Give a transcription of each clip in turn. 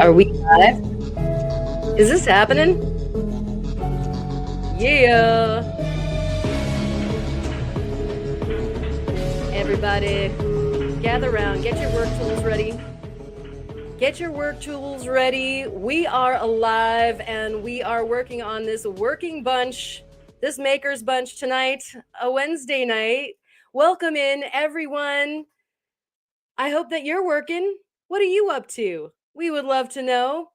Are we live? Is this happening? Yeah. Everybody, gather around. Get your work tools ready. Get your work tools ready. We are alive and we are working on this working bunch, this makers bunch tonight, a Wednesday night. Welcome in, everyone. I hope that you're working. What are you up to? We would love to know.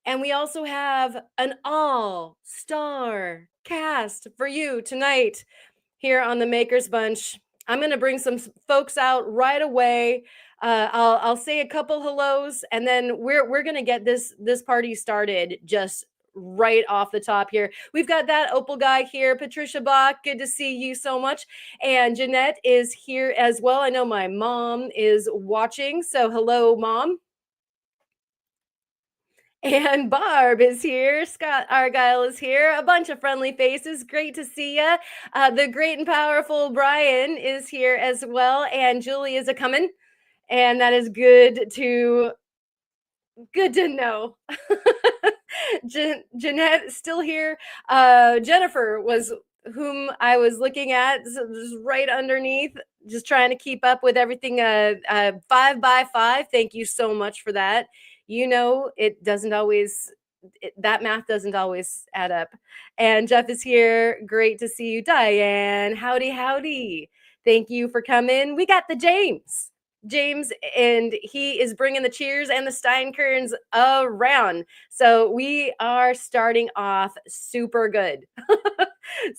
And we also have an all-star cast for you tonight here on the Makers Bunch. I'm going to bring some folks out right away. I'll say a couple hellos, and then we're going to get this party started just right off the top here. We've got that Opal guy here, Patricia Bach. Good to see you so much. And Jeanette is here as well. I know my mom is watching, so hello, Mom. And Barb is here. Scott Argyle is here. A bunch of friendly faces. Great to see you. The great and powerful Brian is here as well. And Julie is a coming. And that is good to know. Jeanette still here. Jennifer was whom I was looking at, just right underneath, just trying to keep up with everything. 5x5. Thank you so much for that. You know, it doesn't always, that math doesn't always add up. And Jeff is here. Great to see you. Diane, howdy, howdy. Thank you for coming. We got the James, and he is bringing the cheers and the Steinkerns around. So we are starting off super good.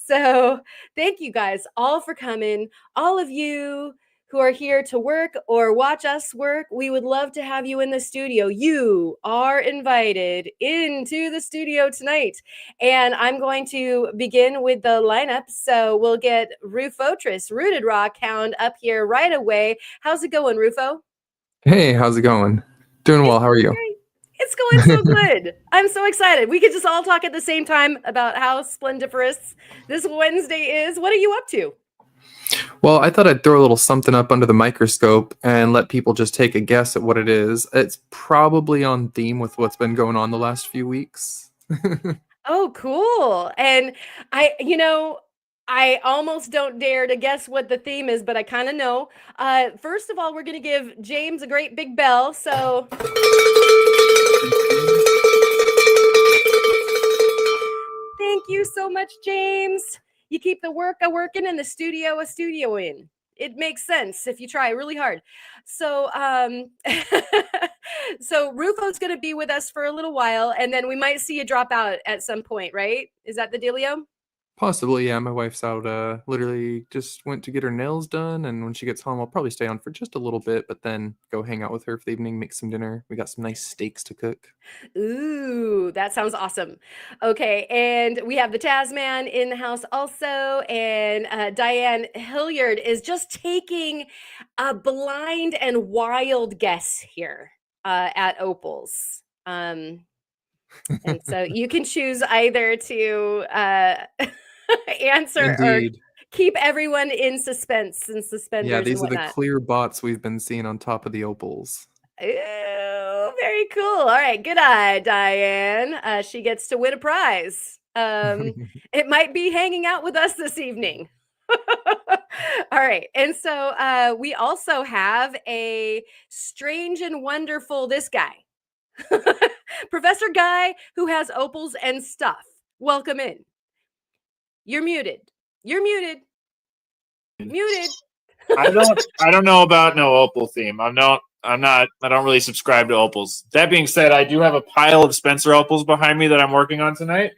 So thank you guys all for coming. All of you who are here to work or watch us work, we would love to have you in the studio. You are invited into the studio tonight. And I'm going to begin with the lineup. So we'll get Rufotris, Rooted Rockhound, up here right away. How's it going, Rufo? Hey, how's it going? Doing well. How are you? Great. It's going so good. I'm so excited. We could just all talk at the same time about how splendiferous this Wednesday is. What are you up to? Well, I thought I'd throw a little something up under the microscope and let people just take a guess at what it is. It's probably on theme with what's been going on the last few weeks. Oh, cool. And I almost don't dare to guess what the theme is, but I kind of know. First of all, we're going to give James a great big bell. So thank you so much, James. You keep the work a working and the studio a studioing. It makes sense if you try really hard. So so Rufo's going to be with us for a little while, and then we might see you drop out at some point, right? Is that the dealio? Possibly, yeah. My wife's out, literally just went to get her nails done, and when she gets home, I'll probably stay on for just a little bit, but then go hang out with her for the evening, make some dinner. We got some nice steaks to cook. Ooh, that sounds awesome. Okay, and we have the Tasman in the house also, and Diane Hilliard is just taking a blind and wild guess here at Opal's. And so you can choose either to answer Indeed. or keep everyone in suspense and suspenders. Yeah, these and are the whatnot. clear bots we've been seeing on top of the opals. Ooh, very cool. All right, good eye, Diane. She gets to win a prize. It might be hanging out with us this evening. All right, and so we also have a strange and wonderful this guy. Professor Guy who has opals and stuff. Welcome in. You're muted. You're muted. Muted. I don't know about no opal theme. I don't really subscribe to opals. That being said, I do have a pile of Spencer opals behind me that I'm working on tonight.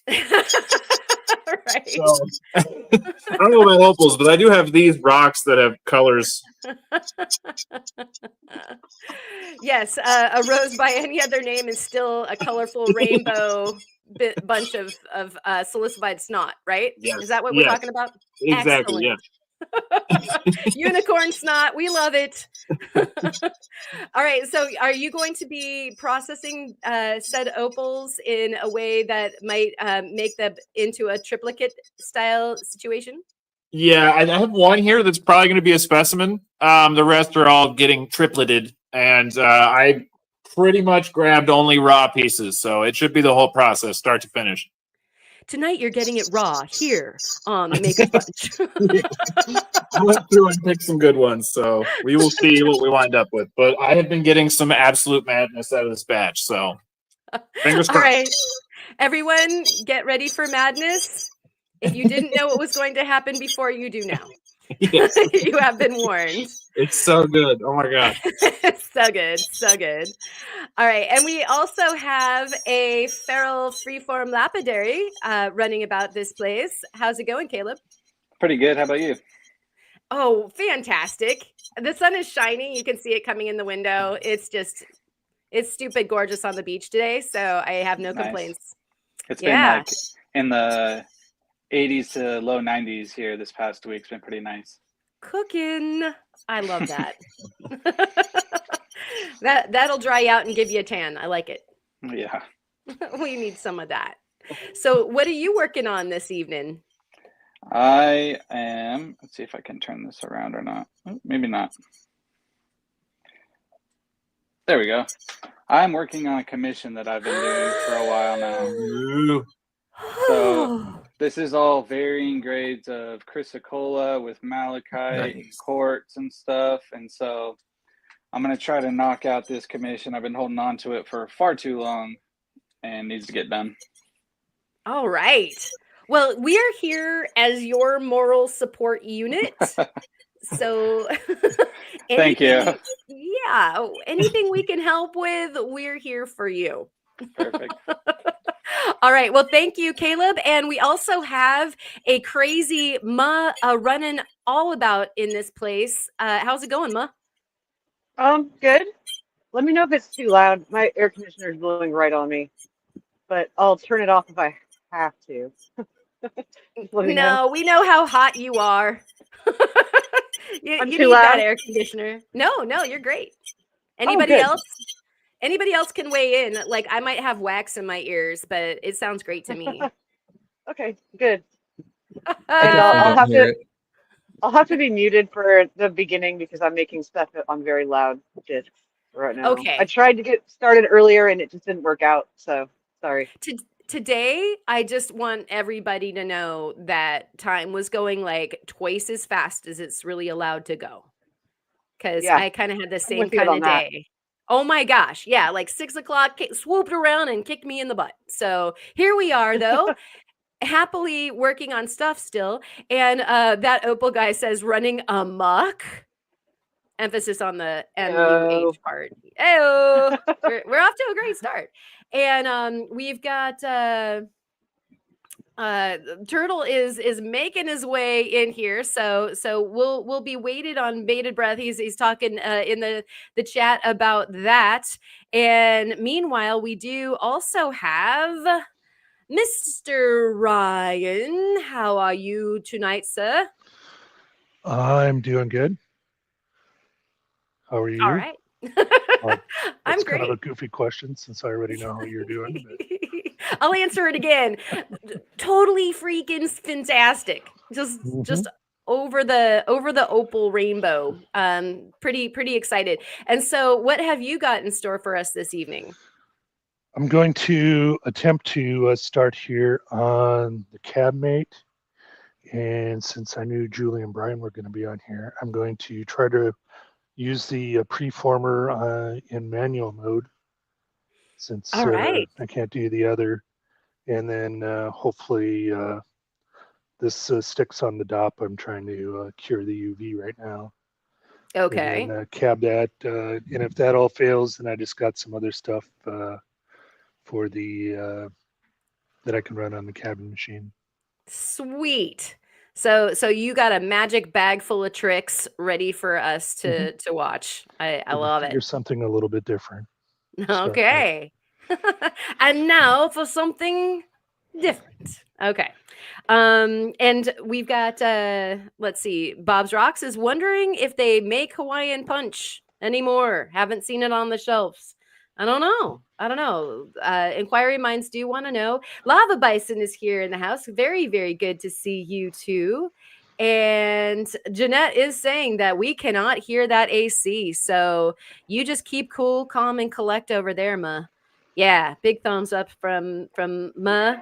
Right. So, I don't know about opals, but I do have these rocks that have colors. Yes, a rose by any other name is still a colorful rainbow bunch of silicified snot, right? Yes. Is that what we're talking about? Exactly. Excellent. Unicorn snot, we love it. All right, so are you going to be processing said opals in a way that might make them into a triplicate style situation? Yeah, I have one here that's probably going to be a specimen. The rest are all getting tripleted, and I pretty much grabbed only raw pieces, so it should be the whole process, start to finish. Tonight you're getting it raw here on the Maker's Bunch. I went through and picked some good ones, so we will see what we wind up with. But I have been getting some absolute madness out of this batch, so fingers All crossed. right, everyone, get ready for madness. If you didn't know what was going to happen before, you do now. Yes. You have been warned. It's so good. Oh my god. So good, so good. All right, and we also have a feral freeform lapidary running about this place. How's it going, Caleb? Pretty good. How about you? Oh, fantastic. The sun is shining. You can see it coming in the window. It's stupid gorgeous on the beach today, so I have no Nice. complaints. It's Yeah. been like in the 80s to low 90s here this past week. It's been pretty nice. Cooking. I love that. That'll dry out and give you a tan. I like it. Yeah. We need some of that. So what are you working on this evening? I am, let's see if I can turn this around or not. Maybe not. There we go. I'm working on a commission that I've been doing for a while now. Ooh. So this is all varying grades of chrysocolla with malachite, Nice. quartz and stuff. And so I'm going to try to knock out this commission. I've been holding on to it for far too long and needs to get done. All right. Well, we are here as your moral support unit. So Thank you. Yeah, anything we can help with, we're here for you. Perfect. All right. Well, thank you, Caleb. And we also have a crazy Ma running all about in this place. How's it going, Ma? Good. Let me know if it's too loud. My air conditioner is blowing right on me, but I'll turn it off if I have to. Just let me know. No, we know how hot you are. you I'm you too need that loud? air conditioner. No, you're great. Anybody good. else? Anybody else can weigh in. Like I might have wax in my ears, but it sounds great to me. Okay, good. I And definitely I'll don't have hear to it. I'll have to be muted for the beginning because I'm making stuff on very loud discs right now. Okay. I tried to get started earlier and it just didn't work out. So sorry. Today, I just want everybody to know that time was going like twice as fast as it's really allowed to go. Because Yeah, I kind of had the same with you kind on of that. day. Oh my gosh. Yeah, like 6 o'clock swooped around and kicked me in the butt. So here we are, though. Happily working on stuff still. And that Opal guy says running amok. Emphasis on the Ew. MUH part. Ayo. We're off to a great start. And we've got Turtle is making his way in here, so we'll be waited on bated breath. He's talking in the chat about that. And meanwhile, we do also have Mr. Ryan. How are you tonight, sir? I'm doing good. How are you? All right. Well, I'm That's kind of great. a goofy question since I already know how you're doing. But I'll answer it again. Totally freaking fantastic. Just over the Opal rainbow. Pretty excited. And so what have you got in store for us this evening? I'm going to attempt to start here on the cabmate. And since I knew Julie and Brian were going to be on here, I'm going to try to use the preformer in manual mode since All right. I can't do the other. And then hopefully this sticks on the DOP. I'm trying to cure the UV right now. Okay. And then cab that. And if that all fails, then I just got some other stuff for the that I can run on the cabin machine. Sweet. So you got a magic bag full of tricks ready for us to watch. I love Figure it. something a little bit different. to start with. Okay. And now for something different. Okay. And we've got let's see. Bob's Rocks is wondering if they make Hawaiian punch anymore. Haven't seen it on the shelves. I don't know. Inquiry minds do want to know. Lava Bison is here in the house. Very, very good to see you too. And Jeanette is saying that we cannot hear that AC. So you just keep cool, calm, and collect over there, Ma. Yeah, big thumbs up from Ma.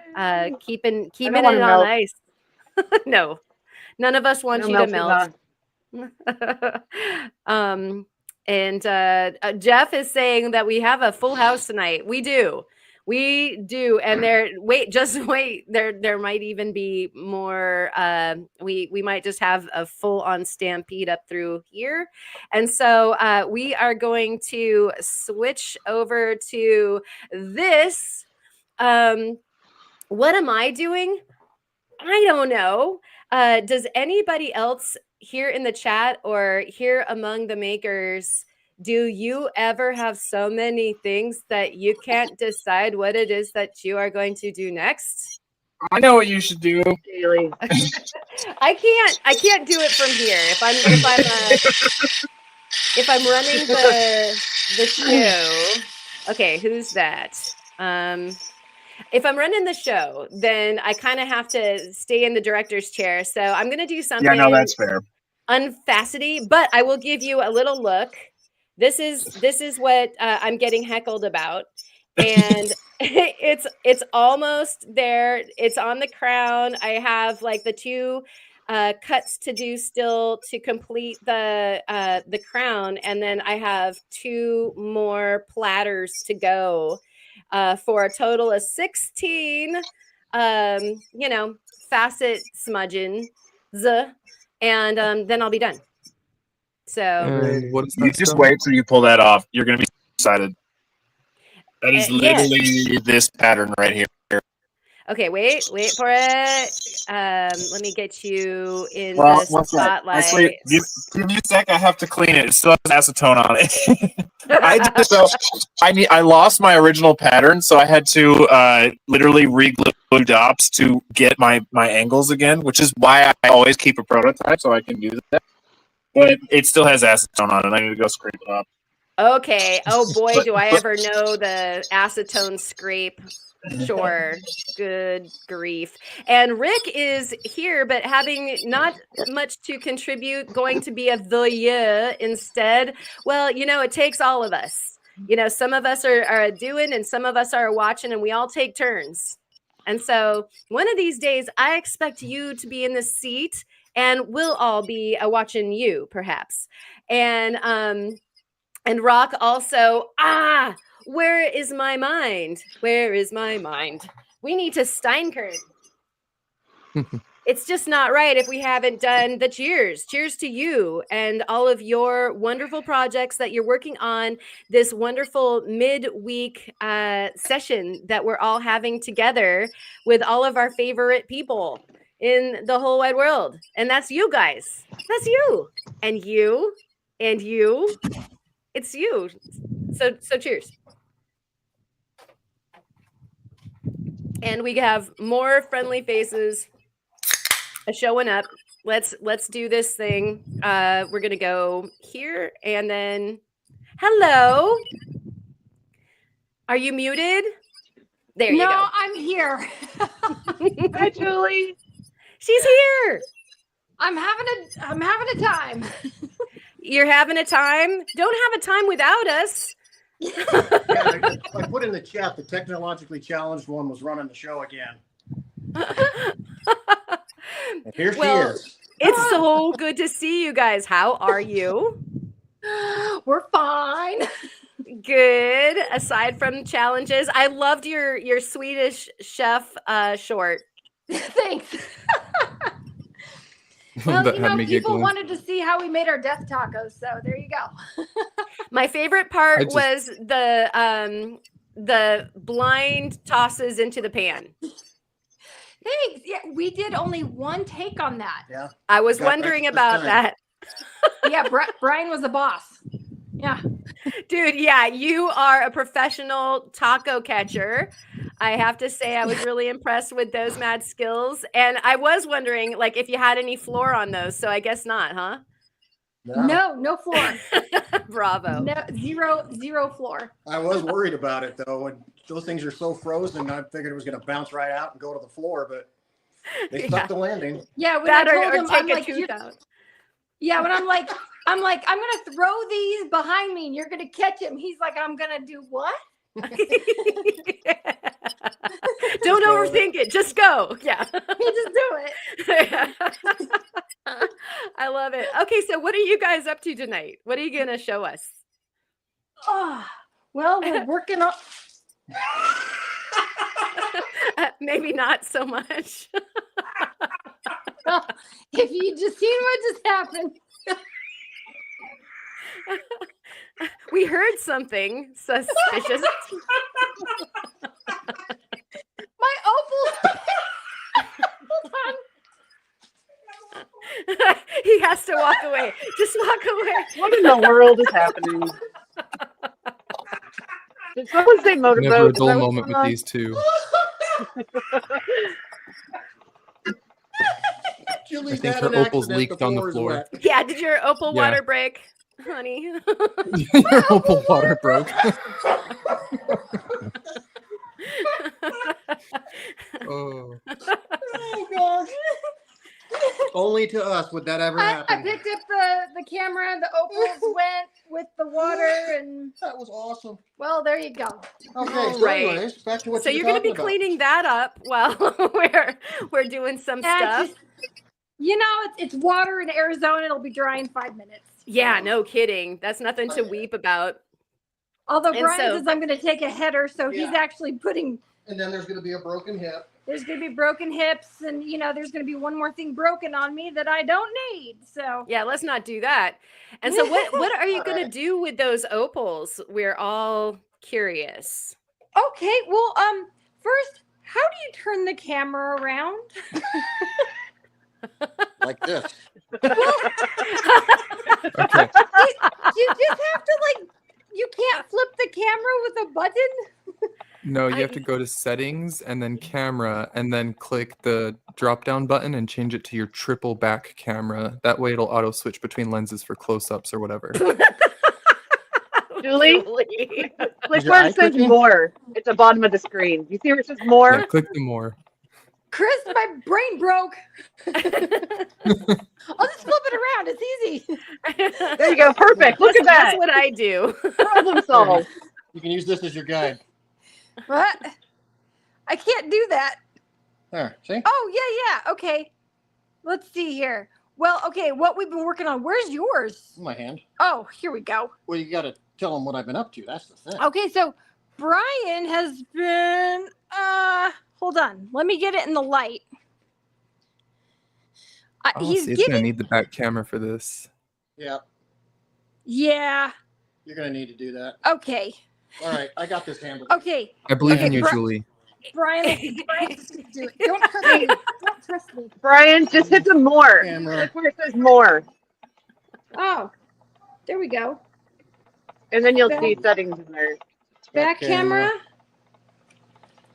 Keeping I don't it want to on melt. ice. No, none of us want No you to melting, melt. And Jeff is saying that we have a full house tonight. We do. And just wait, there might even be more. We might just have a full on stampede up through here. And so we are going to switch over to this. What am I doing? I don't know. Does anybody else here in the chat or here among the makers, do you ever have so many things that you can't decide what it is that you are going to do next? I know what you should do. Daily. I can't do it from here. If I'm running the show. Okay, who's that? If I'm running the show, then I kind of have to stay in the director's chair. So I'm going to do something Yeah, no, that's fair. unfaceted, but I will give you a little look. This is what I'm getting heckled about. And it's almost there. It's on the crown. I have like the two cuts to do still to complete the crown. And then I have 2 more platters to go. For a total of 16, facet smudging, and then I'll be done. So And what is that You just stuff? wait till you pull that off. You're going to be excited. That is literally this pattern right here. okay, wait for it. Let me get you in the spotlight. Actually, give me a sec. I have to clean it. It still has acetone on it. I lost my original pattern, so I had to literally re-glue dots to get my angles again, which is why I always keep a prototype so I can do that. But it still has acetone on it. I need to go scrape it up. Okay. Oh boy, do I ever know the acetone scrape. Sure. Good grief. And Rick is here, but having not much to contribute, going to be a the year instead. Well, it takes all of us. Some of us are doing and some of us are watching, and we all take turns. And so one of these days, I expect you to be in the seat, and we'll all be watching you, perhaps. And Rock also, where is my mind? Where is my mind? We need to Steinkern. It's just not right if we haven't done the cheers. Cheers to you and all of your wonderful projects that you're working on, this wonderful midweek session that we're all having together with all of our favorite people in the whole wide world. And that's you guys. That's you. And you. And you. It's you. So cheers. And we have more friendly faces showing up. Let's do this thing. We're gonna go here and then hello. Are you muted? There you go. No, I'm here. Hi, Julie. She's here. I'm having a time. You're having a time? Don't have a time without us. Yeah, I put in the chat the technologically challenged one was running the show again. And here she is. It's so good to see you guys. How are you? We're fine. Good. Aside from challenges, I loved your Swedish chef short. Thanks. Well, That had me people giggling. wanted to see how we made our death tacos, so there you go. My favorite part was the blind tosses into the pan. Thanks. Yeah, we did only one take on that. Yeah. I was wondering about that. Yeah, Brian was the boss. Yeah. Dude, yeah, you are a professional taco catcher. I have to say I was really impressed with those mad skills. And I was wondering, like, if you had any floor on those. So I guess not, huh? No floor. Bravo. No, zero floor. I was worried about it though, and those things are so frozen. I figured it was going to bounce right out and go to the floor, but They Yeah. stuck the landing. Yeah, when That I or told him, take I'm a like, tooth out. yeah, when I'm like, I'm gonna throw these behind me and you're gonna catch him. He's like, I'm gonna do what? Don't overthink it. Just go. Yeah. You just do it. I love it. Okay, so what are you guys up to tonight? What are you gonna show us? Oh, well, we're working on. Maybe not so much. If you just seen what just happened. We heard something suspicious. My opal. Hold on. He has to walk away. Just walk away. What in the world is happening? Did someone say Never a motorboat? Is dull that what's moment with going on? these two. Julie's I think had her an opal's accident, leaked on the floor is floor. wet. Yeah, did your opal Yeah. water break, honey? Your opal water broke. Oh. Oh gosh. Only to us would that ever I happen. picked up the camera. The opals went with the water, and That was awesome. well, there you go. Okay, All so right. anyways, back to what So you you're were going to be talking about. cleaning that up while we're doing some Yeah, stuff. just, you know, it's water in Arizona. It'll be dry in 5 minutes. Yeah, no kidding. That's nothing to weep about. Although And Brian so- says I'm going to take a header, so he's Yeah. actually putting. And then there's going to be a broken hip. There's going to be broken hips, and you know, there's going to be one more thing broken on me that I don't need. So Yeah, let's not do that. And so what are you going to do with those opals? We're all curious. okay, well, first, how do you turn the camera around? Like this. Okay. You just have to you can't flip the camera with a button. No, you have to go to settings and then camera and then click the drop down button and change it to your triple back camera. That way it'll auto switch between lenses for close ups or whatever. Julie? Click where it says more. It's the bottom of the screen. You see where it says more? Yeah, click the more. Chris, my brain broke. I'll just flip it around. It's easy. There you go. Perfect. Look at that. That's what I do. Problem solved. You can use this as your guide. What? I can't do that. There, see? Oh, yeah. Okay. Let's see here. Well, okay, what we've been working on. Where's yours? In my hand. Oh, here we go. Well, you got to tell them what I've been up to. That's the thing. Okay, so Brian has been hold on. Let me get it in the light. Oh, He's see, it's gonna giving need the back camera for this. Yeah, yeah. you're going to need to do that. Okay. All right, I got this handled. Okay. I believe Okay, in you, Bri- Julie. Brian's gonna do it. Don't trust me. Don't trust me. Brian, just hit the more. Camera. Click where it says more. Oh, there we go. And then you'll see settings in there. Back camera.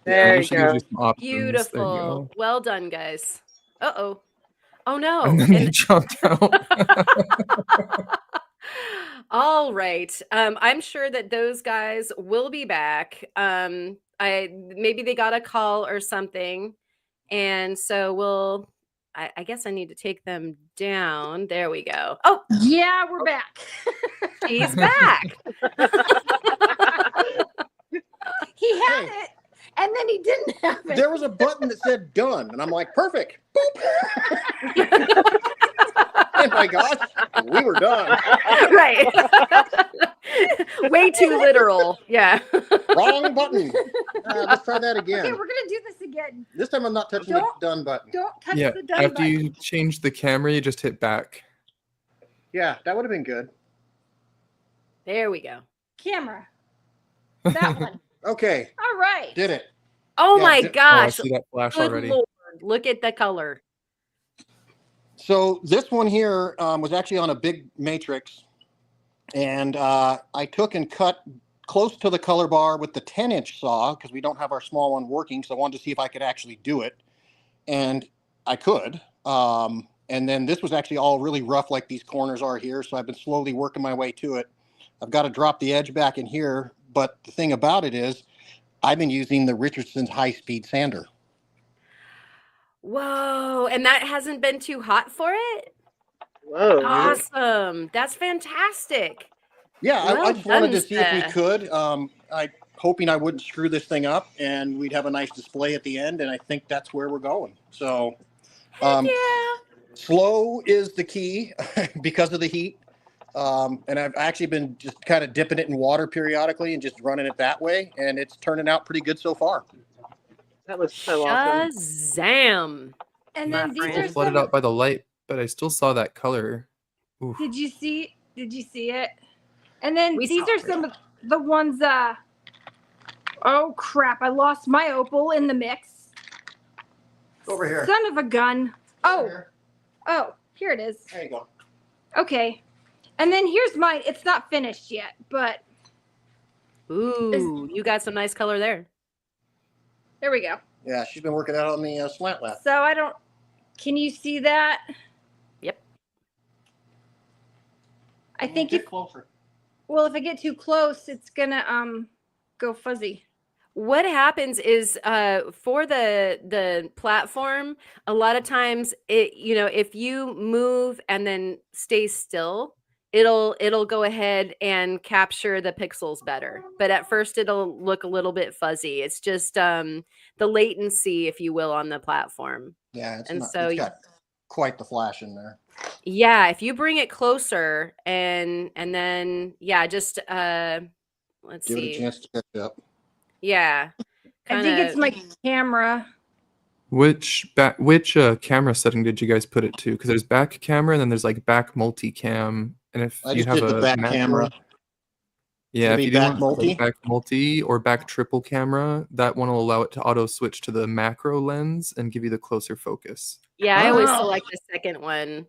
There Yeah, you she gives go. you some options. There you Beautiful. go. Well done, guys. Uh-oh. Oh, no. And then they jumped out. All right. I'm sure that those guys will be back. Maybe they got a call or something. And so I guess I need to take them down. There we go. Oh, Yeah, we're back. he's back. He had it, and then he didn't have it. There was a button that said done, and I'm like, perfect. Boop. Oh my gosh, we were done. Right. Way too literal. Yeah. Wrong button. Let's try that again. Okay, we're gonna do this again. This time I'm not touching Don't- the done button. Don't touch Yeah, the done after button. you change the camera, you just hit back. Yeah, that would have been good. There we go. Camera. That one. Okay, All right. did it. Oh Yeah, my oh, Oh, I gosh. see that flash Good already. Lord. Look at the color. So this one here was actually on a big matrix, and I took and cut close to the color bar with the 10-inch saw because we don't have our small one working, so I wanted to see if I could actually do it, and I could. And then this was actually all really rough like these corners are here, so I've been slowly working my way to it. I've got to drop the edge back in here, but the thing about it is I've been using the Richardson's high-speed sander. Whoa. And that hasn't been too hot for it? Whoa. Awesome. That's fantastic. Yeah, I Well just wanted done, to see if we Seth. could. I hoping I wouldn't screw this thing up, and we'd have a nice display at the end. And I think that's where we're going. So, Heck yeah. slow is the key because of the heat. And I've actually been just kind of dipping it in water periodically and just running it that way, and it's turning out pretty good so far. That was so awesome. Shazam. And My then these friend. are Flooded some. out by the light, but I still saw that color. Oof. Did you see it? And then We these saw are it. some of the ones. Oh crap! I lost my opal in the mix. Over here. Son of a gun. Oh, Here. oh, here it is. There you go. Okay. And then here's mine. It's not finished yet, but Ooh, you got some nice color there. there we go. Yeah, she's been working out on the slant lap. So I don't. Can you see that? Yep. I think Get if closer. well, if I get too close, it's gonna go fuzzy. What happens is for the platform, a lot of times if you move and then stay still, it'll go ahead and capture the pixels better. But at first it'll look a little bit fuzzy. It's just the latency, if you will, on the platform. Yeah, it's And not. so It's got quite the flash in there. Yeah, if you bring it closer and then just let's Give it a see. chance to catch up. Yeah. I think it's Kinda- my camera. Which camera setting did you guys put it to? Because there's back camera and then there's like back multicam. And if I you just have did the a back macro- camera. yeah, It'll if be you do back want multi? like back multi or back triple camera, that one will allow it to auto switch to the macro lens and give you the closer focus. Yeah, I always Oh. select the second one.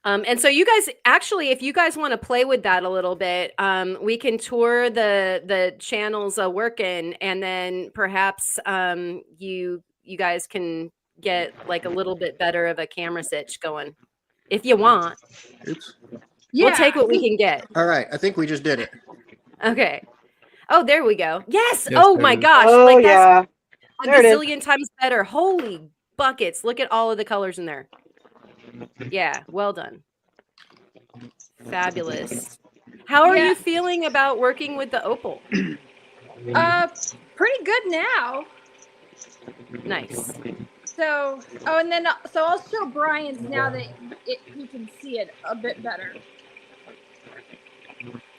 And so you guys actually, if you guys want to play with that a little bit, we can tour the channels working, and then perhaps you guys can get like a little bit better of a camera sitch going if you want. Oops. Yeah. We'll take what we can get. All right, I think we just did it. Okay. Oh, there we go. Yes. Yes, Oh there my it is. gosh. Oh Like that's yeah. a There it is. gazillion times better. Holy buckets. Look at all of the colors in there. Yeah, well done. Fabulous. How are Yeah. you feeling about working with the Opal? Pretty good now. Nice. So, and then so I'll show Brian's now that he can see it a bit better.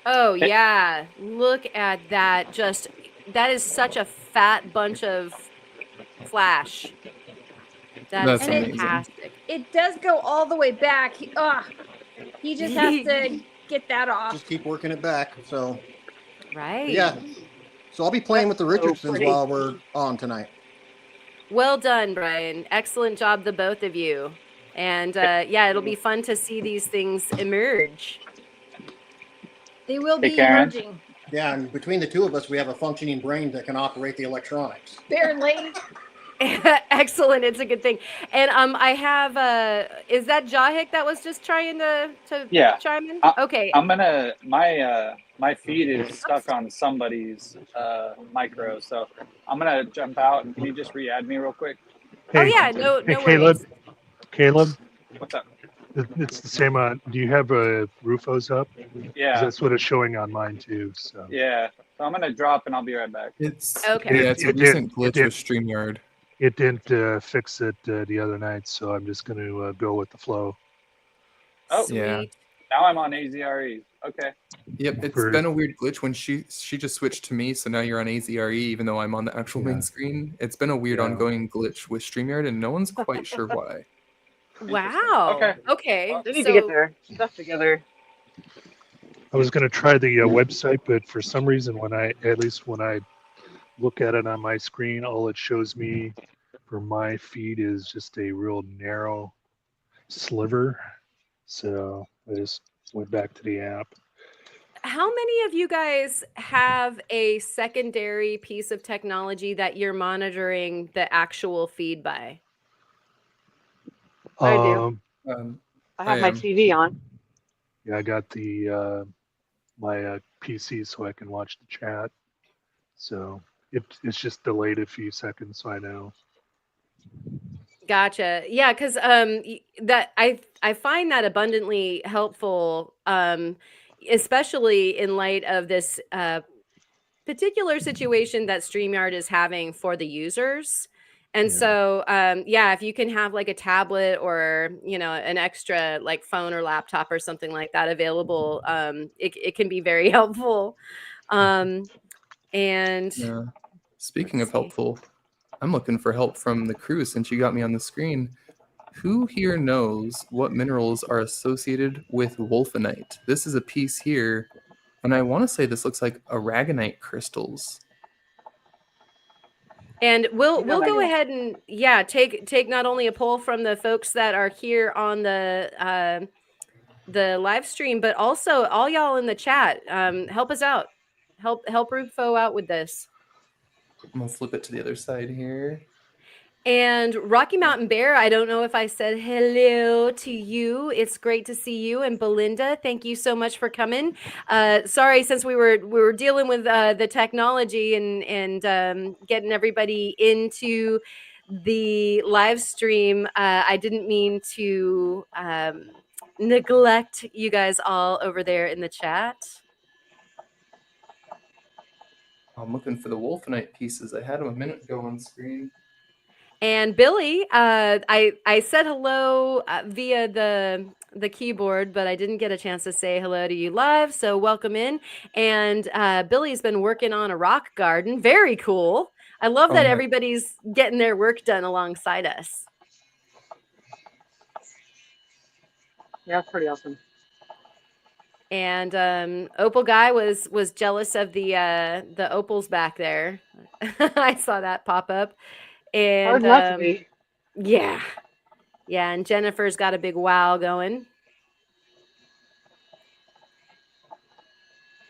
Oh yeah. Look at that. That is such a fat bunch of flash. That's That's amazing. fantastic. It does go all the way back. He just has to get that off. Just keep working it back. So Right. yeah. So I'll be playing with the That's so Richardsons pretty. while we're on tonight. Well done, Brian. Excellent job, the both of you. And it'll be fun to see these things emerge. They will Hey, be Karen. emerging. Yeah, and between the two of us, we have a functioning brain that can operate the electronics. Barely. Excellent. It's a good thing. And I have is that Jahik that was just trying to Yeah. chime in? I- Okay. I'm gonna my feed is stuck on somebody's micro, so I'm gonna jump out. And can you just re-add me real quick? Oh Hey, yeah, no hey, worries. Caleb, What's up? it's the same on. Do you have Rufos up? 'Cause Yeah, that's what it's showing on mine too. So yeah. So I'm gonna drop and I'll be right back. It's Okay. yeah, it's a It recent did- glitch it did. with StreamYard. it didn't fix it the other night, so I'm just going to go with the flow. Oh, Sweet. yeah. now I'm on AZRE. Okay. Yep, it's For- been a weird glitch when she just switched to me, so now you're on AZRE even though I'm on the actual Yeah. main screen. It's been a weird Yeah. ongoing glitch with StreamYard and no one's quite sure why. Wow. Okay. Okay. They need so, to get their stuff together. I was going to try the website, but for some reason, when I look at it on my screen, all it shows me for my feed is just a real narrow sliver. So I just went back to the app. how many of you guys have a secondary piece of technology that you're monitoring the actual feed by? I do. I I have my am. TV on. Yeah, I got the my PC so I can watch the chat. So it's just delayed a few seconds, so I know. Gotcha. Yeah, because that I find that abundantly helpful, especially in light of this particular situation that StreamYard is having for the users. And Yeah. so, yeah, if you can have like a tablet or an extra like phone or laptop or something like that available, it can be very helpful. And Yeah. Speaking let's of see. helpful, I'm looking for help from the crew since you got me on the screen. Who here knows what minerals are associated with wolfenite? This is a piece here, and I want to say this looks like aragonite crystals. And we'll You know that go girl. ahead and take not only a poll from the folks that are here on the live stream, but also all y'all in the chat. Help us out. Help Rufo out with this. I'm gonna flip it to the other side here. And Rocky Mountain Bear, I don't know if I said hello to you. It's great to see you. And Belinda, thank you so much for coming. Sorry, since we were dealing with the technology and getting everybody into the live stream, I didn't mean to neglect you guys all over there in the chat. I'm looking for the wolfenite pieces. I had them a minute ago on screen. And Billy, I said hello via the keyboard, but I didn't get a chance to say hello to you live. So welcome in. And Billy's been working on a rock garden. Very cool. I love Oh, that nice. everybody's getting their work done alongside us. Yeah, it's pretty awesome. And Opal guy was jealous of the opals back there. I saw that pop up. And Hard not to be. yeah. Yeah, and Jennifer's got a big wow going.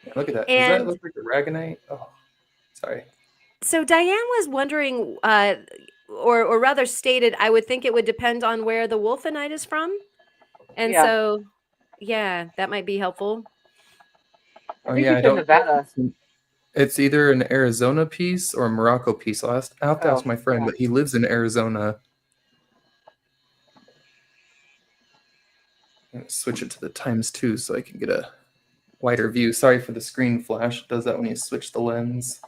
Yeah, look at that. Does And that look like aragonite? Oh, sorry. so Diane was wondering, or rather stated, I would think it would depend on where the wolfenite is from. And Yeah. so, yeah, that might be helpful. I Oh think yeah, you I said don't. Nevada. It's either an Arizona piece or a Morocco piece. I'll have to ask Oh, my friend, yeah. but he lives in Arizona. I'm gonna switch it to the ×2 so I can get a wider view. Sorry for the screen flash. It does that when you switch the lens.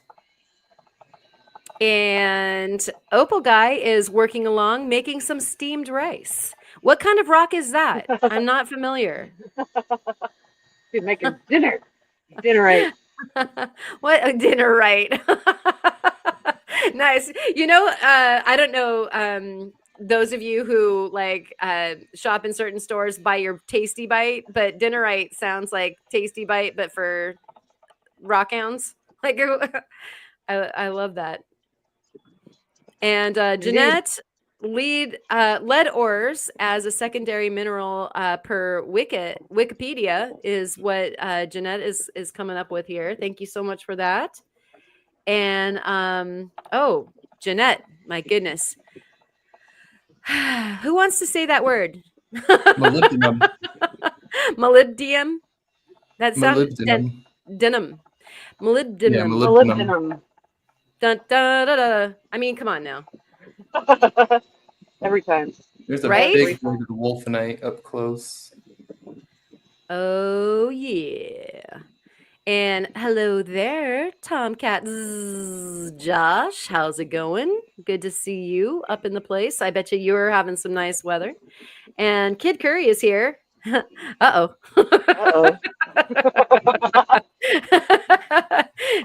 And Opal guy is working along making some steamed rice. What kind of rock is that? I'm not familiar. She's making dinner. Dinner right. What a dinner right. Nice. I don't know those of you who like shop in certain stores buy your Tasty Bite, but dinner right sounds like Tasty Bite but for rockhounds. Like I love that. And Jeanette, lead lead ores as a secondary mineral per Wikipedia is what Jeanette is coming up with here. Thank you so much for that. And oh, Jeanette, my goodness. Who wants to say that word? Molybdenum. Molybdenum? That sounds Molybdenum. denim. Molybdenum. Yeah, molybdenum. Molybdenum. Dun, da, da, da. I mean, come on now. Every time. There's a Right? big loaded wolfenite up close. Oh, yeah. And hello there, Tomcat Josh. How's it going? Good to see you up in the place. I bet you're having some nice weather. And Kid Curry is here. Uh-oh. Uh-oh.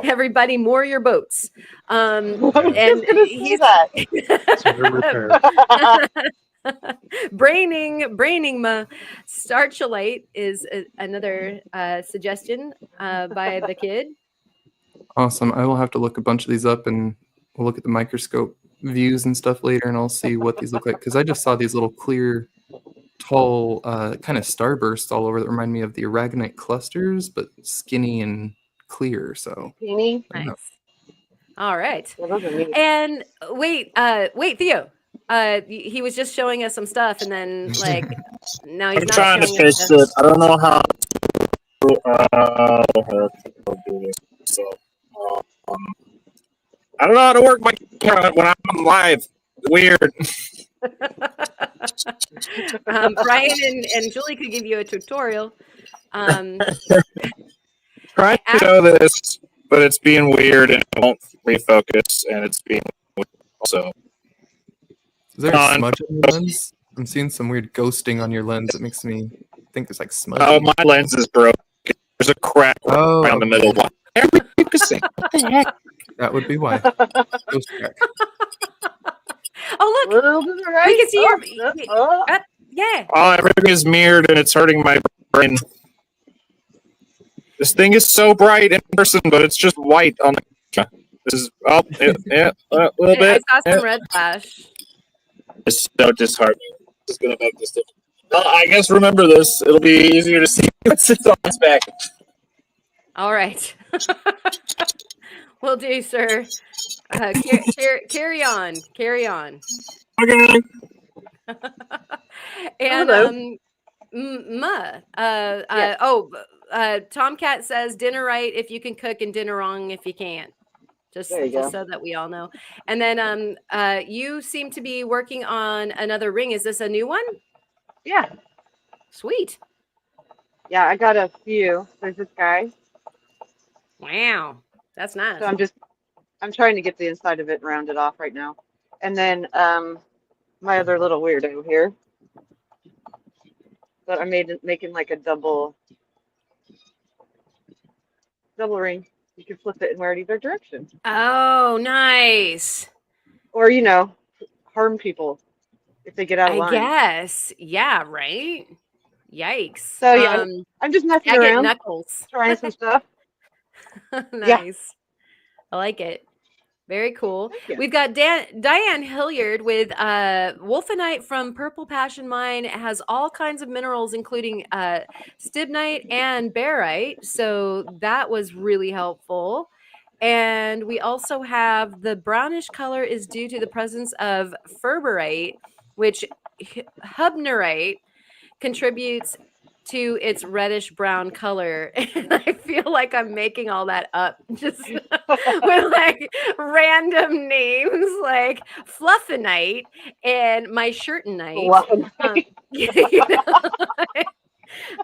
Everybody moor your boats. I was just gonna say that. So they're repaired. braining my starchelite is another suggestion by the kid. Awesome. I will have to look a bunch of these up and we'll look at the microscope views and stuff later and I'll see what these look like. Because I just saw these little clear, tall, kind of starbursts all over that remind me of the aragonite clusters, but skinny and clear. So Penny. Nice. All right. Well, those are neat. And wait, Theo. He was just showing us some stuff, and then like now he's I'm not trying to showing us fix stuff. it. I don't know how to do this. So, I don't know how to work my camera when I'm live. Weird. Brian and Julie could give you a tutorial. Trying to show this, but it's being weird and it won't refocus, and it's being weird also. Is there a smudge on your lens? I'm seeing some weird ghosting on your lens. It makes me think there's like smudge. Oh, my lens is broken. There's a crack around the middle. Why are we focusing? What the heck? That would be why. Ghost crack. Oh, look. We can see your... yeah. Oh, everything is mirrored and it's hurting my brain. This thing is so bright in person, but it's just white on the camera. This is, a little bit. I saw some red flash. It's so disheartening. It's going to make this different. Well, I guess remember this. It'll be easier to see what sits on its back. All right. Will do, sir. Carry on. Carry on. Okay. And Tomcat says dinner right if you can cook and dinner wrong if you can't. Just so that we all know. And then you seem to be working on another ring. Is this a new one? Yeah. Sweet. Yeah, I got a few. There's this guy. Wow. That's nice. So I'm trying to get the inside of it rounded off right now. And then my other little weirdo here. But I making like a double ring. You can flip it and wear it either direction. Oh, nice. Or, harm people if they get out of line. I guess. Yeah, right? Yikes. So, yeah, I'm just messing around. Knuckles. Trying some stuff. Nice. Yeah. I like it. Very cool. We've got Diane Hilliard with Wolfenite from Purple Passion Mine. It has all kinds of minerals, including stibnite and barite. So that was really helpful. And we also have the brownish color is due to the presence of ferberite, which hubnerite contributes to its reddish brown color. And I feel like I'm making all that up just with like random names like fluffinite and my shirtonite.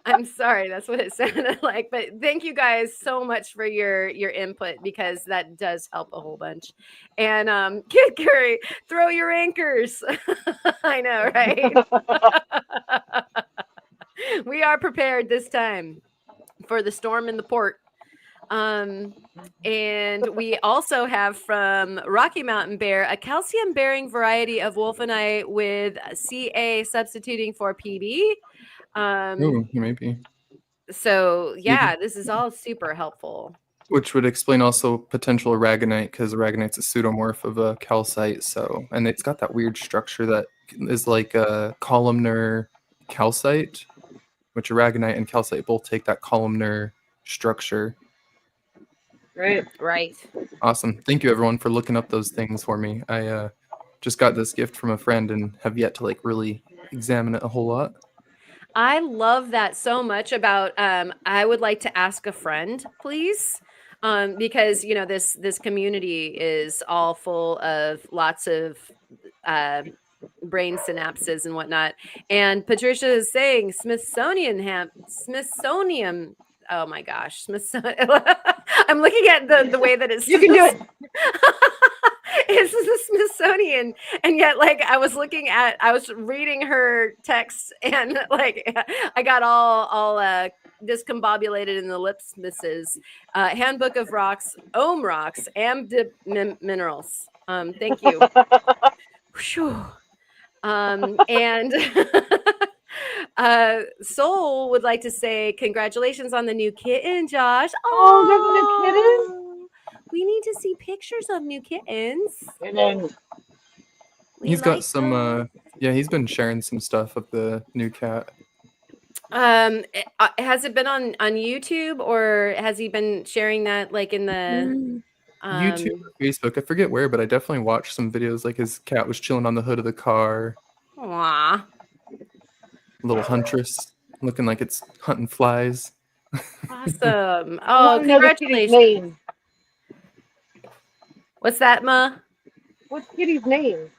I'm sorry, that's what it sounded like. But thank you guys so much for your input, because that does help a whole bunch. And Kid Curry, throw your anchors. I know, right? We are prepared this time for the storm in the port. And we also have from Rocky Mountain Bear a calcium bearing variety of wolfenite with CA substituting for PB. Maybe. So yeah, this is all super helpful. Which would explain also potential aragonite, because aragonite's a pseudomorph of a calcite. So, and it's got that weird structure that is like a columnar calcite, which aragonite and calcite both take that columnar structure. Right. Awesome. Thank you, everyone, for looking up those things for me. I just got this gift from a friend and have yet to like really examine it a whole lot. I love that so much about I would like to ask a friend, please. Because this community is all full of lots of brain synapses and whatnot. And Patricia is saying Smithsonian. Oh my gosh, Smithsonian. I'm looking at the way that it's. You can do it. It's the Smithsonian, and yet like I was reading her texts, and like I got all discombobulated in the lips misses. Handbook of Rocks, Ohm Rocks, Minerals. Thank you. And Soul would like to say congratulations on the new kitten, Josh. Oh, there's a new kitten. We need to see pictures of new kittens. He's got some he's been sharing some stuff of the new cat. Has it been on YouTube, or has he been sharing that like in the YouTube or Facebook? I forget where, but I definitely watched some videos. Like his cat was chilling on the hood of the car. Aww. Little huntress looking like it's hunting flies. Awesome. Oh, congratulations. What's that, Ma? What's Kitty's name?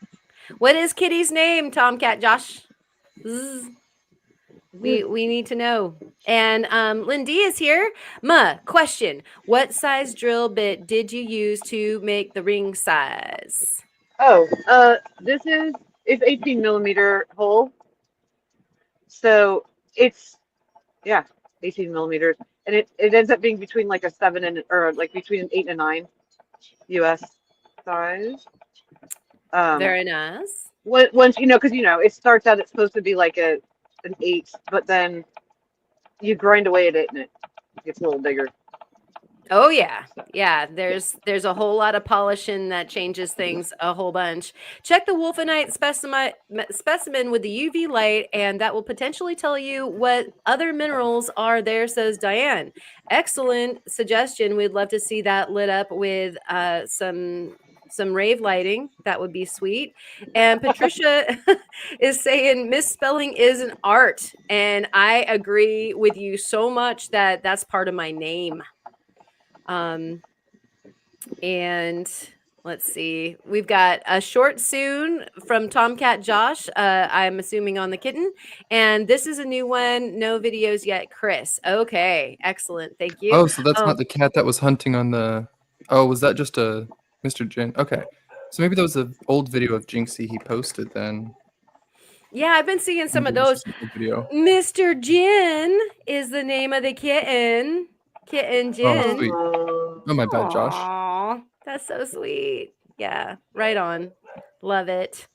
What is Kitty's name, Tomcat Josh? Zzz. We need to know. And Lindy is here. Ma, question. What size drill bit did you use to make the ring size? Oh, it's 18 millimeter hole, so it's yeah, 18 millimeters, and it ends up being between like a 7 and or like between an 8 and a 9 U.S. size. Very nice. Once because it starts out it's supposed to be like an 8, but then you grind away at it and it gets a little bigger. Oh yeah. Yeah, there's a whole lot of polishing that changes things a whole bunch. Check the wolfenite specimen with the UV light and that will potentially tell you what other minerals are there, says Diane. Excellent suggestion. We'd love to see that lit up with some rave lighting. That would be sweet. And Patricia is saying misspelling is an art, and I agree with you so much that that's part of my name. And let's see, we've got a short soon from Tomcat Josh. I'm assuming on the kitten, and this is a new one. No videos yet, Chris. Okay, excellent. Thank you. Oh, so that's not the cat that was hunting on the. Oh, was that just a Mr. Jin? Okay, so maybe that was an old video of Jinxie he posted then. Yeah, I've been seeing some of Maybe it was those. just an old video. Mr. Jin is the name of the kitten. Kitten Jin. Oh, sweet. Oh, my bad, Josh. Aw, that's so sweet. Yeah, right on. Love it.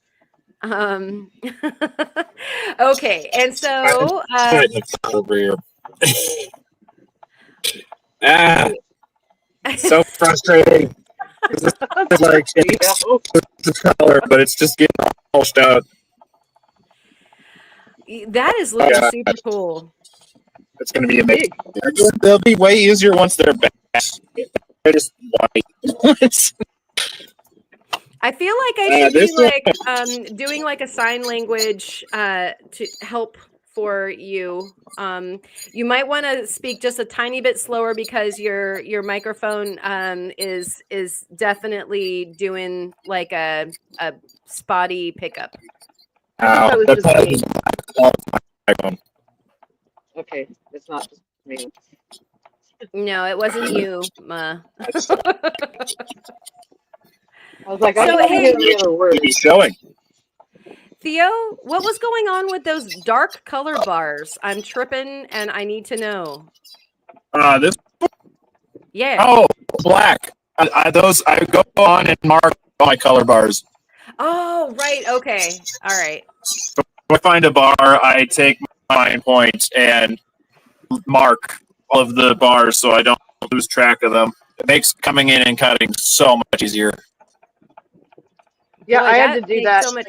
Okay, and so over here. So frustrating. It's like the color, but it's just getting polished out. that is looking super cool. It's going to be amazing. They'll be way easier once they're back. They're just white. I feel like I should be like doing like a sign language to help for you. You might want to speak just a tiny bit slower because your microphone is definitely doing like a spotty pickup. I was just me. Okay, it's not just me. No, it wasn't you, Ma. I was like, So, I don't hey, hear the other word. Showing. Theo, what was going on with those dark color bars? I'm tripping and I need to know. This. Yeah. Oh, black. I go on and mark all my color bars. Oh, right. Okay. All right. If I find a bar, I take my point and mark all of the bars so I don't lose track of them. It makes coming in and cutting so much easier. Yeah, Boy, I had to that do makes that. so much.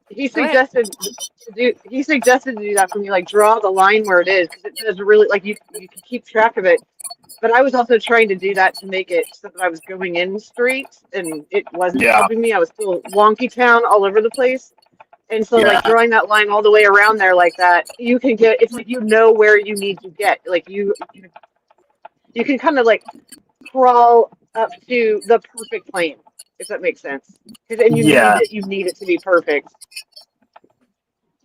He suggested to do that for me, like draw the line where it is, because it does really like you can keep track of it. But I was also trying to do that to make it so that I was going in straight, and it wasn't helping me. I was still wonky town all over the place, and so like drawing that line all the way around there like that, you can get. It's like you know where you need to get. Like you can kind of like crawl up to the perfect plane, if that makes sense. And you need it to be perfect.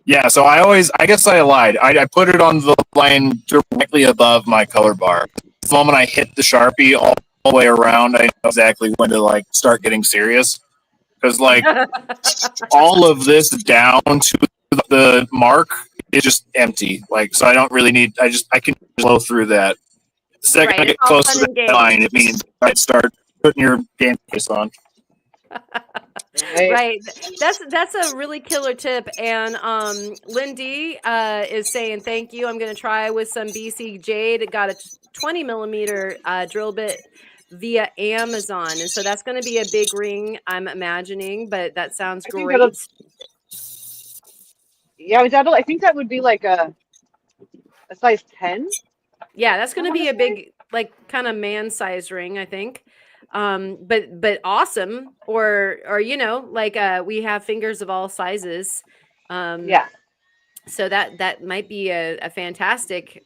Yeah, so I guess I lied. I put it on the line directly above my color bar. The moment I hit the Sharpie all the way around, I know exactly when to like start getting serious. Because like all of this down to the mark is just empty. Like, so I don't really need. I can blow through that. The second I get close to that line, it means I start putting your game face on. Right. That's a really killer tip. And Lindy is saying thank you. I'm going to try with some BC Jade. It got a 20 millimeter drill bit via Amazon, and so that's going to be a big ring, I'm imagining. But that sounds great. Yeah, I think that would be like a size 10. Yeah, that's going to be a big, like, kind of man size ring, I think. But awesome. Or like we have fingers of all sizes. Yeah. So that might be a fantastic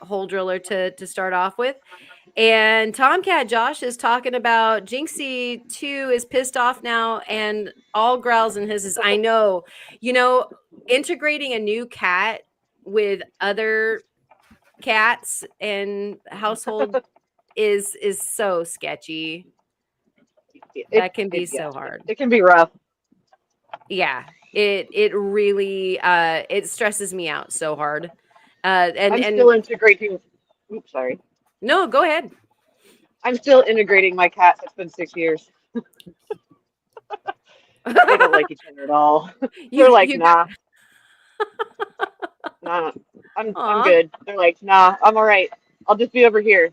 hole driller to start off with. And Tomcat Josh is talking about Jinxie 2 is pissed off now and all growls and hisses. I know, integrating a new cat with other cats and household is so sketchy. That can be so hard. It can be rough. Yeah, it really it stresses me out so hard. And I'm still integrating. Oops, sorry. No, go ahead. I'm still integrating my cats. It's been 6 years. They don't like each other at all. They're like, nah. Nah, I'm good. They're like, nah, I'm all right. I'll just be over here.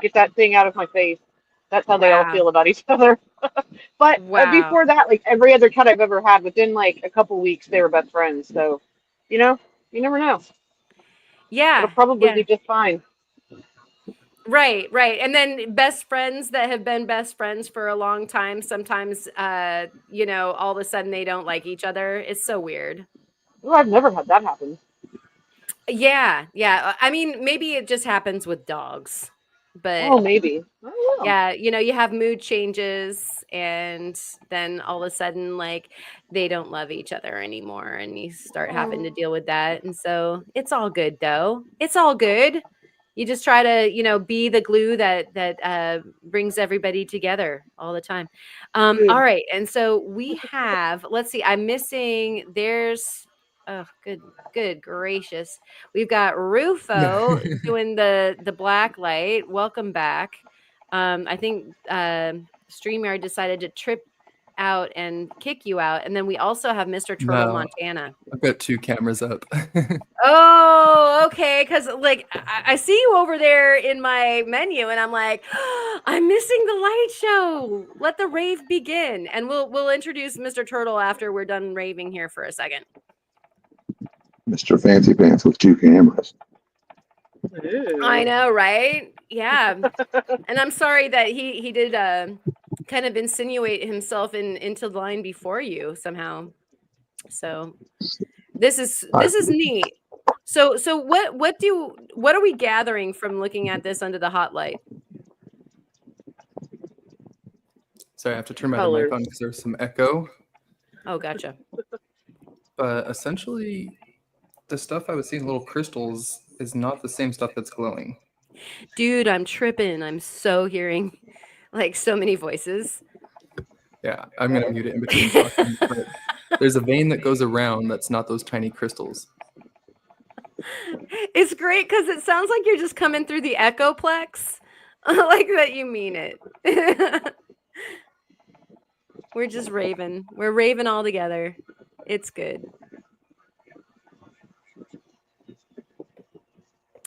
Get that thing out of my face. That's how they all feel about each other. But before that, like every other cat I've ever had, within like a couple weeks, they were best friends. So, you never know. Yeah. It'll probably be just fine. Right. And then best friends that have been best friends for a long time, sometimes, all of a sudden they don't like each other. It's so weird. Well, I've never had that happen. Yeah. I mean, maybe it just happens with dogs, but maybe. Yeah, you have mood changes and then all of a sudden like they don't love each other anymore and you start having to deal with that. And so it's all good though. It's all good. You just try to, be the glue that brings everybody together all the time. All right. And so we have, let's see, I'm missing, oh, good gracious. We've got Rufo doing the black light. Welcome back. I think StreamYard decided to trip out and kick you out. And then we also have Mr. Turtle Montana. I've got 2 cameras up. Oh, okay. Because like I see you over there in my menu, and I'm like, I'm missing the light show. Let the rave begin, and we'll introduce Mr. Turtle after we're done raving here for a second. Mr. Fancy Pants with 2 cameras. I know, right? Yeah. And I'm sorry that he did kind of insinuate himself into the line before you somehow. So this is neat. So what are we gathering from looking at this under the hot light? Sorry, I have to turn my mic on because there's some echo. Oh, gotcha. But essentially, the stuff I was seeing, little crystals, is not the same stuff that's glowing. Dude, I'm tripping. I'm so hearing like so many voices. Yeah, I'm going to mute it in between talking. But there's a vein that goes around that's not those tiny crystals. It's great because it sounds like you're just coming through the echoplex. Like that you mean it. We're just raving. We're raving all together. It's good.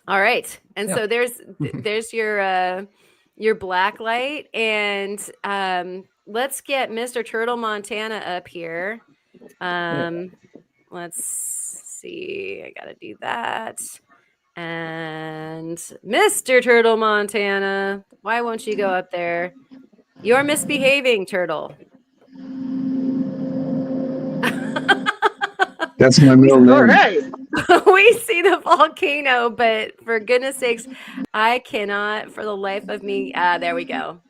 All right. And so there's your black light. And let's get Mr. Turtle Montana up here. Let's see. I got to do that. And Mr. Turtle Montana, why won't you go up there? You're misbehaving, Turtle. That's my middle name. All right. We see the volcano, but for goodness sakes, I cannot for the life of me. There we go.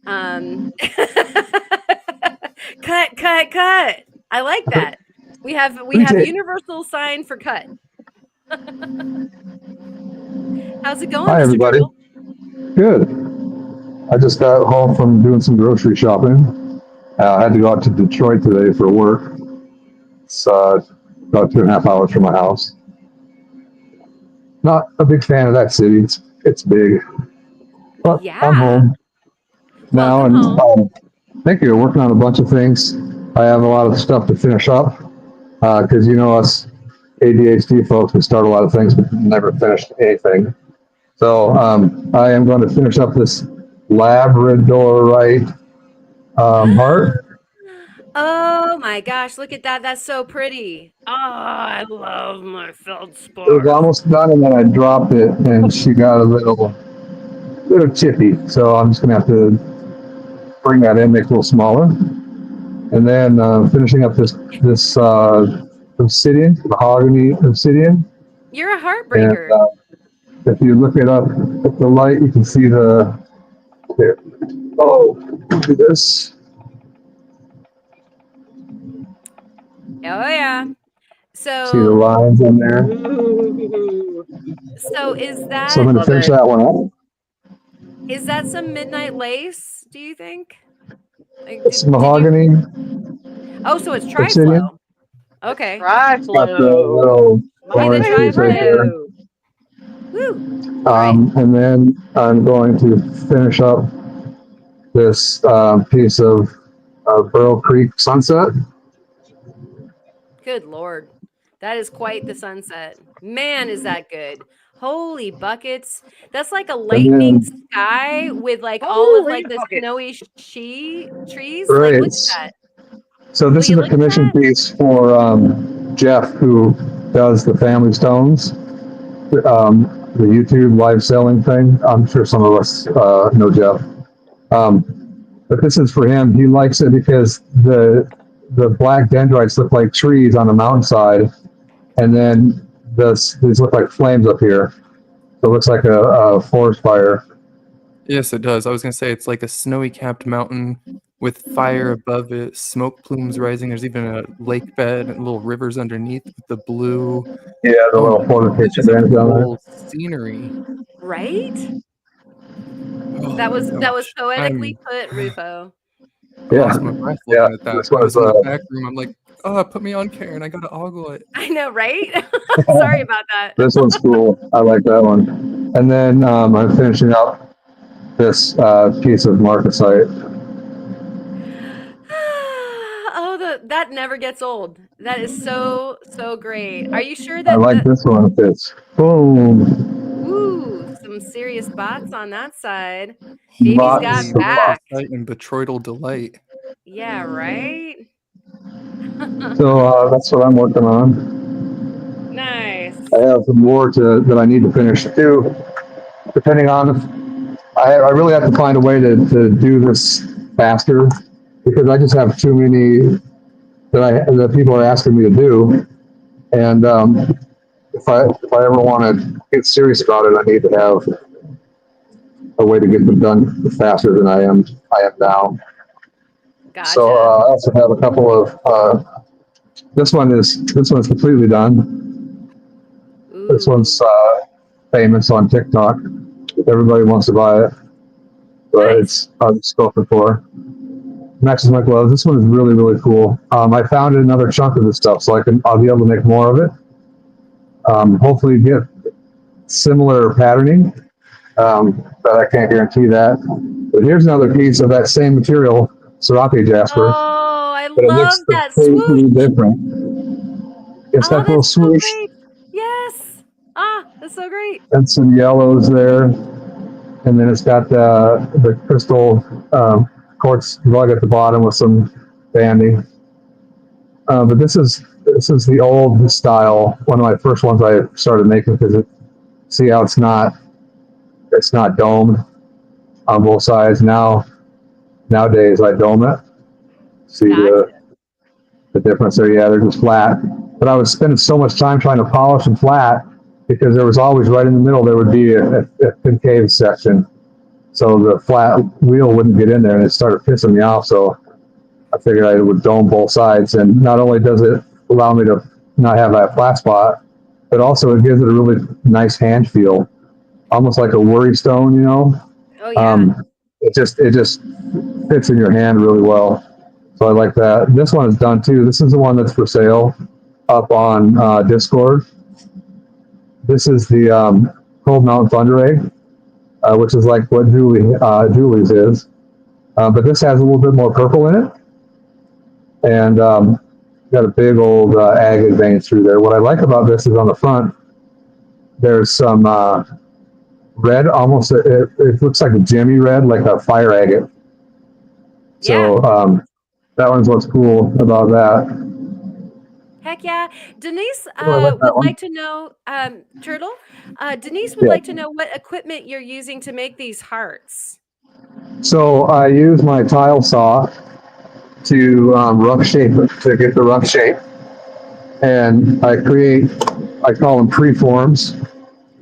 Cut. I like that. We have universal sign for cut. How's it going, Hi, Mr. everybody. Turtle? Good. I just got home from doing some grocery shopping. I had to go out to Detroit today for work. It's about 2.5 hours from my house. Not a big fan of that city. It's big. But I'm home now, and thank you. Working on a bunch of things. I have a lot of stuff to finish up because us ADHD folks, we start a lot of things but never finish anything. So I am going to finish up this Labradorite heart. Oh my gosh, look at that. That's so pretty. Oh, I love my feldspar. It was almost done, and then I dropped it, and she got a little chippy. So I'm just going to have to bring that in, make it a little smaller. And then finishing up this obsidian, mahogany obsidian. You're a heartbreaker. if you look it up at the light, you can see the, here. Oh, look at this. Oh yeah. See the So lines in there. Ooh, is So I'm that going to love finish it. that one up. some midnight lace, do you think? Like It's did you mahogany, Oh, so it's obsidian. tri-flow. Okay. Got the Tri-flow. little Give me the orange piece right there. Tri-flow. Woo. All right. And then I'm going to finish up this piece of Burl Creek Sunset. Good Lord. That is quite the sunset. Man, is that good. Holy buckets. That's like a And lightning then, sky with like all of Holy like the buckets. snowy trees. Like, right. look at that. So Will this you is a look at commission that? piece for Jeff, who does the Family Stones, the YouTube live selling thing. I'm sure some of us know Jeff. But this is for him. He likes it because the black dendrites look like trees on the mountainside, and then these look like flames up here. So it looks like a forest fire. Yes, it does. I was gonna say it's like a snowy capped mountain with fire above it, smoke plumes rising. There's even a lake bed and little rivers underneath with the blue. Yeah, the Oh, little it's fortification just a bands down there. cool scenery. Right? Oh That my was gosh. poetically put, Rufo. I Yeah, lost my breath yeah. looking at that. This I was was in the back room. I'm like, oh, put me on, Karen. I gotta ogle it. I know, right? Sorry about that. this one's cool. I like that one. And then I'm finishing up this piece of marcasite. Oh, that never gets old. That is so great. Are you sure I that like the this one. It fits. Boom. Ooh, some serious bots on that side. Baby's got Lots Holy of back. lots. marcasite and betroidal delight. Yeah, right? So that's what I'm working on. Nice. I have some more that I need to finish too. Depending on, I really have to find a way to do this faster because I just have too many that people are asking me to do. And if I ever want to get serious about it, I need to have a way to get them done faster than I am now. So Gotcha. I also have a couple of. This one is completely done. This Ooh, one's famous on TikTok. Everybody wants to buy it, but nice. I'm scoping for. Matches my gloves. This one is really, really cool. I found another chunk of this stuff, so I'll be able to make more of it. Hopefully get similar patterning, but I can't guarantee that. But here's another piece of that same material, Serape Jasper, Oh, I but it love looks that completely swoosh. different. It's Oh, got the little that's so swoosh great. Yes. Ah, that's so great. and some yellows there, and then it's got the crystal quartz rug at the bottom with some banding. But this is the old style, one of my first ones I started making because see how it's not domed on both sides. Nowadays I dome it. See Gotcha. the difference there? Yeah, they're just flat. But I was spending so much time trying to polish them flat because there was always right in the middle there would be a concave section, so the flat wheel wouldn't get in there, and it started pissing me off. So I figured I would dome both sides, and not only does it allow me to not have that flat spot, but also it gives it a really nice hand feel, almost like a worry stone, you know. Oh yeah. It just fits in your hand really well. So I like that. This one is done too. This is the one that's for sale up on Discord. This is the Cold Mountain Thunder Egg, which is like what Julie's is, but this has a little bit more purple in it, and got a big old agate vein through there. What I like about this is on the front, there's some red, almost it looks like a gemmy red, like a fire agate. Yeah. So that one's what's cool about that. Heck yeah. Denise I like that would one. like to know, Turtle, Denise would Yeah. like to know what equipment you're using to make these hearts. So I use my tile saw to rough shape it, to get the rough shape, and I call them preforms,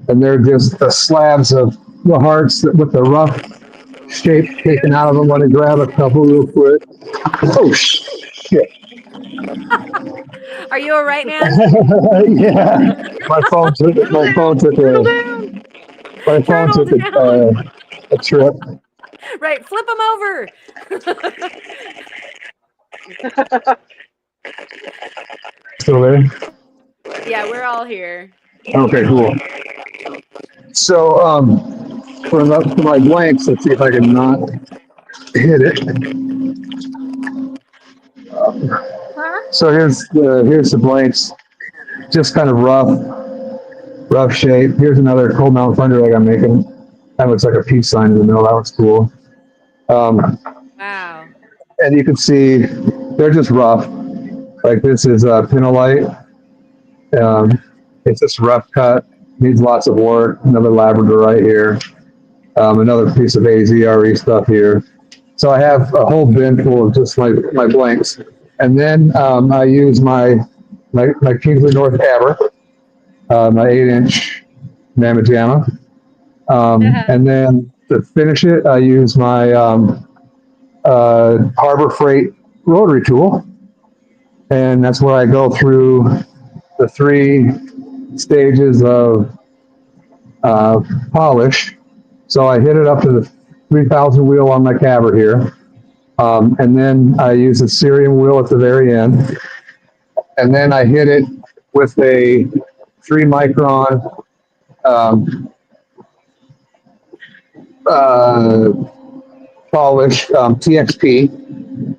and they're just the slabs of the hearts with the rough shape taken out of them. Want to grab a couple real quick? Oh shit! Are you all right, man? Yeah, my phone took a Turtle down. a trip. Right, flip them over. Still there? Yeah, we're all here. Okay, cool. So, for my blanks, let's see if I can not hit it. So here's the blanks, just kind of rough shape. Here's another cold mount thunder egg I'm making. That looks like a peace sign in the middle. That looks cool. Wow. And you can see they're just rough. Like this is a pinolite. It's just rough cut. Needs lots of work. Another labradorite here. Another piece of AZRE stuff here. So I have a whole bin full of just my blanks. And then I use my Kingsley North Haver, my 8-inch Mamma Jamma. And then to finish it, I use my Harbor Freight rotary tool. And that's where I go through the 3 stages of polish. So I hit it up to the 3000 wheel on my caber here. And then I use a cerium wheel at the very end. And then I hit it with a 3 micron polish, TXP,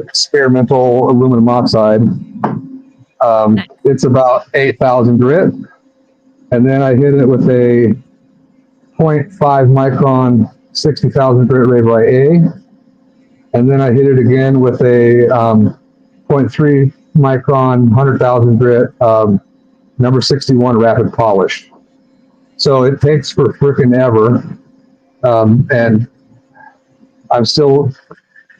experimental aluminum oxide. It's about 8,000 grit. And then I hit it with a 0.5 micron 60,000 grit Ray-By A. And then I hit it again with a 0.3 micron 100,000 grit number 61 rapid polish. So it takes for frickin' ever. And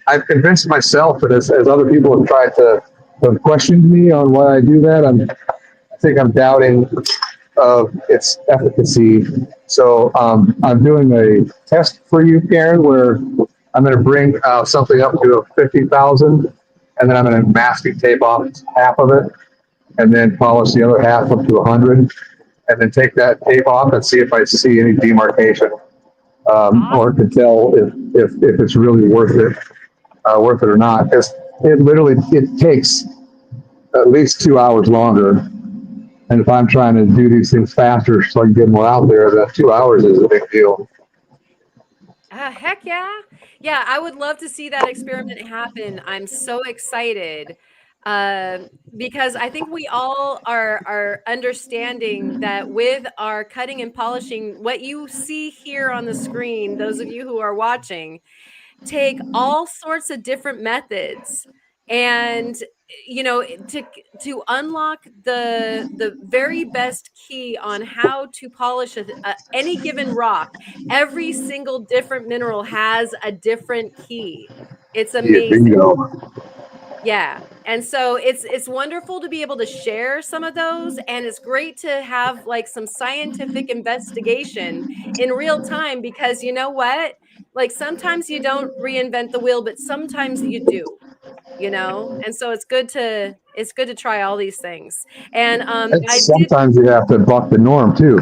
I've convinced myself that as other people have tried to have questioned me on why I do that, I think I'm doubting its efficacy. So I'm doing a test for you, Karen, where I'm going to bring something up to a 50,000, and then I'm going to masking tape off half of it, and then polish the other half up to 100, and then take that tape off and see if I see any demarcation, or can tell if it's really worth it or not. Because it takes at least 2 hours longer. And if I'm trying to do these things faster so I can get more out there, that 2 hours is a big deal. Heck yeah. Yeah, I would love to see that experiment happen. I'm so excited because I think we all are understanding that with our cutting and polishing, what you see here on the screen, those of you who are watching, take all sorts of different methods. And to unlock the very best key on how to polish any given rock, every single different mineral has a different key. It's amazing. Yeah. And so it's wonderful to be able to share some of those, and it's great to have like some scientific investigation in real time, because you know what? Like sometimes you don't reinvent the wheel, but sometimes you do. And so it's good to try all these things. And sometimes you have to buck the norm too,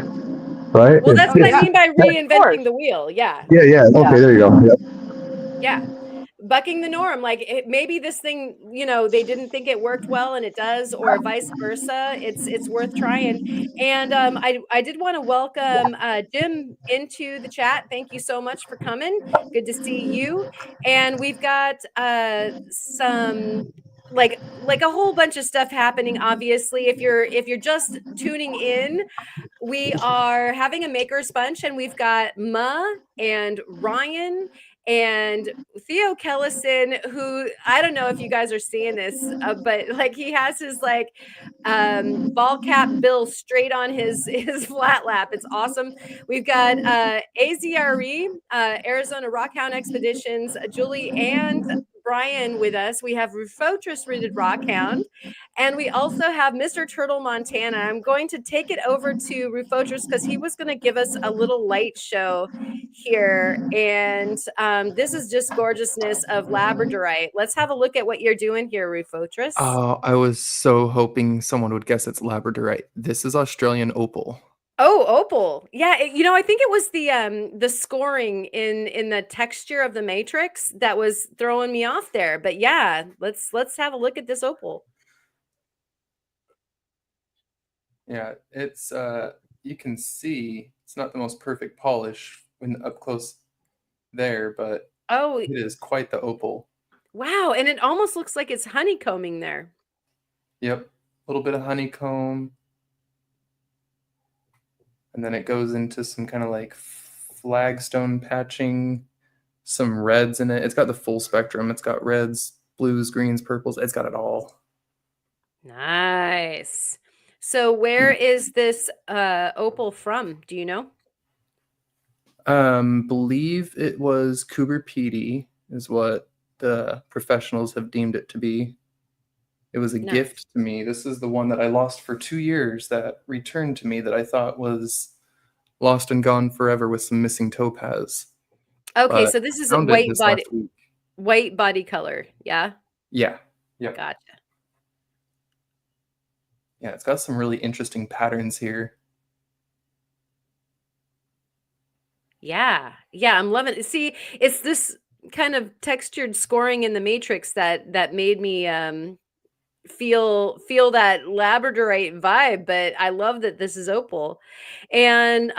right? Well, that's what I mean by reinventing the wheel. Yeah. Yeah. Okay, there you go. Yep. Yeah. Bucking the norm. Like maybe this thing, they didn't think it worked well and it does, or vice versa. It's worth trying. And I did want to welcome Jim into the chat. Thank you so much for coming. Good to see you. And we've got some like a whole bunch of stuff happening. Obviously, if you're just tuning in, we are having a maker's bunch, and we've got Ma and Ryan And Theo Kellison, who I don't know if you guys are seeing this, but like he has his like ball cap bill straight on his flat lap. It's awesome. We've got AZRE, Arizona Rockhound Expeditions, Julie and Brian with us. We have Rufotris Rooted Rockhound, and we also have Mr. Turtle Montana. I'm going to take it over to Rufotris because he was going to give us a little light show here. And this is just gorgeousness of labradorite. Let's have a look at what you're doing here, Rufotris. Oh, I was so hoping someone would guess it's labradorite. This is Australian opal. Oh, opal. Yeah, I think it was the scoring in the texture of the matrix that was throwing me off there. But yeah, let's have a look at this opal. Yeah, it's you can see it's not the most perfect polish when up close there, but it is quite the opal. Wow, and it almost looks like it's honeycombing there. Yep, a little bit of honeycomb. And then it goes into some kind of like flagstone patching, some reds in it. It's got the full spectrum. It's got reds, blues, greens, purples. It's got it all. Nice. So where is this opal from? Do you know? Believe it was Coober Pedy is what the professionals have deemed it to be. It was a gift to me. This is the one that I lost for 2 years that returned to me that I thought was lost and gone forever with some missing topaz. Okay, so this is a white body color, yeah? Yeah. Yep. Gotcha. Yeah, it's got some really interesting patterns here. Yeah, I'm loving it. See, it's this kind of textured scoring in the matrix that made me feel that labradorite vibe, but I love that this is opal. And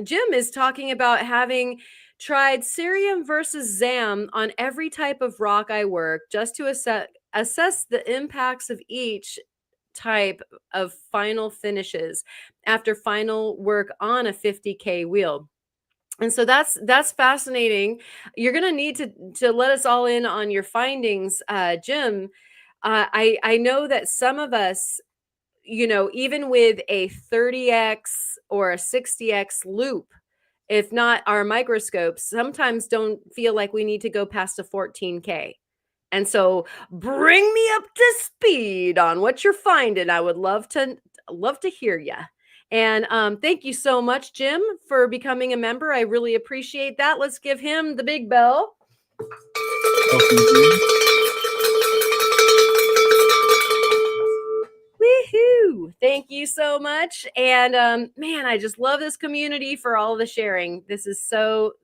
Jim is talking about having tried cerium versus zam on every type of rock I work just to assess the impacts of each type of final finishes after final work on a 50K wheel. And so that's fascinating. You're going to need to let us all in on your findings, Jim. I know that some of us, even with a 30x or a 60x loop, if not our microscopes, sometimes don't feel like we need to go past a 14K. And so bring me up to speed on what you're finding. I would love to hear you. And thank you so much, Jim, for becoming a member. I really appreciate that. Let's give him the big bell. Woohoo! Thank you so much. And man, I just love this community for all the sharing. This is so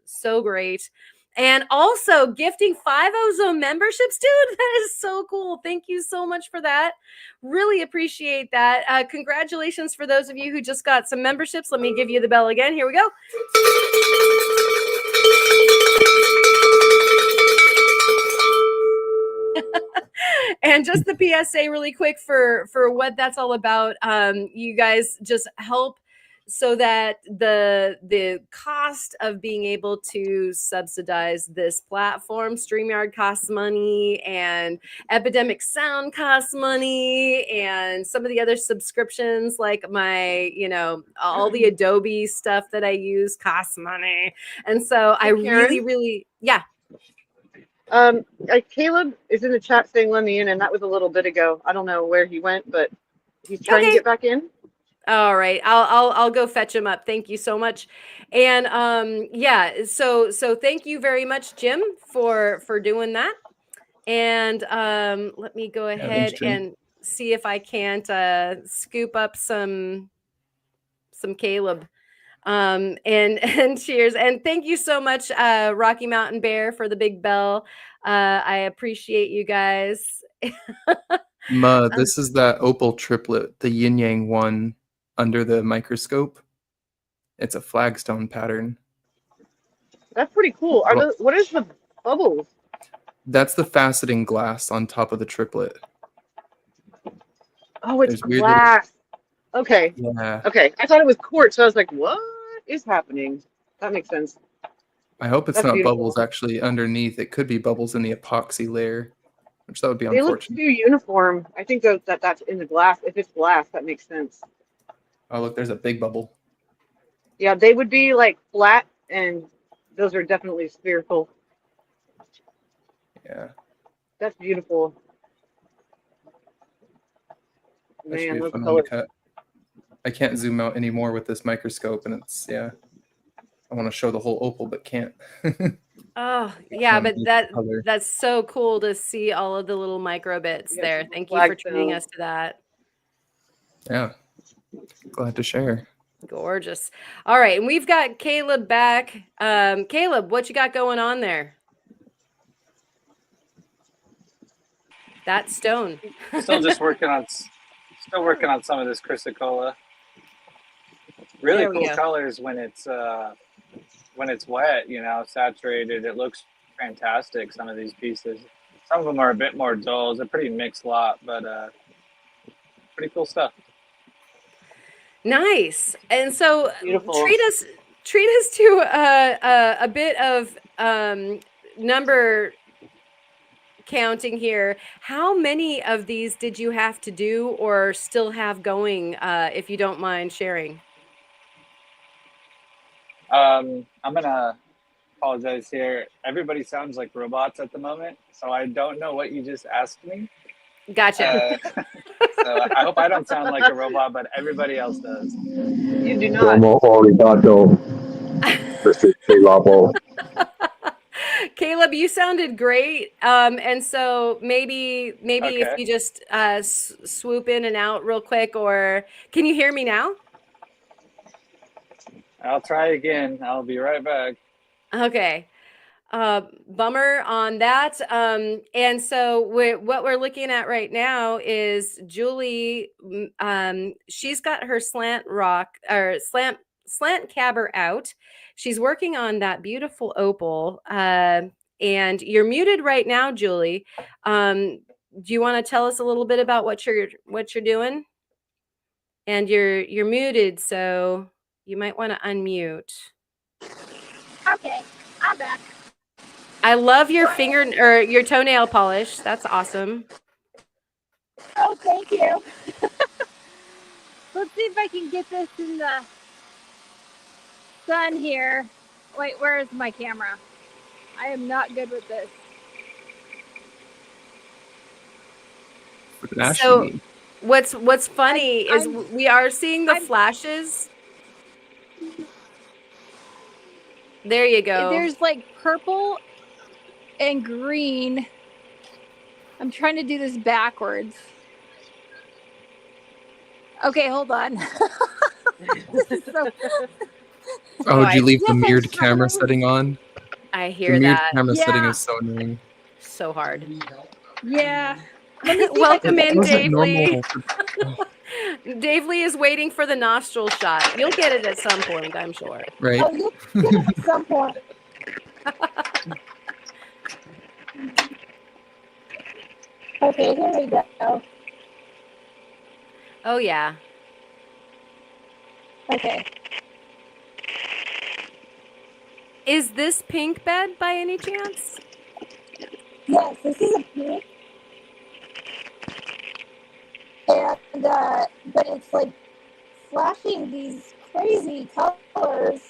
great. And also gifting 5 Ozone memberships, dude. That is so cool. Thank you so much for that. Really appreciate that. Congratulations for those of you who just got some memberships. Let me give you the bell again. Here we go. And just the PSA really quick for what that's all about. You guys just help so that the cost of being able to subsidize this platform, StreamYard costs money, and Epidemic Sound costs money, and some of the other subscriptions like my, all the Adobe stuff that I use costs money. And so I really, yeah. Caleb is in the chat saying let me in, and that was a little bit ago. I don't know where he went, but he's trying to get back in. All right, I'll go fetch him up. Thank you so much. And yeah, so thank you very much, Jim, for doing that. And let me go ahead and see if I can't scoop up some Caleb. And cheers. And thank you so much, Rocky Mountain Bear, for the big bell. I appreciate you guys. This is that opal triplet, the yin yang one under the microscope. It's a flagstone pattern. That's pretty cool. What is the bubbles? That's the faceting glass on top of the triplet. Oh, it's glass. Okay. Yeah. Okay. I thought it was quartz, so I was like, what is happening? That makes sense. I hope it's That's not beautiful. bubbles actually underneath. It could be bubbles in the epoxy layer, which that would be They look unfortunate. too uniform. I think that's in the glass. If it's glass, that makes sense. Oh, look, there's a big bubble. Yeah, they would be like flat, and those are definitely spherical. Yeah. That's beautiful. That should be Man, a those fun one to colors. cut. I can't zoom out anymore with this microscope, and it's, yeah. I want to show the whole opal, but can't. Oh, yeah, but Color. that's so cool to see all of the little micro bits Yeah, there. some Thank you for treating flagstone. us to that. Yeah. Glad to share. Gorgeous. All right, and we've got Caleb back. Caleb, what you got going on there? That stone. Still just working on some of this chrysocolla. Really There we cool go. colors when it's wet, saturated. It looks fantastic. Some of these pieces. Some of them are a bit more dull. It's a pretty mixed lot, but pretty cool stuff. Nice. And so Beautiful. treat us to a bit of number counting here. How many of these did you have to do or still have going, if you don't mind sharing? I'm gonna apologize here. Everybody sounds like robots at the moment, so I don't know what you just asked me. Gotcha. So I hope I don't sound like a robot, but everybody else does. You do not. Como arigato, Mr. Lapo. Caleb, you sounded great. And so maybe if Okay. you just swoop in and out real quick, or can you hear me now? I'll try again. I'll be right back. Okay. Bummer on that. And so what we're looking at right now is Julie. She's got her slant cabber out. She's working on that beautiful opal. And you're muted right now, Julie. Do you want to tell us a little bit about what you're doing? And you're muted, so you might want to unmute. Okay, I'm back. I love your your toenail polish. That's awesome. Oh, thank you. Let's see if I can get this in the sun here. Wait, where is my camera? I am not good with this. So what's funny is we are seeing the flashes. There you go. There's like purple and green. I'm trying to do this backwards. Okay, hold on. This is so... Oh, did you leave the mirrored camera setting on? I hear the mirrored that. camera setting is so annoying. So hard. Yeah. Welcome in, Wasn't Dave normal. Lee. Dave Lee is waiting for the nostril shot. You'll get it at some point, I'm sure. Right. Oh, you'll get it at some point. Okay, here we go. Oh, yeah. Okay. Is this pink bed by any chance? Yes, this is a pink. And, but it's like flashing these crazy colors,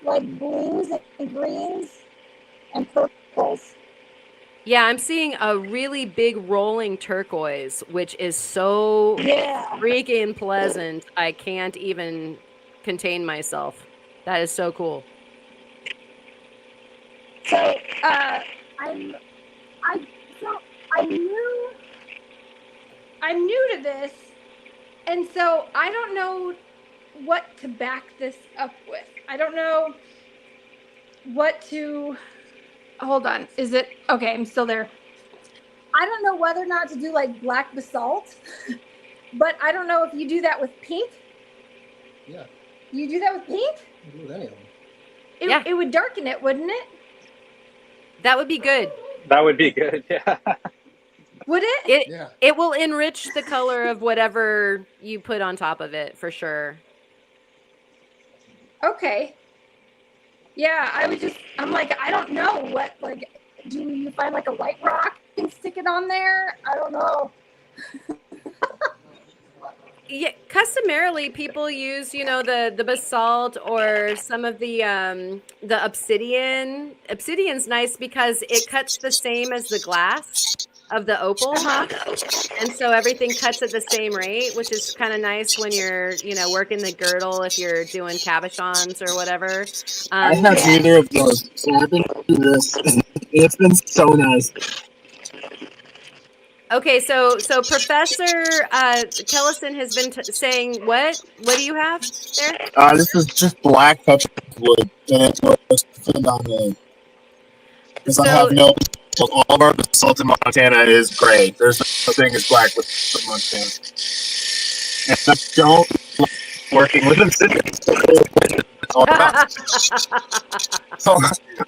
like blues and greens and purples. Yeah, I'm seeing a really big rolling turquoise, which is so freaking pleasant. I can't even contain myself. That is so cool. So, I'm new to this, and so I don't know what to back this up with. I don't know what to... Hold on. Is it... Okay, I'm still there. I don't know whether or not to do like black basalt, but I don't know if you do that with pink. Yeah. You do that with pink? You can do with any of them. It would darken it, wouldn't it? That would be good. That would be good. Yeah. Would it? It will enrich the color of whatever you put on top of it, for sure. Okay. Yeah, I'm like, I don't know what, like, do you find like a white rock and stick it on there? I don't know. Yeah, customarily people use, the basalt or some of the obsidian. Obsidian's nice because it cuts the same as the glass of the opal. And so everything cuts at the same rate, which is kind of nice when you're, working the girdle if you're doing cabochons or whatever. I have Yeah. neither of those, so I've been doing this. It's been so nice. Okay, so Professor Kellison has been saying what? What do you have there? This is just black petrified wood, and it's fit on the. Because I have So no. All of our basalt in Montana is gray. There's no thing as black with Montana, and I don't like working with obsidian. So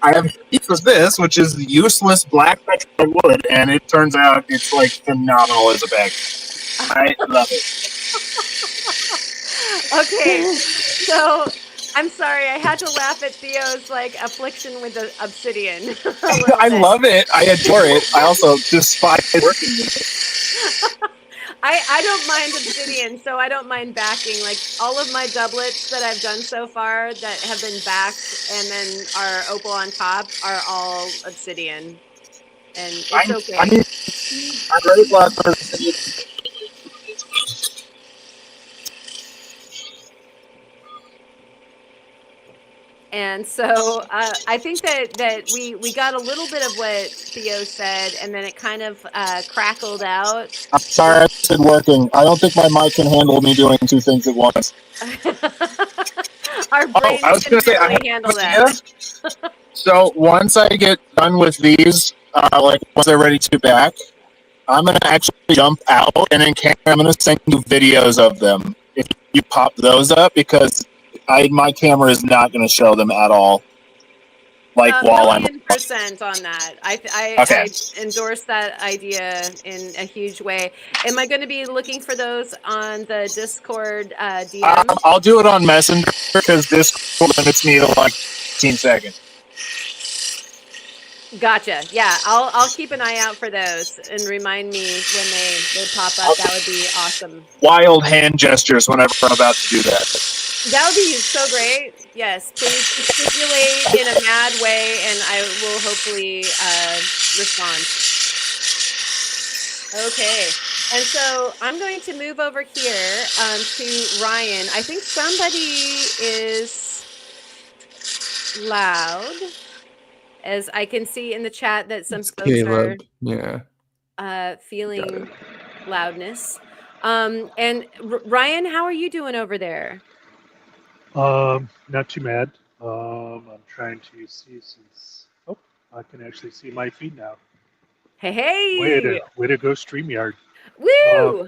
I have heaps of this, which is useless black petrified wood, and it turns out it's like phenomenal as a bag. I love it. Okay, so I'm sorry, I had to laugh at Theo's like affliction with the obsidian a little I bit. love it. I adore it. I also despise working with it. I don't mind obsidian, so I don't mind backing. Like all of my doublets that I've done so far that have been backed and then are opal on top are all obsidian, and it's okay. I'm very glad for obsidian. And so I think that we got a little bit of what Theo said, and then it kind of crackled out. I'm sorry, I said working. I don't think my mic can handle me doing two things at once. Our Oh, I brains was can going to say, I have barely handle an that. idea. So once I get done with these, like once they're ready to back, I'm going to actually jump out and in camera, I'm going to send you videos of them. If you pop those up, because my camera is not going to show them at all. Like while I'm $1,000,000% on that. okay. I endorse that idea in a huge way. Am I going to be looking for those on the Discord DM? I'll do it on Messenger because Discord limits me to like 15 seconds. Gotcha. Yeah, I'll keep an eye out for those and remind me when they pop up. That would be awesome. Wild hand gestures whenever I'm about to do that. That would be so great. Yes, please gesticulate in a mad way, and I will hopefully respond. Okay, and so I'm going to move over here to Ryan. I think somebody is loud, as I can see in the chat that some It's folks are Caleb. Yeah. feeling loudness. And Ryan, how are you doing over there? Not too bad. I'm trying to see since I can actually see my feed now. Hey, Way to go, StreamYard. woo!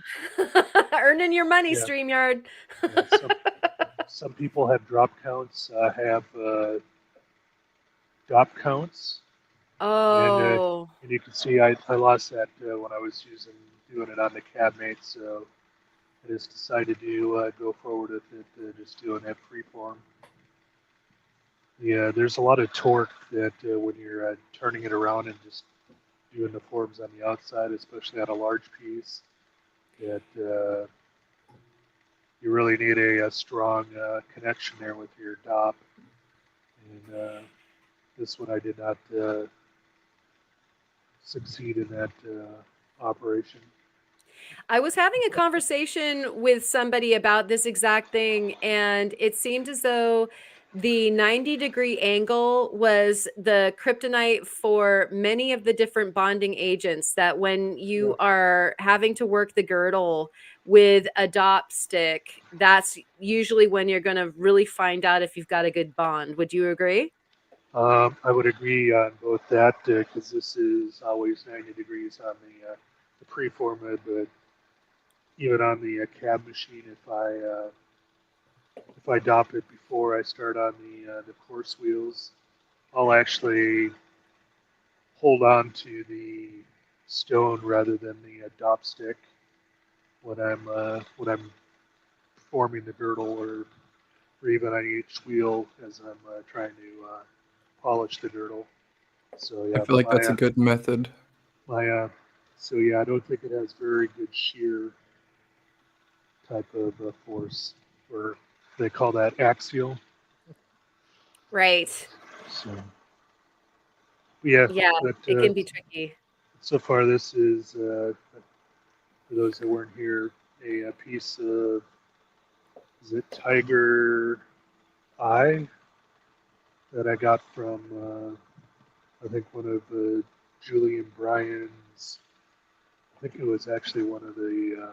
Earning your money, Yeah, StreamYard. yeah. Some people have drop counts. Have drop counts, Oh, and you can see I lost that when I was doing it on the cabmate. So I just decided to go forward with it, just doing that freeform. Yeah, there's a lot of torque that when you're turning it around and just doing the forms on the outside, especially on a large piece, that you really need a strong connection there with your DOP. And this one I did not succeed in that operation. I was having a conversation with somebody about this exact thing, and it seemed as though the 90-degree angle was the kryptonite for many of the different bonding agents, that when you are having to work the girdle with a DOP stick, that's usually when you're going to really find out if you've got a good bond. Would you agree? I would agree on both that because this is always 90 degrees on the preform, but even on the cab machine, if I DOP it before I start on the course wheels, I'll actually hold on to the stone rather than the DOP stick when I'm forming the girdle or even on each wheel as I'm trying to polish the girdle. So yeah, I feel like that's a good method. So yeah, I don't think it has very good shear type of force, or they call that axial. Right. So yeah, Yeah, but it can be tricky. so far this is for those that weren't here, a piece of, is it tiger eye that I got from I think one of Julie and Brian's. I think it was actually one of the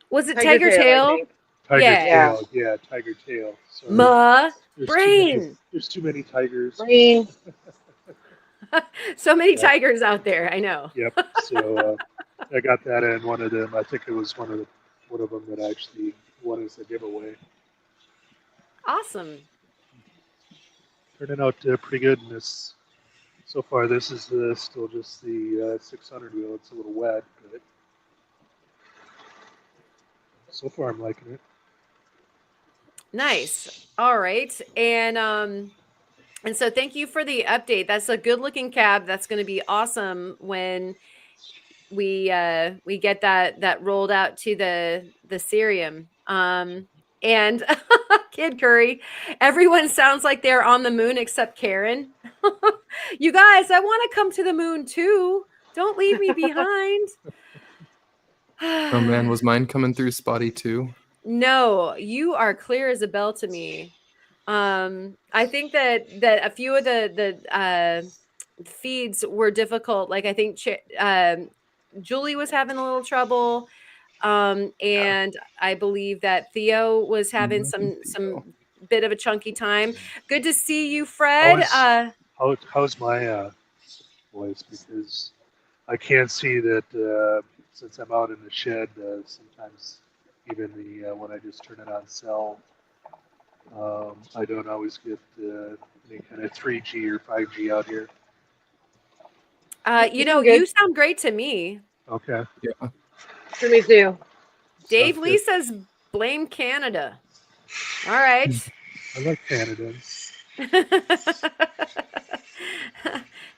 Was it tiger tail? tiger Yeah. tail. Yeah, tiger tail. So Brain. there's too many tigers. Brain. So many tigers out there. I know. Yep. So I got that in one of them. I think it was one of them that actually won as a giveaway. Awesome. Turning out pretty good in this. So far, this is still just the 600 wheel. It's a little wet, but so far I'm liking it. Nice. All right. And so thank you for the update. That's a good looking cab. That's going to be awesome when we get that rolled out to the Cerium. And Kid Curry, everyone sounds like they're on the moon except Karen. You guys, I want to come to the moon too. Don't leave me behind. Oh man, was mine coming through spotty too? No, you are clear as a bell to me. I think that a few of the feeds were difficult. Like I think Julie was having a little trouble. And I believe that Theo was having some bit of a chunky time. Good to see you, Fred. How's my voice? Because I can't see that since I'm out in the shed. Sometimes even when I just turn it on cell, I don't always get any kind of 3G or 5G out here. You sound great to me. Okay. Yeah. For me too. Dave Lee says blame Canada. All right. I like Canadians.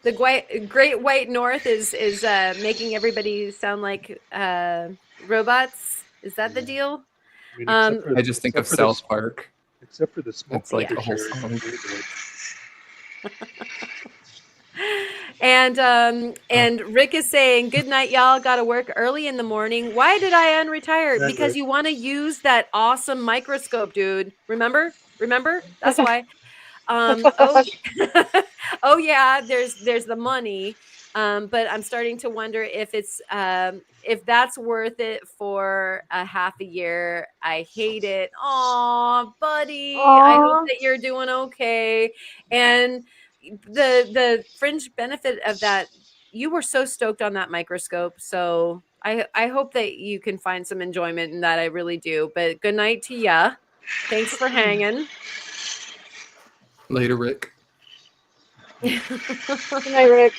The Great White North is making everybody sound like robots. Is that the deal? I mean, I just think of South Park. Except for the smoke. It's like the whole song. And Rick is saying, good night, y'all. Got to work early in the morning. Why did I unretire? Because you want to use that awesome microscope, dude. Remember? That's why. Oh yeah, there's the money. But I'm starting to wonder if it's if that's worth it for a half a year. I hate it. Aw, buddy. I hope that you're doing okay. And the fringe benefit of that, you were so stoked on that microscope. So I hope that you can find some enjoyment in that. I really do. But good night to ya. Thanks for hanging. Later, Rick. Good night, Rick.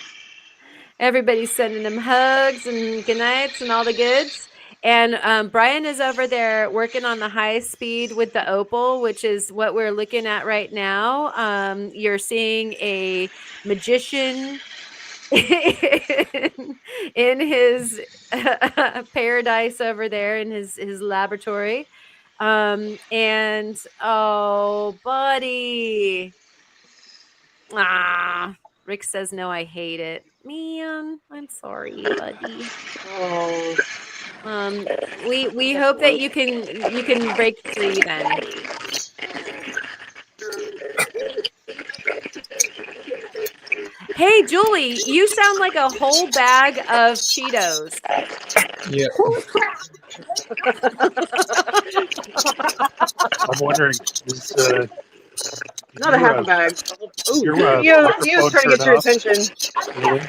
Everybody's sending him hugs and good nights and all the goods. And Brian is over there working on the high speed with the Opal, which is what we're looking at right now. You're seeing a magician in his paradise over there in his laboratory. And oh, buddy. Rick says no, I hate it. Man, I'm sorry, buddy. We hope that you can break free then. Hey, Julie, you sound like a whole bag of Cheetos. Yeah. I'm wondering, not a half a bag. You're Theo's trying to get your attention. Really?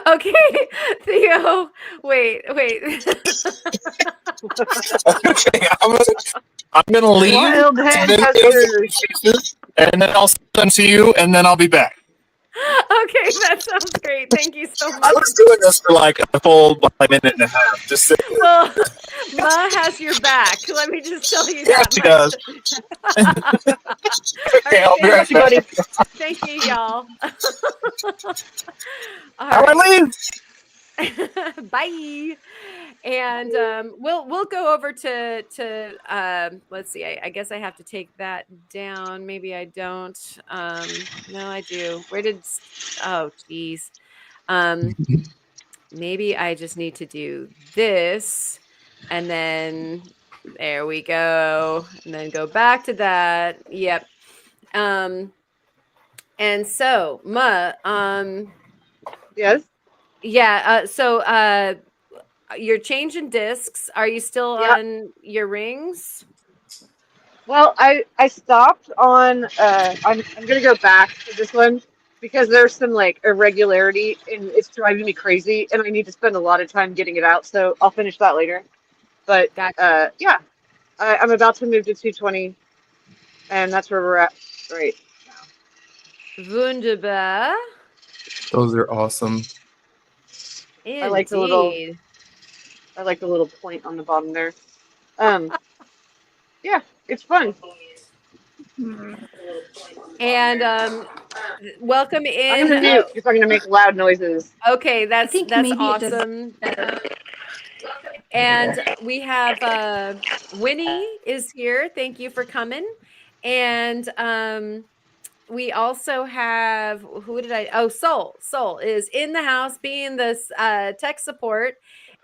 Okay, Theo, wait. Okay, I'm gonna leave, Wild hen has ears. and then I'll send them to you, and then I'll be back. Okay, that sounds great. Thank you so I much. was doing this for like a full minute and a half. Just so Well, Ma has your back. Let me just tell you yeah, that she much. does. Okay, I'll be right Thank you, back. thank you, y'all. All How I right. leave? Bye. And we'll go over to let's see. I guess I have to take that down. Maybe I don't. No, I do. Where did? Oh, geez. Maybe I just need to do this, and then there we go, and then go back to that. Yep. And so Ma, Yes. yeah. So you're changing discs. Are you still Yeah. on your rings? Well, I stopped on. I'm gonna go back to this one because there's some like irregularity and it's driving me crazy, and I need to spend a lot of time getting it out. So I'll finish that later. But Gotcha. yeah, I'm about to move to 220, and that's where we're at right now. Wunderbar. Those are awesome. I like the little. Indeed. I like the little point on the bottom there. Yeah, it's fun. And welcome I'm in. gonna mute because I'm gonna make loud noises. Okay, I that's think maybe it does awesome. better. And we have Winnie is here. Thank you for coming. And we also have, who did I? Oh, Soul is in the house being this tech support.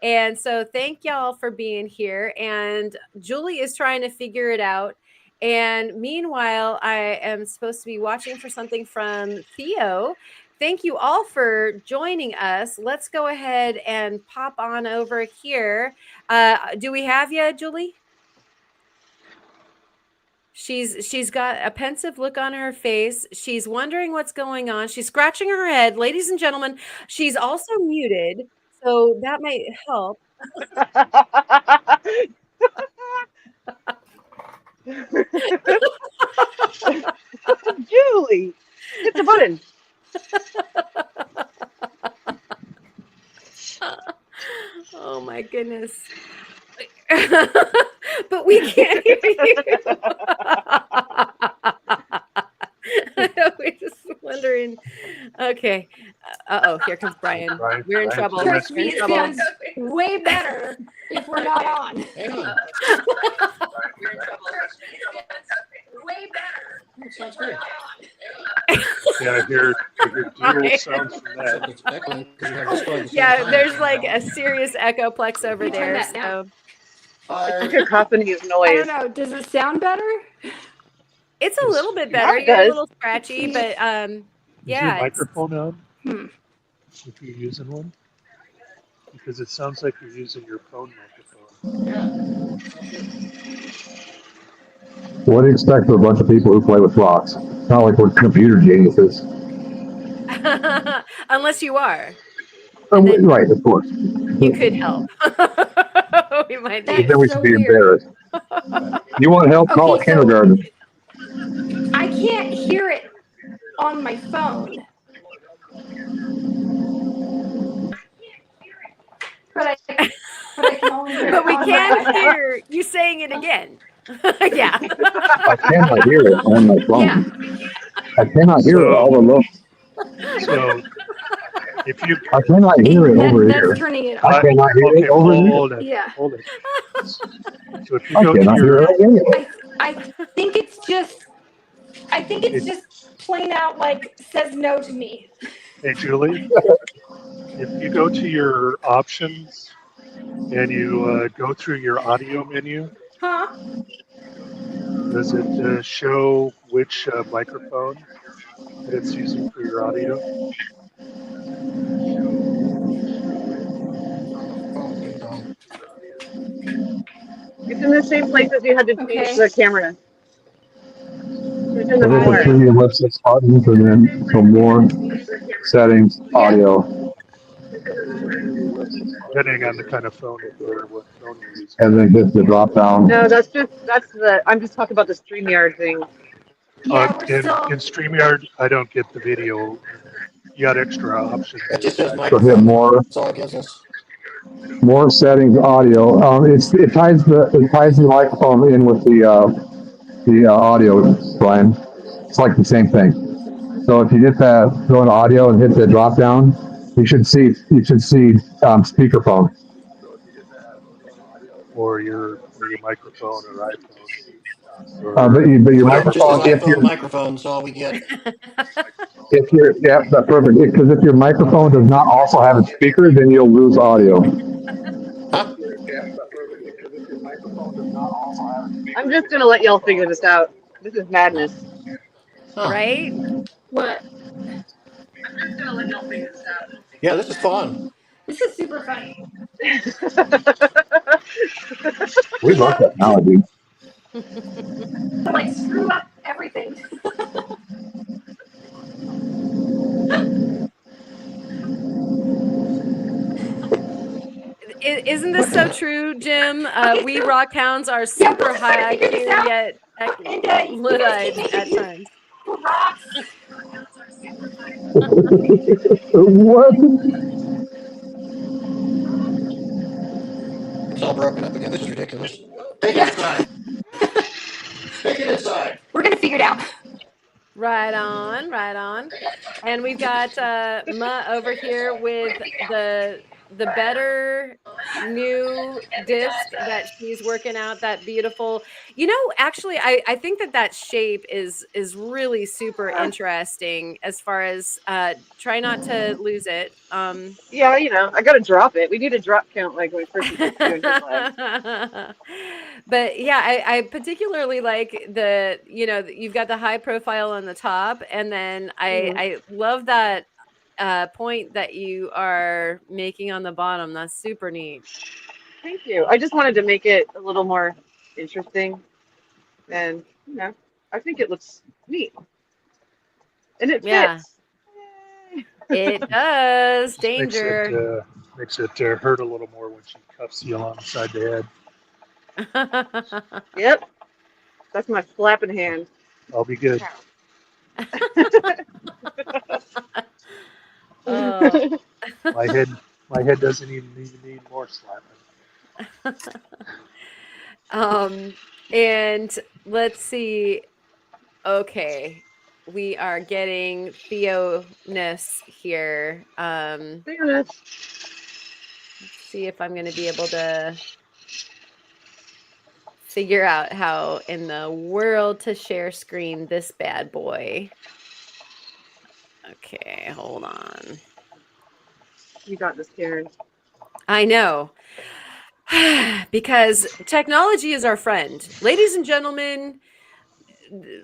And so thank y'all for being here. And Julie is trying to figure it out. And meanwhile, I am supposed to be watching for something from Theo. Thank you all for joining us. Let's go ahead and pop on over here. Do we have you, Julie? She's got a pensive look on her face. She's wondering what's going on. She's scratching her head. Ladies and gentlemen, she's also muted, so that might help. Julie, hit the button. Oh my goodness. But we can't hear you. We're just wondering. Okay. Uh-oh, here comes Brian. We're in trouble. Trust We're me, in it trouble. sounds way better if we're not on. Way better. Sounds great. Yeah, I hear dual sounds from that. Yeah, there's like a serious echoplex over Turn there. that down. So It's a cacophony of I noise. don't know. Does it sound better? it's a little bit Yeah, better. it You're a does. little scratchy, but Is your yeah, it's microphone on Hmm. if you're using one? Because it sounds like you're using your phone microphone. What do you expect from a bunch of people who play with rocks? It's not like we're computer geniuses. unless you are. And then Right, of course. you could help. We might Because need then That's we it. should so be weird. embarrassed. You want help? Call Okay, a so kindergarten. I can't hear it on my phone. But I can only hear But it we on my can iPad. hear you saying it again. Yeah. I cannot hear it on my Yeah. phone. I cannot hear it So, all alone. so if you, I cannot hear it over That's here. turning it I on. cannot hear okay, it over here. hold it, Yeah. hold it. So if you I go to cannot hear your, it anyway. I think it's just plain out like says no to me. hey Julie, if you go to your options and you go through your audio menu, Huh? does it show which microphone that it's using for your audio? It's in the same place as you had to change Okay. the camera. So it's in the So there's a I 3 ellipsis buttons and then some more settings, yeah. audio, Depending on the kind of phone or what phone you're using. and then just the drop down. No, I'm just talking about the StreamYard thing. Yeah, we're In still StreamYard, I don't get the video. You got extra options. It just says So hit microphone. more, That's all it gives us. more settings, audio. It ties the microphone in with the audio, Brian. It's like the same thing. So if you hit that, go into audio and hit the drop down, you should see speakerphone. Or your microphone or iPhone. But your Nope, just says microphone, iPhone microphone. That's all we get. that's perfect. Because if your microphone does not also have a speaker, then you'll lose audio. Huh? I'm just gonna let y'all figure this out. This is madness. Huh. Right? What? Yeah, this is fun. This is super fun. We love technology. Like screw up everything. Isn't this so true, Jim? We rockhounds are Yeah, super we're trying to high figure this IQ, out. yet And you guys Luddite can't at even times. rocks. What? It's all broken up again. This is ridiculous. Take it inside. Take it inside. We're gonna figure it out. Right on, right on. And we've got Ma over here with the better new disc that she's working out, that beautiful. Actually, I think that shape is really super interesting as far as try not to lose it. Yeah, I gotta drop it. We need a drop count like when we first started doing his labs. But yeah, I particularly like you've got the high profile on the top, and then I love that point that you are making on the bottom. That's super neat. Thank you. I just wanted to make it a little more interesting, and I think it looks neat, and it Yeah, fits. it does. Danger. Makes it hurt a little more when she cuffs you alongside the head. Yep, that's my flapping hand. I'll be good. Oh. My head doesn't even need more slapping. And let's see. Okay, we are getting Theo-ness here. Let's see if I'm going to be able to figure out how in the world to share screen this bad boy. Okay, hold on. You got this, Karen. I know. Because technology is our friend. Ladies and gentlemen,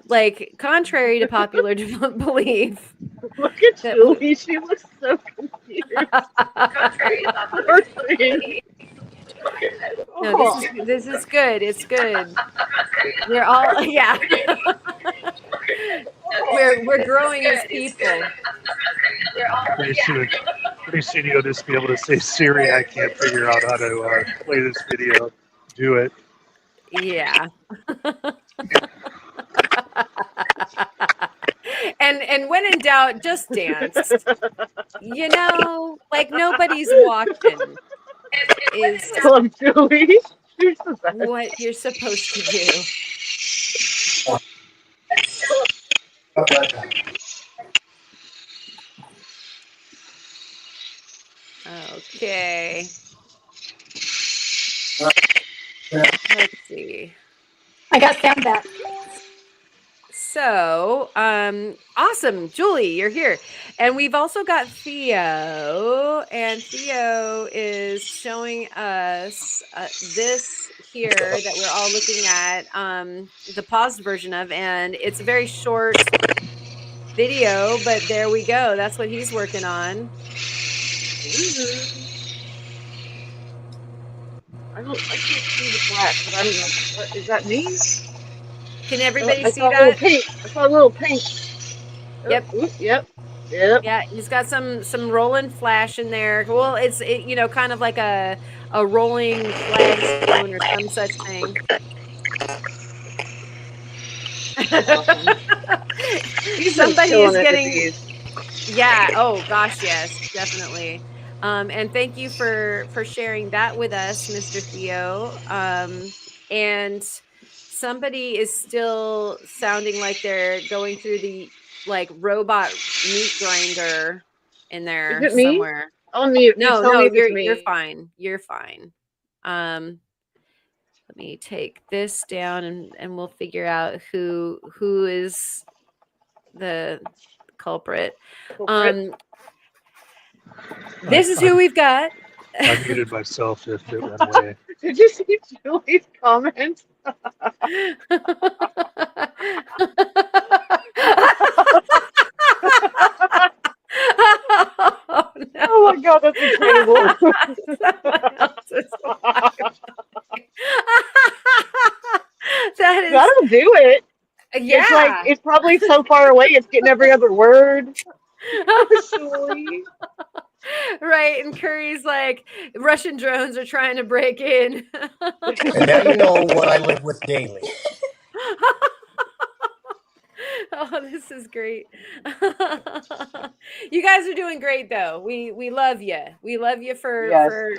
like contrary to popular belief. Look at Julie. She looks so confused. Poor thing. No, this is good. It's good. We're all we're growing as people. Pretty soon you'll just be able to say, Siri, I can't figure out how to play this video. Do it. Yeah. And when in doubt, just dance. Like nobody's watching is Julie. What you're supposed to do. Okay. Let's see. I got sound back. So, awesome. Julie, you're here. And we've also got Theo, and Theo is showing us this here that we're all looking at, the paused version of, and it's a very short video, but there we go. That's what he's working on. I can't see the black, but I don't know. What, is that me? Can everybody see that? I saw a little pink. Yep. Yep. Yeah, he's got some rolling flash in there. Well, it's kind of like a rolling flagstone or some such thing. Awesome. Yeah. Oh gosh, yes, definitely. And thank you for sharing that with us, Mr. Theo. And somebody is still sounding like they're going through the like robot meat grinder in Is there it me? somewhere. I'll mute. You No, tell no, me if it's you're me. fine. You're fine. Let me take this down and we'll figure out who is the culprit. Culprit. This is who we've got. I muted myself if it went away. Did you see Julie's comment? Oh, no. Oh my god, that's incredible. Someone else is live. That is, That'll do it. yeah. It's like, it's probably so far away, it's getting every other word. Silly. Right, and Curry's like, Russian drones are trying to break in. And now you know what I live with daily. Oh, this is great. You guys are doing great, though. We love you. We love you Yes. for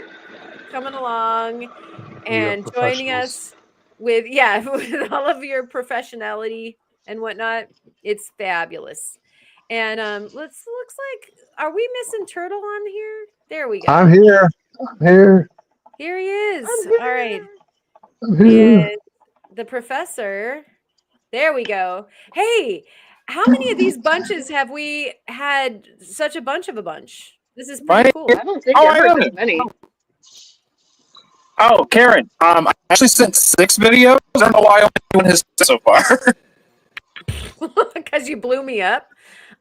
coming along We are and joining professionals. us with with all of your professionality and whatnot. It's fabulous. And looks like, are we missing Turtle on here? There we go. I'm here. I'm here. Here he is. All right. I'm here. And the professor. There we go. Hey, how many of these bunches have we had? Such a bunch of a bunch. This is pretty Right? cool. I don't think Oh, I've I heard know this it. many. Oh, Karen. I actually sent 6 videos. I don't know why only one has so far. Because you blew me up.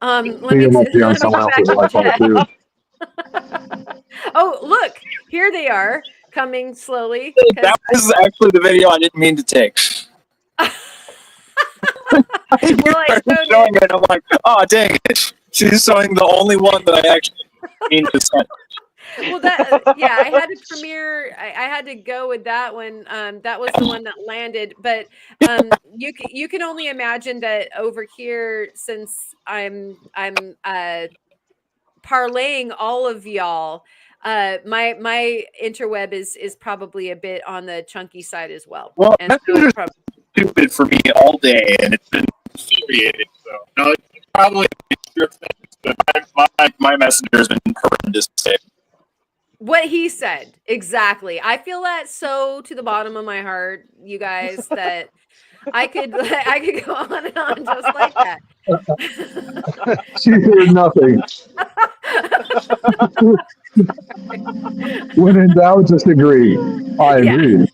I think it must be on someone else's iPhone too. Oh, look, here they are coming slowly. That was actually the video I didn't mean to take. Well, I showed showing it, I'm like, oh dang it! She's showing the only one that I actually mean to send. Well, that I had to premiere. I had to go with that one. That was the one that landed. But you can only imagine that over here, since I'm parlaying all of y'all. My interweb is probably a bit on the chunky side as well. Well, and that's so it's stupid for me all day, and it's been infuriating. So no, it's probably your thing. But my messenger has been horrendous today. what he said exactly. I feel that so to the bottom of my heart, you guys, that I could go on and on just like that. She heard nothing. When in doubt, just agree. I agree.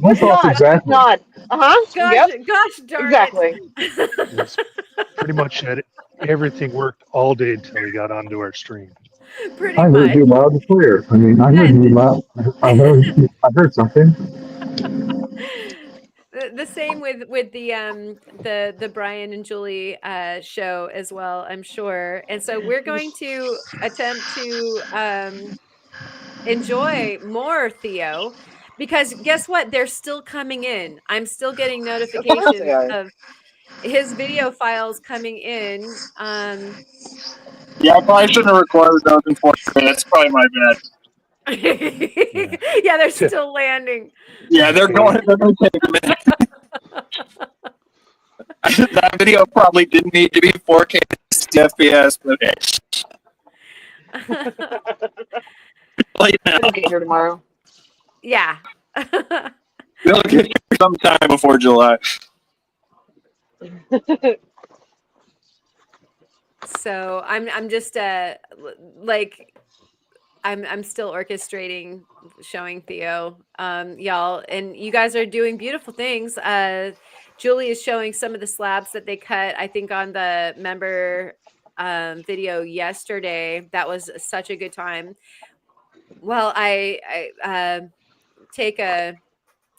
My thoughts exactly. Nod. Uh-huh. Gosh, Yep. gosh darn Exactly. Yes. Pretty much had everything worked all day until he got onto our stream. Pretty I heard much. you loud and clear. I mean, I heard you loud. I heard something. The same with the Brian and Julie show as well, I'm sure. And so we're going to attempt to enjoy more Theo, because guess what? They're still coming in. I'm still getting Of course notifications they are. of his video files coming in. Yeah, I probably shouldn't have recorded those in 4 minutes. Probably my bad. Yeah, they're still landing. Yeah, they're going to take a minute. That video probably didn't need to be 4K 60 FPS, but It'll get here tomorrow. Yeah. they'll get here sometime before July. So I'm just like I'm still orchestrating showing Theo, y'all, and you guys are doing beautiful things. Julie is showing some of the slabs that they cut, I think, on the member video yesterday. That was such a good time. Well, I take a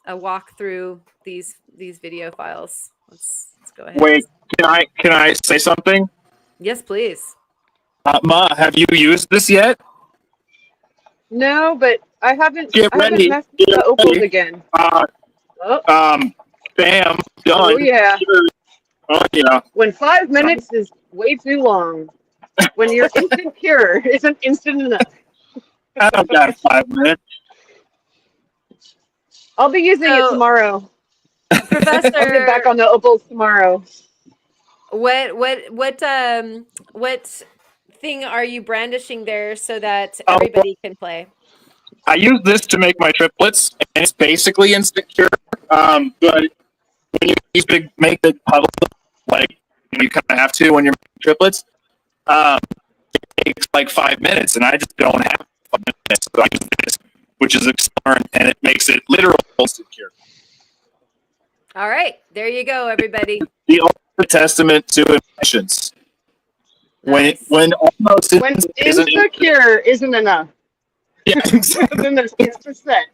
walk through these video files. Let's go ahead. Wait, can I say something? Yes, please. Ma, have you used this yet? No, but I haven't. Get I haven't ready. messed with the opals again. Bam, done. Oh yeah. Oh yeah. When 5 minutes is way too long. When your instant cure isn't instant enough. I've got 5 minutes. I'll be using it So, tomorrow. I'll get back Professor, on the opals tomorrow. what thing are you brandishing there so that Oh, everybody can play? I use this to make my triplets, and it's basically instant cure. But when you make big puddles, like you kind of have to when you're making triplets, it takes like 5 minutes, and I just don't have 5 minutes. So I use this, which is accelerant, and it makes it literal instant cure. All right, there you go, everybody. The ultimate testament to impatience. Nice. When almost When instant cure isn't enough. Yeah, exactly. Then there's instant set.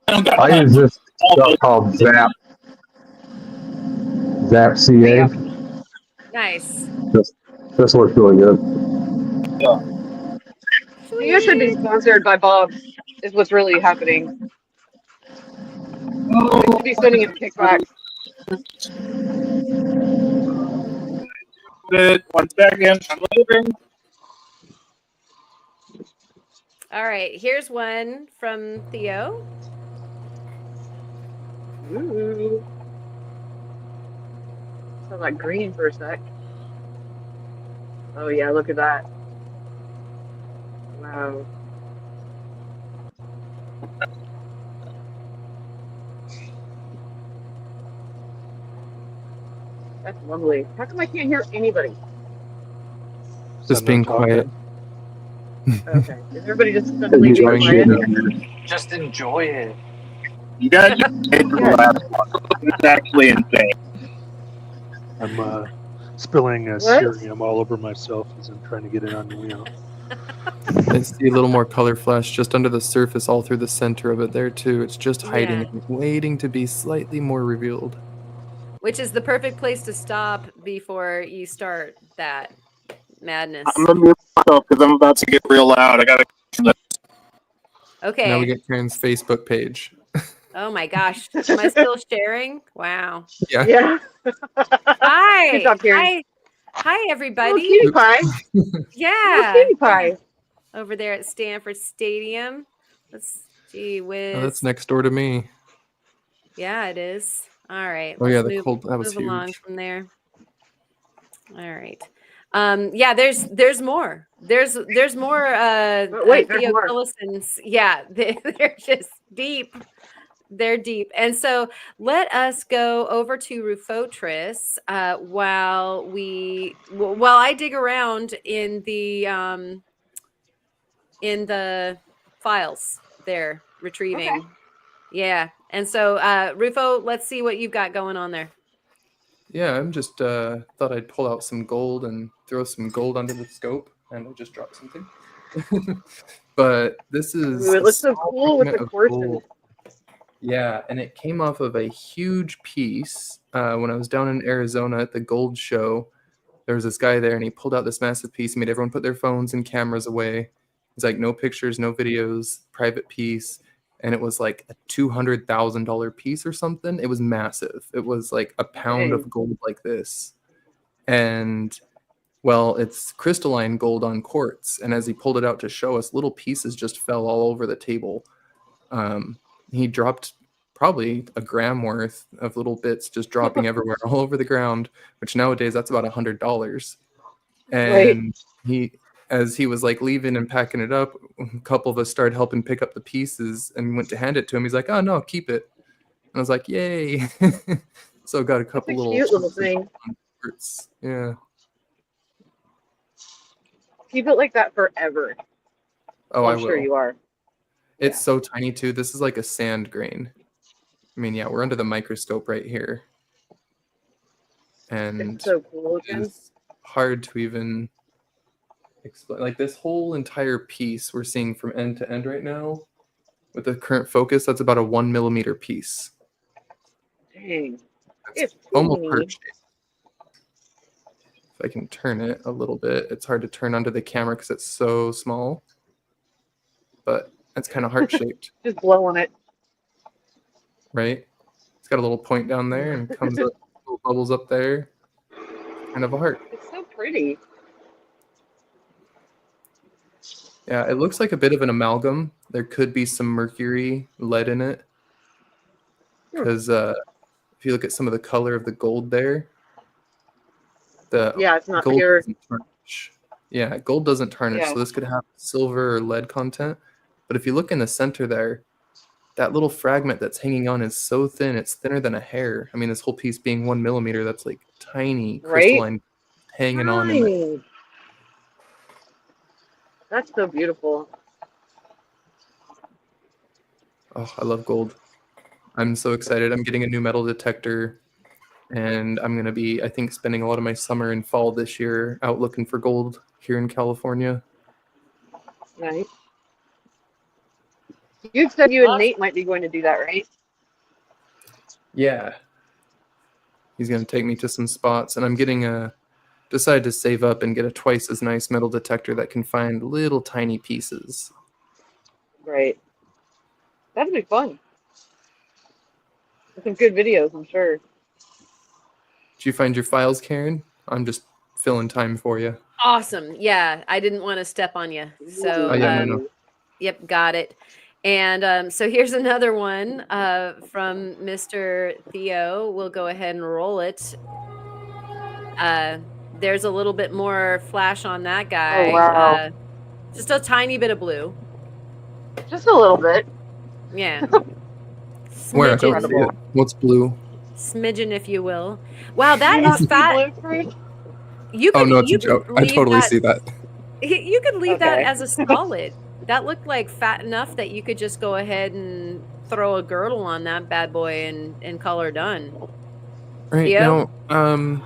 I use this stuff called Zap CA. Nice. This works really good. You should be sponsored by Bob's, is what's really happening. They should be sending him kickbacks. 1 second. I'm leaving. All right, here's one from Theo. Ooh. Saw that green for a sec. Oh yeah, look at that. Wow. That's lovely. How come I can't hear anybody? Just being quiet. Okay. Is everybody just suddenly being quiet? Just enjoy it. You gotta just pay for the last one. It's actually insane. I'm spilling cerium all over myself as I'm trying to get it on the wheel. I see a little more color flash just under the surface, all through the center of it there too. It's just hiding, Yeah. waiting to be slightly more revealed. Which is the perfect place to stop before you start that madness. I'm gonna mute myself because I'm about to get real loud. I gotta. Okay. Now we get Karen's Facebook page. Oh my gosh. Am I still sharing? Wow. Yeah. Yeah. Hi. Good job, Karen. Hi. Hi, Oh, everybody. cutie pie. Yeah. Oh, cutie pie. Over there at Stanford Stadium. Gee whiz. Oh, that's next door to me. Yeah, it is. All right. Oh yeah, Let's the cold, that was move along huge. from there. All right. Yeah, there's more. There's more Wait, there's Theo more. Kellison's. Yeah, they're just deep. They're deep. And so let us go over to Rufotris while I dig around in the files there retrieving. Okay. Yeah. And so Rufo, let's see what you've got going on there. Yeah, I'm just thought I'd pull out some gold and throw some gold under the scope, and I just dropped something. But this is Ooh, it a looks so small cool with the fragment of quartz in gold. it. Yeah, and it came off of a huge piece when I was down in Arizona at the gold show. There was this guy there, and he pulled out this massive piece. He made everyone put their phones and cameras away. He's like, no pictures, no videos, private piece. And it was like a $200,000 piece or something. It was massive. It was like a pound of gold like this. And well, it's crystalline gold on quartz. And as he pulled it out to show us, little pieces just fell all over the table. He dropped probably a gram worth of little bits just dropping everywhere all over the ground, which nowadays that's about $100. And as he was like leaving and packing it up, a couple of us started helping pick up the pieces and went to hand it to him. He's like, oh no, keep it. And I was like, yay. So I got a couple Cute little thing. Yeah. Keep it like that forever. Oh, I'm I will. sure you are. It's so tiny too. This is like a sand grain. I mean, yeah, we're under the microscope right here. And It's so cool. it's hard to even explain. Like this whole entire piece we're seeing from end to end right now with the current focus, that's about a 1 millimeter piece. Dang. It's almost heart shaped. If I can turn it a little bit, it's hard to turn under the camera because it's so small. But it's kind of heart shaped. Just blow on it. Right? It's got a little point down there and comes up, little bubbles up there. Kind of a heart. It's so pretty. Yeah, it looks like a bit of an amalgam. There could be some mercury, lead in it. Because if you look at some of the color of the gold there, Yeah, it's not gold pure. doesn't tarnish. Yeah, gold doesn't tarnish, Yeah. so this could have silver or lead content. But if you look in the center there, that little fragment that's hanging on is so thin, it's thinner than a hair. I mean, this whole piece being 1 millimeter, that's like tiny Right? crystalline hanging on in there. Tiny. That's so beautiful. Oh, I love gold. I'm so excited. I'm getting a new metal detector, and I'm going to be, I think, spending a lot of my summer and fall this year out looking for gold here in California. Nice. You said you and Nate might be going to do that, right? Yeah. He's going to take me to some spots, and I'm getting decided to save up and get a twice as nice metal detector that can find little tiny pieces. Right. That'd be fun. With some good videos, I'm sure. Did you find your files, Karen? I'm just filling time for you. Awesome. Yeah, I didn't want to step on you. So, Oh, yeah, no. Yep, got it. And so here's another one from Mr. Theo. We'll go ahead and roll it. There's a little bit more flash on that guy. Oh, wow. Just a tiny bit of blue. Just a little bit. Yeah. Where? I don't see it. What's blue? Smidgen, if you will. Wow, that not is fat. You could, oh, no, it's you a joke. could I leave totally that- see that. You could leave that as a solid. That looked like fat enough that you could just go ahead and throw a girdle on that bad boy and call her done. Right Theo? now,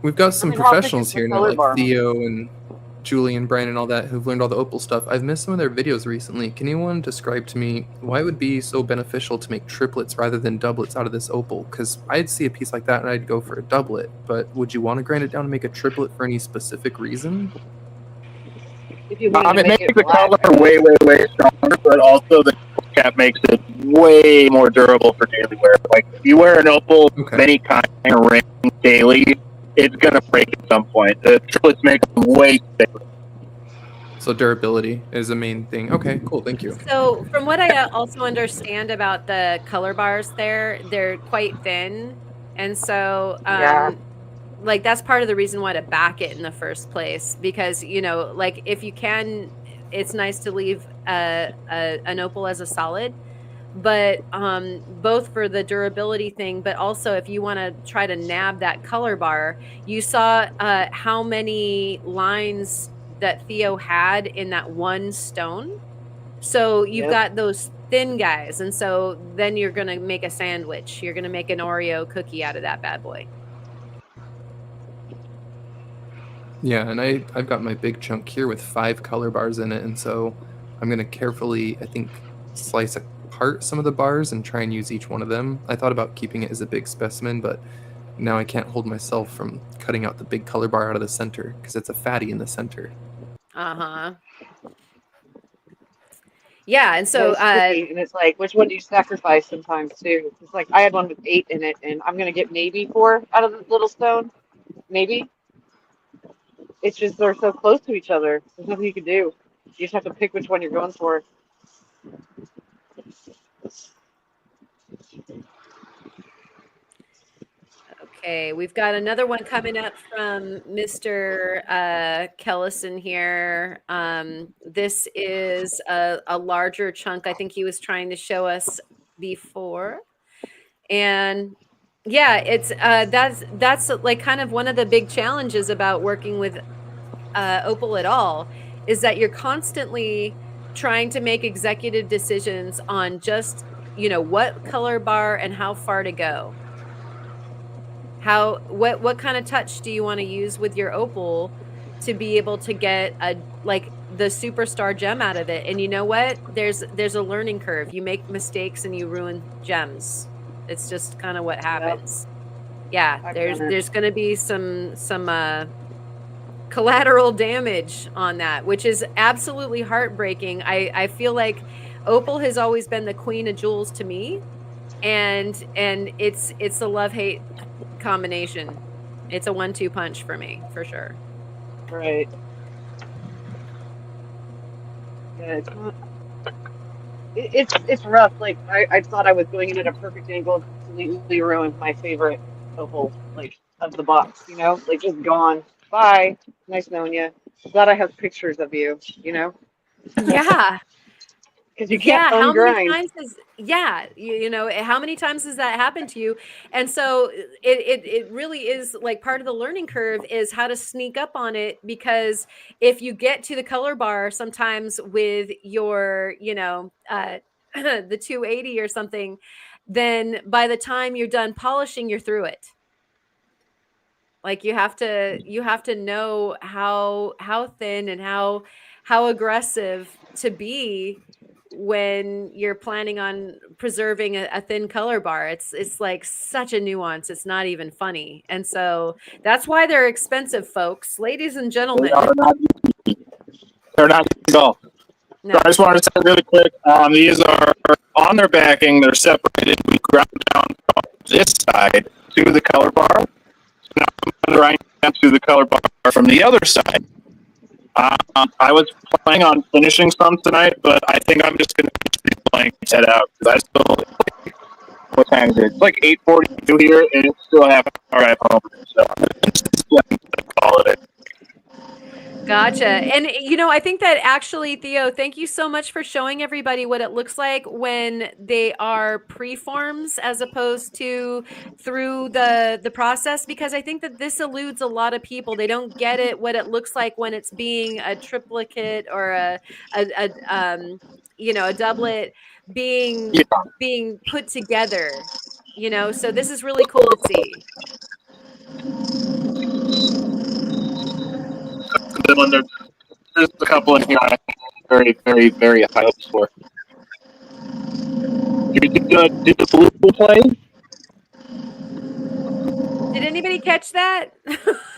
we've got some professionals here now, like Theo and Julie and Brian and all that, who've learned all the Opal stuff. I've missed some of their videos recently. Can anyone describe to me why it would be so beneficial to make triplets rather than doublets out of this Opal? Because I'd see a piece like that and I'd go for a doublet, but would you want to grind it down and make a triplet for any specific reason? If you it makes the color way, way stronger, but also the cap makes it way more durable for daily wear. Like, if you wear an Opal of any kind of ring daily, it's going to break at some point. The triplets make them way thicker. So durability is the main thing. Okay, cool. Thank you. So from what I also understand about the color bars there, they're quite thin. And so, like, that's part of the reason why to back it in the first place. Because, you know, like, if you can, it's nice to leave an Opal as a solid. But both for the durability thing, but also if you want to try to nab that color bar, you saw how many lines that Theo had in that one stone. So you've got those thin guys, and so then you're going to make a sandwich. You're going to make an Oreo cookie out of that bad boy. Yeah, and I've got my big chunk here with 5 color bars in it, and so I'm going to carefully, I think, slice apart some of the bars and try and use each one of them. I thought about keeping it as a big specimen, but now I can't hold myself from cutting out the big color bar out of the center because it's a fatty in the center. Uh-huh. Yeah, and so and it's like, which one do you sacrifice sometimes too? It's like I had one with 8 in it, and I'm gonna get maybe 4 out of the little stone. Maybe. It's just they're so close to each other. There's nothing you can do. You just have to pick which one you're going for. Okay, we've got another one coming up from Mr. Kellison here. This is a larger chunk. I think he was trying to show us before. And yeah, it's that's like kind of one of the big challenges about working with Opal at all, is that you're constantly trying to make executive decisions on just, you know, what color bar and how far to go. What kind of touch do you want to use with your Opal to be able to get the superstar gem out of it? And you know what? There's a learning curve. You make mistakes and you ruin gems. It's just kind of what happens. Yeah, there's going to be some collateral damage on that, which is absolutely heartbreaking. I feel like Opal has always been the queen of jewels to me, and it's a love-hate combination. It's a 1-2 punch for me, for sure. Right. Yeah, it's not. It's rough. Like I thought I was going in at a perfect angle and completely ruined my favorite opal, like of the box. You know, like just gone. Bye. Nice knowing you. Glad I have pictures of you. You know, Yeah. because you can't Yeah, how many ungrind. times has you know, how many times has that happened to you? And so it really is like part of the learning curve is how to sneak up on it, because if you get to the color bar sometimes with your, you know, the 280 or something, then by the time you're done polishing, you're through it. Like you have to know how thin and how aggressive to be when you're planning on preserving a thin color bar. It's like such a nuance. It's not even funny. And so that's why they're expensive, folks. Ladies and They gentlemen. are not easy. They're not easy at all. No. So I just want to say really quick, these are on their backing. They're separated. We ground down from this side to the color bar. So now I'm grind down to the color bar from the other side. I was planning on finishing some tonight, but I think I'm just going to blank head out because I still. What time is it? It's like 8:42 here, and it's still half an hour at home. So I'm just going to call it. Gotcha. And you know, I think that actually, Theo, thank you so much for showing everybody what it looks like when they are preforms as opposed to through the process, because I think that this eludes a lot of people. They don't get it what it looks like when it's being a triplicate or a you know, a doublet being put together. You know, so this is really cool to see. There's a couple in here I have very, very, very high hopes for. Did the blue play? Did anybody catch that?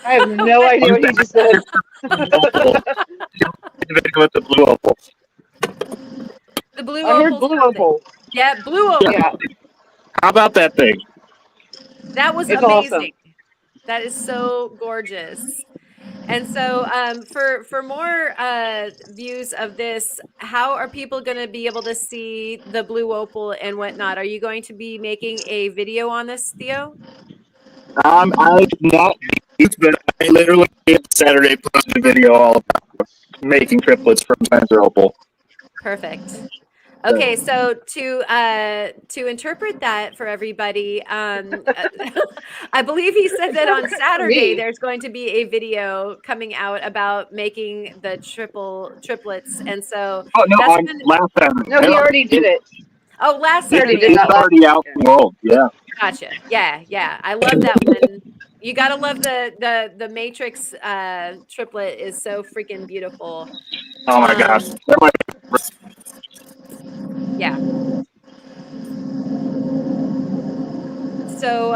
I have no idea what he just said. With the blue opal. The blue I heard opal's blue something. opal. Yeah, blue opal. Yeah, How about that thing? That was it's amazing. awesome. That is so gorgeous. And so for more views of this, how are people going to be able to see the blue opal and whatnot? Are you going to be making a video on this, Theo? I not but I literally Saturday posted a video all about making triplets from Spencer Opal. Perfect. Okay, so to interpret that for everybody, I believe he said that on Saturday there's going to be a video coming out about making the triplets, and so no, last Saturday. No, he already did it. Oh, last He already Saturday. did that last. Already out in the world. Yeah. Gotcha. Yeah. I love that one. You gotta love the Matrix triplet is so freaking beautiful. Oh my gosh. Yeah. So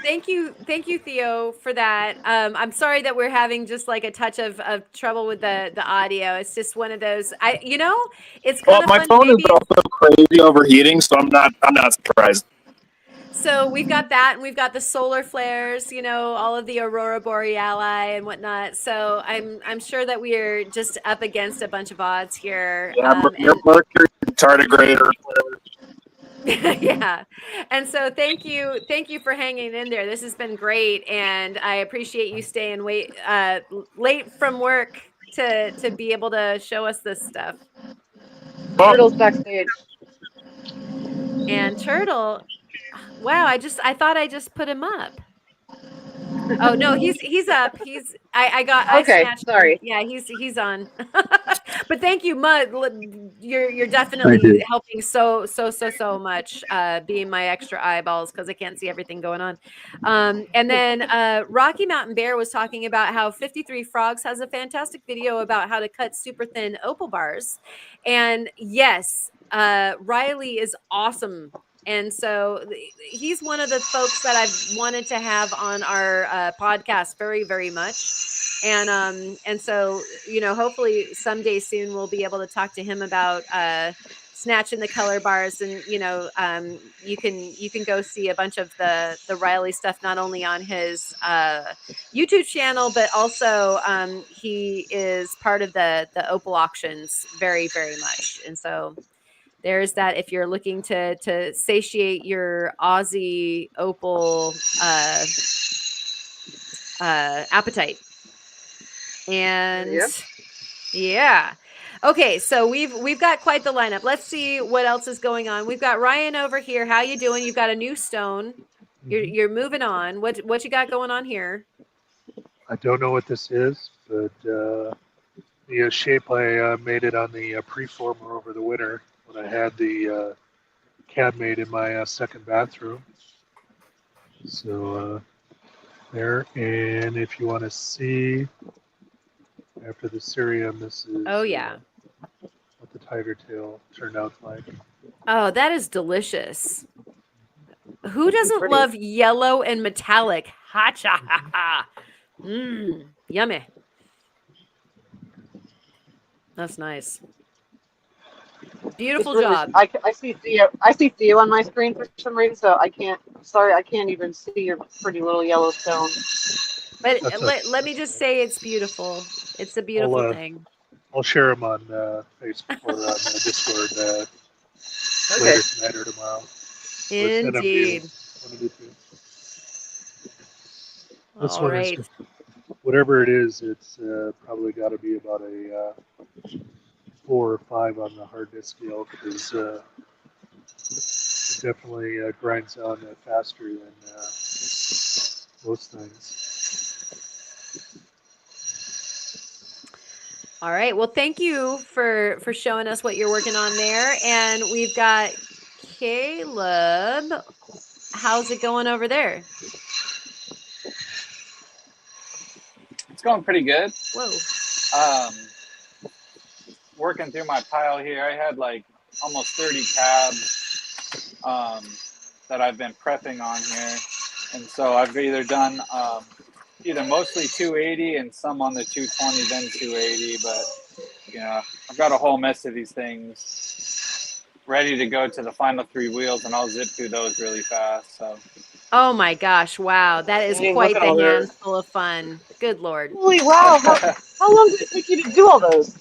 thank you, Theo, for that. I'm sorry that we're having just like a touch of trouble with the audio. It's just one of those. It's kind of my fun. phone is also crazy overheating, so I'm not surprised. So we've got that, and we've got the solar flares, you know, all of the aurora boreali and whatnot. So I'm sure that we are just up against a bunch of odds here. Yeah, your Mercury tardigrade or whatever. Yeah. And so thank you for hanging in there. This has been great, and I appreciate you staying late from work to be able to show us this stuff. Turtle's backstage. And Turtle, wow, I thought I just put him up. Oh no, he's up. Okay, snatched sorry. him. Yeah, he's on. But thank you, Mud. You're definitely helping so much, being my extra eyeballs because I can't see everything going on. And then Rocky Mountain Bear was talking about how 53 Frogs has a fantastic video about how to cut super thin opal bars. And yes, Riley is awesome. And so he's one of the folks that I've wanted to have on our podcast very, very much. And so, you know, hopefully someday soon we'll be able to talk to him about snatching the color bars, and you can go see a bunch of the Riley stuff, not only on his YouTube channel, but also he is part of the Opal auctions very, very much. And so there's that if you're looking to satiate your Aussie Opal appetite. And yeah. Okay, so we've got quite the lineup. Let's see what else is going on. We've got Ryan over here. How you doing? You've got a new stone. You're moving on. What you got going on here? I don't know what this is, but the shape I made it on the preformer over the winter when I had the cab made in my second bathroom. So there, and if you want to see after the cerium, this is what the tiger tail turned out like. Oh, that is delicious. Who doesn't love yellow and metallic? Hacha ha ha. Mmm, yummy. That's nice. Beautiful job. I see Theo. I see Theo on my screen for some reason, so I can't. Sorry, I can't even see your pretty little yellow stone. But let me just say, it's beautiful. It's a beautiful thing. I'll share them on Facebook or on Discord later tonight or tomorrow. Indeed. This one is, whatever it is, it's probably got to be about a 4 or 5 on the hardness scale, because it definitely grinds on faster than most things. All right. Well, thank you for showing us what you're working on there. And we've got Caleb. How's it going over there? It's going pretty good. Whoa. Working through my pile here. I had like almost 30 cabs that I've been prepping on here. And so I've either done either mostly 280 and some on the 220, then 280. But, I've got a whole mess of these things ready to go to the final 3 wheels, and I'll zip through those really fast. So. Oh my gosh! Wow, that is quite the handful of fun. Good Lord! Holy wow! How long did it take you to do all those?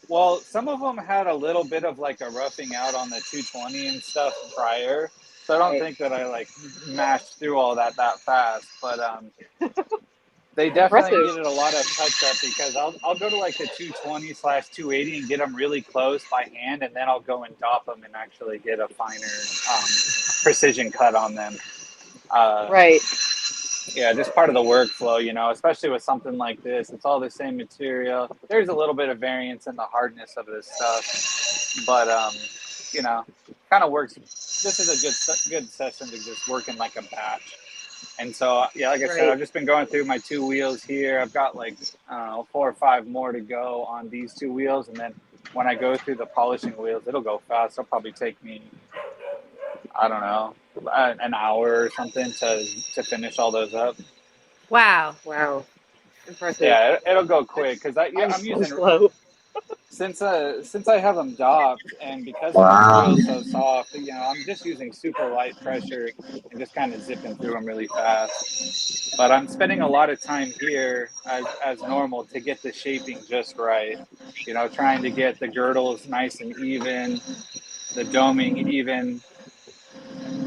Well, some of them had a little bit of like a roughing out on the 220 and stuff prior, so I don't think that I like mashed through all that fast. But they definitely needed a lot of touch up, because I'll go to like the 220/280 and get them really close by hand, and then I'll go and dop them and actually get a finer precision cut on them. Yeah, just part of the workflow, especially with something like this. It's all the same material. There's a little bit of variance in the hardness of this stuff, but kind of works. This is a good session to just work in like a batch. And so, yeah, like I said, I've just been going through my 2 wheels here. I've got like 4 or 5 more to go on these 2 wheels, and then when I go through the polishing wheels, it'll go fast. It'll probably take me, I don't know, an hour or something to finish all those up. Wow. Impressive. Yeah, it'll go quick, because I'm using slow. Since I have them docked, and because the material is so soft, I'm just using super light pressure and just kind of zipping through them really fast. But I'm spending a lot of time here as normal to get the shaping just right. Trying to get the girdles nice and even, the doming even,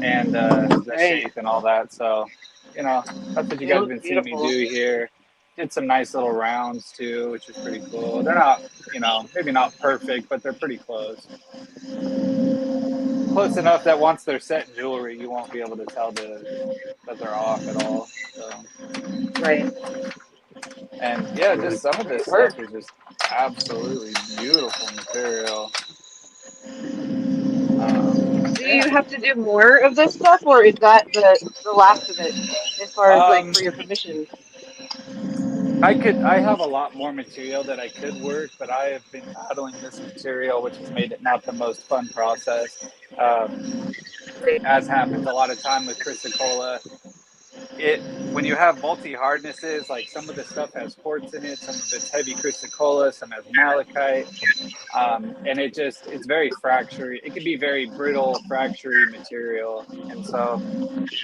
and the shape and all that. So, that's what you guys have been seeing me do here. Did some nice little rounds too, which is pretty cool. They're not, maybe not perfect, but they're pretty close. Close enough that once they're set in jewelry, you won't be able to tell that they're off at all. So. And yeah, just some of this stuff is just absolutely beautiful material. Do you have to do more of this stuff, or is that the last of it as far as like for your commission? I have a lot more material that I could work, but I have been battling this material, which has made it not the most fun process. As happens a lot of time with Chrysocolla, when you have multi-hardnesses, like some of the stuff has quartz in it, some of it's heavy chrysocolla, some has malachite, and it's very fractury. It can be very brittle, fractury material, and so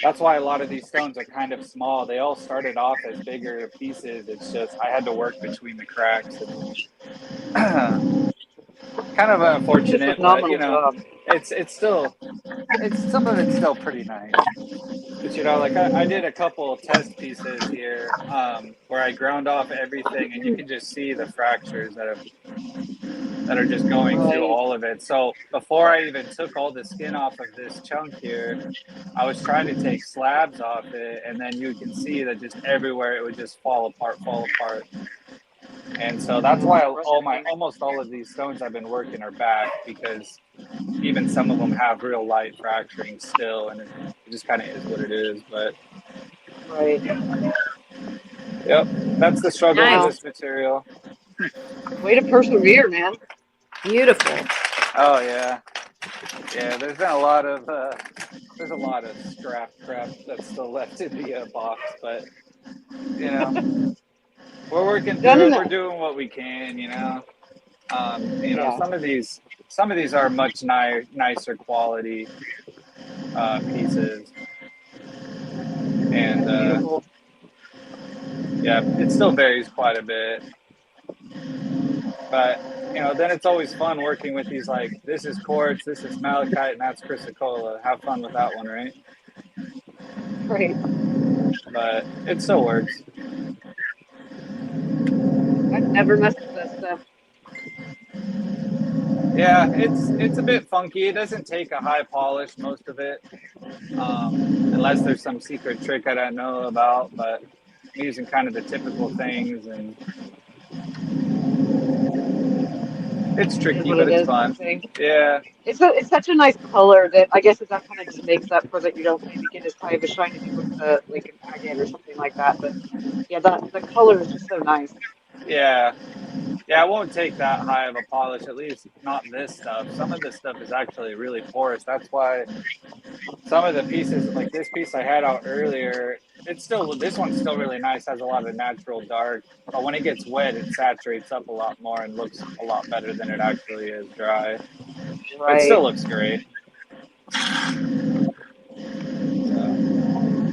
that's why a lot of these stones are kind of small. They all started off as bigger pieces. It's just I had to work between the cracks, and kind of You did a unfortunate, but phenomenal job. it's still some of it's still pretty nice. But like I did a couple test pieces here where I ground off everything, and you can just see the fractures that are just going through Right. all of it. So before I even took all the skin off of this chunk here, I was trying to take slabs off it, and then you can see that just everywhere it would just fall apart. And so that's why almost all of these stones I've been working are back, because even some of them have real light fracturing still, and it just kind of is what it is. But Right. yep, that's the struggle with Nice. this material. Way to persevere, man. Beautiful. Oh yeah. There's been a lot of scrap crap that's still left in the box, but we're working through it. We're doing what we can. Yeah. Some of these are much nicer quality pieces, and Beautiful. yeah, it still varies quite a bit. But then it's always fun working with these. Like, this is quartz, this is malachite, and that's chrysocolla. Have fun with that one, right? Right. But it still works. I've never messed with that stuff. Yeah, it's a bit funky. It doesn't take a high polish, most of it, unless there's some secret trick I don't know about. But I'm using kind of the typical things, and it's tricky, What but it it's is. fun. Yeah. It's such a nice color that I guess that kind of just makes up for that you don't maybe get as high of a shine as you would with like an agate or something like that. But yeah, the color is just so nice. Yeah, I won't take that high of a polish, at least not this stuff. Some of this stuff is actually really porous. That's why some of the pieces, like this piece I had out earlier, this one's still really nice, has a lot of natural dark, but when it gets wet, it saturates up a lot more and looks a lot better than it actually is dry. But it still looks great. So,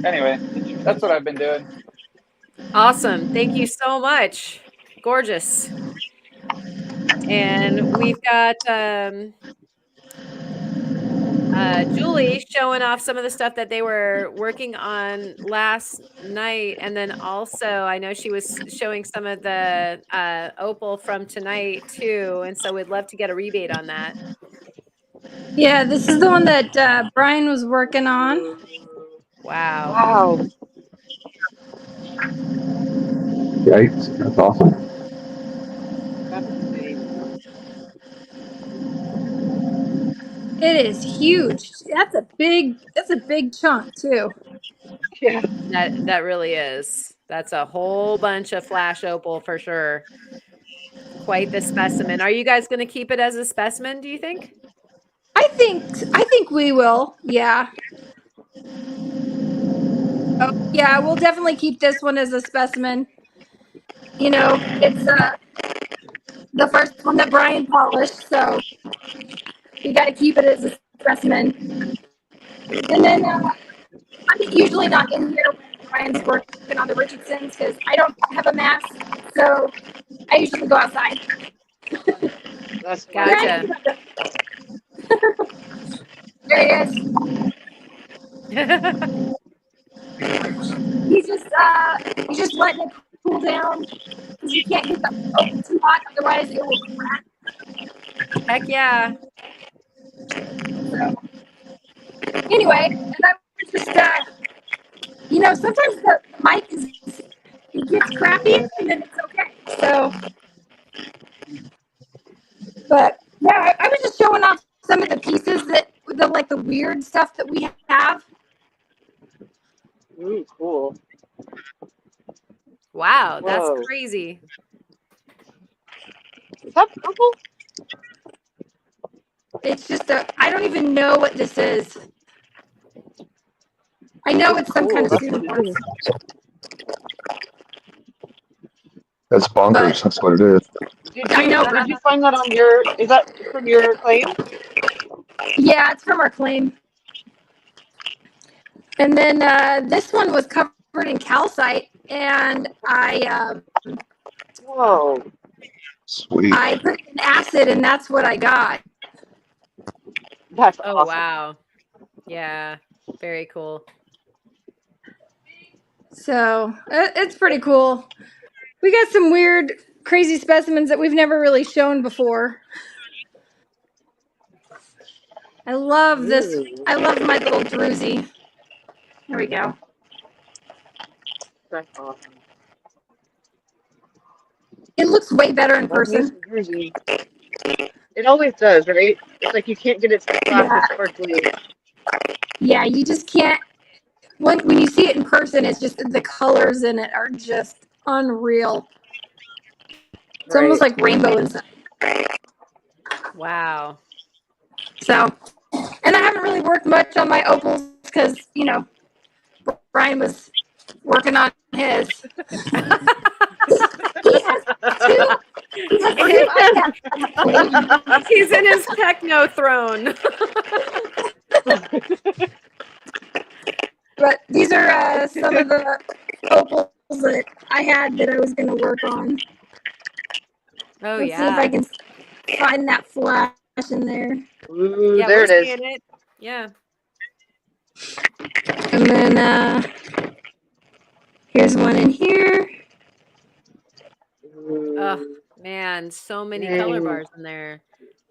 anyway, that's what I've been doing. Awesome. Thank you so much. Gorgeous. And we've got Julie showing off some of the stuff that they were working on last night. And then also, I know she was showing some of the Opal from tonight too. And so we'd love to get a rebate on that. Yeah, this is the one that Brian was working on. Wow. Wow. Yikes, that's awesome. That's insane. It is huge. That's a big chunk too. Yeah. That really is. That's a whole bunch of flash opal for sure. Quite the specimen. Are you guys going to keep it as a specimen, do you think? I think we will. Yeah. Oh, yeah, we'll definitely keep this one as a specimen. It's the first one that Brian polished, so we got to keep it as a specimen. And then I'm usually not in here when Brian's working on the Richardsons because I don't have a mask, so I usually go outside. That's Gotcha. There he is. He's just letting it cool down because you can't get the oven too hot, otherwise it will crack. Heck yeah. So anyway, and I was just sometimes the mic it gets crappy and then it's okay. So, but yeah, I was just showing off some of the pieces the weird stuff that we have. Ooh, cool. Wow, that's Whoa. crazy. Is that purple? It's just I don't even know what this is. I know it's some kind of That's food. cool. That's bonkers. That's what it is. I know. Did you find that on your? Is that from your claim? Yeah, it's from our claim. And then this one was covered in calcite, and Whoa. Sweet. I put it in acid, and that's what I got. That's Oh, awesome. wow. Yeah. Very cool. So it's pretty cool. We got some weird, crazy specimens that we've never really shown before. I love this. Ooh, I love my little druzy. There we go. that's awesome. It looks way better in Love me some person. Jersey. It always does, right? It's like you can't get it to flash Yeah, as sparkly. yeah. You just can't. When you see it in person, it's just the colors in it are just unreal. It's almost Right. like rainbow inside. Wow. So, and I haven't really worked much on my opals because Brian was working on his. He has two. He has two iPads. He's in his techno throne. But these are some of the opals that I had that I was going to work on. Oh, Let's see if I can find that flash in there. Ooh, Yeah, there we're it is. seeing it. Yeah. And then here's one in here. Oh, Ooh, man. So many color dang. bars in there.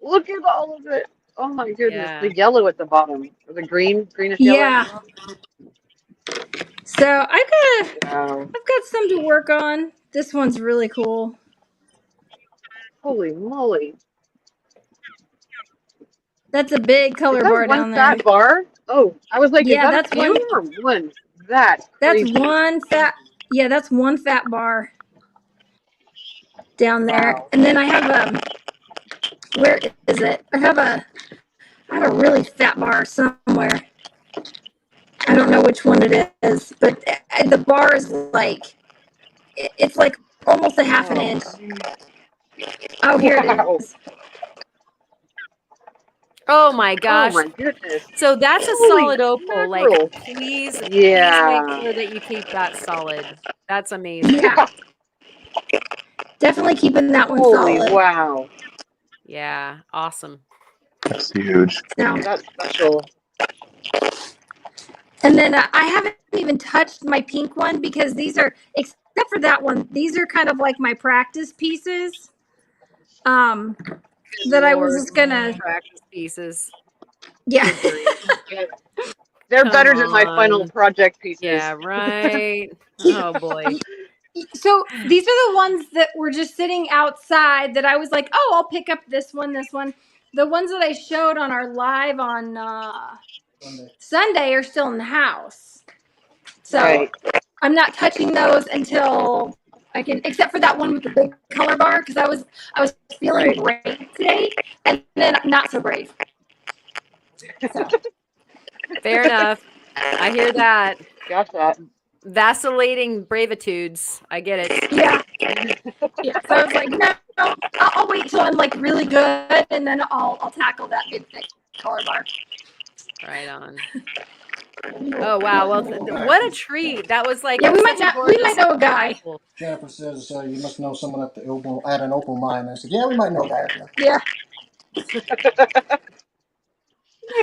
Look at all of it. Oh my goodness. Yeah. The yellow at the bottom. Or the greenish yellow at the Yeah. bottom. So I've Wow. got some to work on. This one's really cool. Holy moly. That's a big Is color that bar one down there. fat bar? Oh, I was like, is Yeah, that a that's few one. or one? That's That's crazy. one fat. Yeah, that's one fat bar down there. Wow. And then I have where is it? I have a really fat bar somewhere. I don't know which one it is, but the bar is like it's like almost a half an inch. Oh, here Wow. it is. Oh, my Oh gosh. my goodness. So that's a Holy solid opal. Like, mackerel. please make Yeah. sure that you keep that solid. That's amazing. Yeah, definitely keeping that one Holy solid. wow. Yeah. Awesome. That's huge. So, That's special. and then I haven't even touched my pink one because these are, except for that one, these are kind of like my practice pieces. That I was Lord, just gonna, practice pieces. yeah. Good grief. Yeah, they're Come better than my final on. project pieces. Yeah, right. Oh, boy. So these are the ones that were just sitting outside that I was like, oh, I'll pick up this one. The ones that I showed on our live on Sunday are still in the house. So Right. I'm not touching those until I can, except for that one with the big color bar, because I was feeling brave today, and then not so brave. So. Fair enough. I hear that. Got that. Vacillating bravitudes. I get it. Yeah. Yeah. So I was like, no, I'll wait till I'm like really good, and then I'll tackle that big thick color bar. Right on. Oh, wow. Well, what a treat. That was like Yeah, we such might a gorgeous know a guy. rifle. Jennifer says you must know someone at the opal at an opal mine. I said, yeah, we might know a guy. Yeah.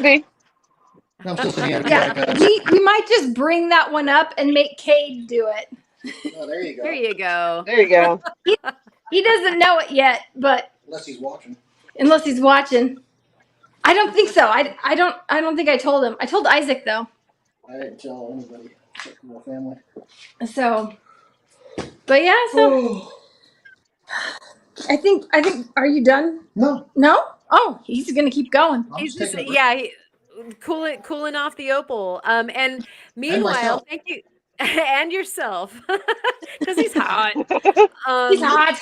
Maybe. No, I'm still sitting here. Yeah. We might just bring that one up and make Cade do it. Oh, there you go. There you go. There you go. He doesn't know it yet, but Unless he's watching. I don't think so. I don't think I told him. I told Isaac though. I didn't tell anybody except for my family. So, but yeah. So I think. Are you done? No. No. Oh, he's gonna keep going. He's just cooling off the opal. And meanwhile, myself. thank you, and yourself, because he's hot. He's hot.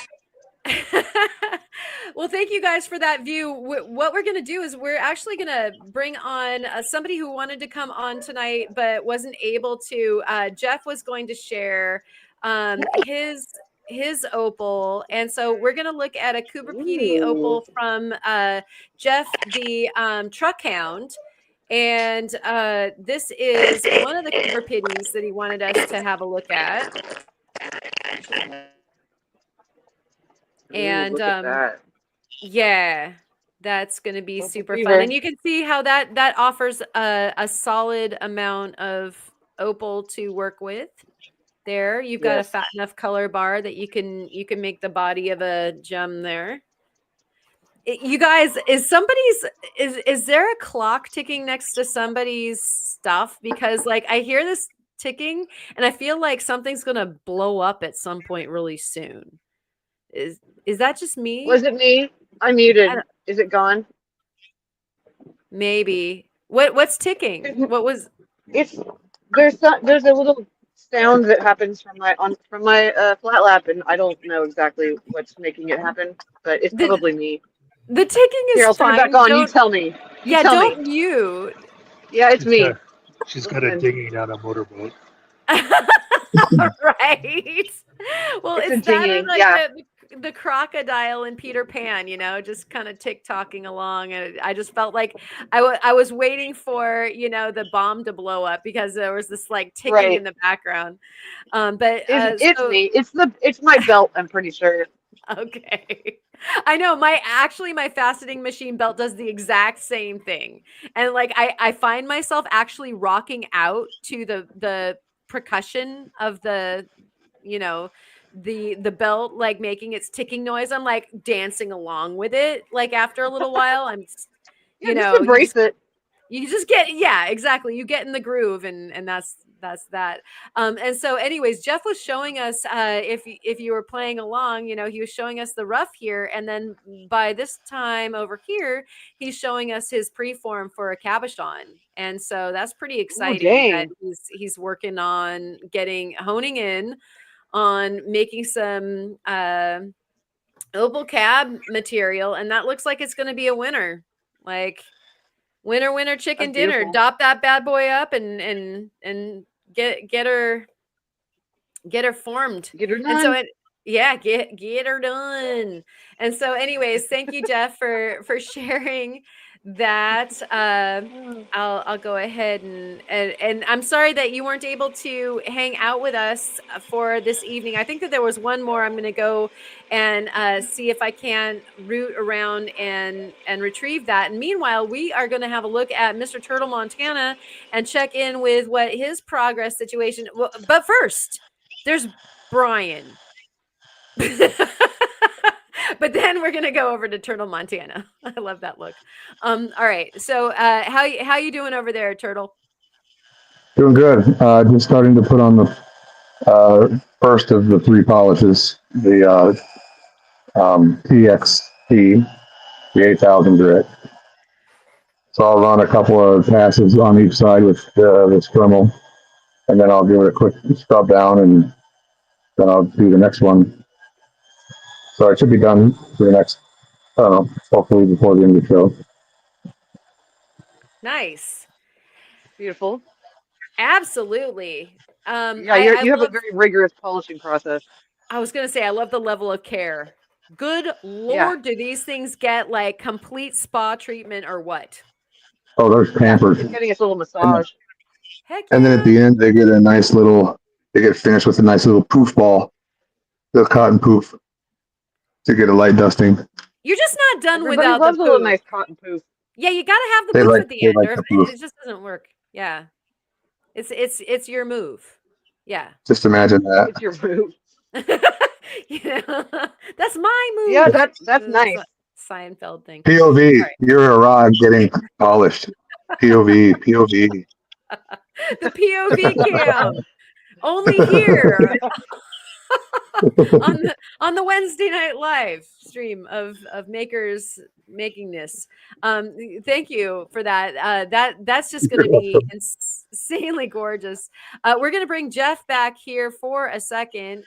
Well, thank you guys for that view. What we're going to do is we're actually going to bring on somebody who wanted to come on tonight but wasn't able to. Jeff was going to share his opal, and so we're going to look at a Cooper PD opal from Jeff, the truck hound. And this is one of the Cooper Pidies that he wanted us to have a look at. And look at that. Yeah, that's going to be Opal super fever. fun. And you can see how that offers a solid amount of opal to work with. There, you've got a fat enough color bar that you can make the body of a gem there. You guys, is there a clock ticking next to somebody's stuff? Because like I hear this ticking and I feel like something's going to blow up at some point really soon. Is that just me? Was it me? I muted. Is it gone? Maybe. What's ticking? What was? There's a little sound that happens from my flat lap, and I don't know exactly what's making it happen, but it's probably me. The ticking is Here, I'll fine. turn it back on. You tell me. Don't mute. Yeah, it's me. She's got a dinghy on a motorboat. Right. Well, it's that or like the crocodile in Peter Pan, just kind of tick-tocking along. And I just felt like I was waiting for, the bomb to blow up because there was this like ticking in the background. But it's me. It's my belt, I'm pretty sure. Okay. I know my faceting machine belt does the exact same thing. And like I find myself actually rocking out to the percussion of the the belt, like making its ticking noise. I'm like dancing along with it. Like after a little while, I'm just embrace it. You just get exactly. You get in the groove, and that's that. And so, anyways, Jeff was showing us if you were playing along, he was showing us the rough here, and then by this time over here, he's showing us his preform for a cabochon, and so that's pretty exciting. That he's working on honing in on making some opal cab material, and that looks like it's going to be a winner. Like winner chicken dinner. Dop that bad boy up and get her formed. Get her done. And so get her done. And so anyways, thank you, Jeff, for sharing that. I'll go ahead and I'm sorry that you weren't able to hang out with us for this evening. I think that there was one more. I'm going to go and see if I can root around and retrieve that. And meanwhile, we are going to have a look at Mr. Turtle Montana and check in with what his progress situation. But first, there's Brian. But then we're gonna go over to Turtle Montana. I love that look. All right. So how you doing over there, Turtle? Doing good. Just starting to put on the first of the 3 polishes, the TXT, the 8000 grit. So I'll run a couple of passes on each side with the Scrimmel, and then I'll give it a quick scrub down, and then I'll do the next one. So it should be done for the next, I don't know, hopefully before the end of the show. Nice. Beautiful. Absolutely. Yeah, you have a very rigorous polishing process. I was going to say, I love the level of care. Good Lord, do these things get like complete spa treatment or what? Oh, there's pampers. You're getting a little massage. And then at the end, they get finished with a nice little poof ball, the cotton poof, to get a light dusting. You're just not done Everybody without loves the a little poof. nice cotton poof. Yeah, you got to have the poof at the end, or it just doesn't work. Yeah, it's your move. Yeah. Just imagine that. It's your move. That's my move. Yeah, that's nice. Seinfeld thing. POV, you're a rod getting polished. POV. The POV cam. Only here on the Wednesday Night Live stream of makers making this. Thank you for that. That's just going to be Insanely gorgeous. We're going to bring Jeff back here for a second.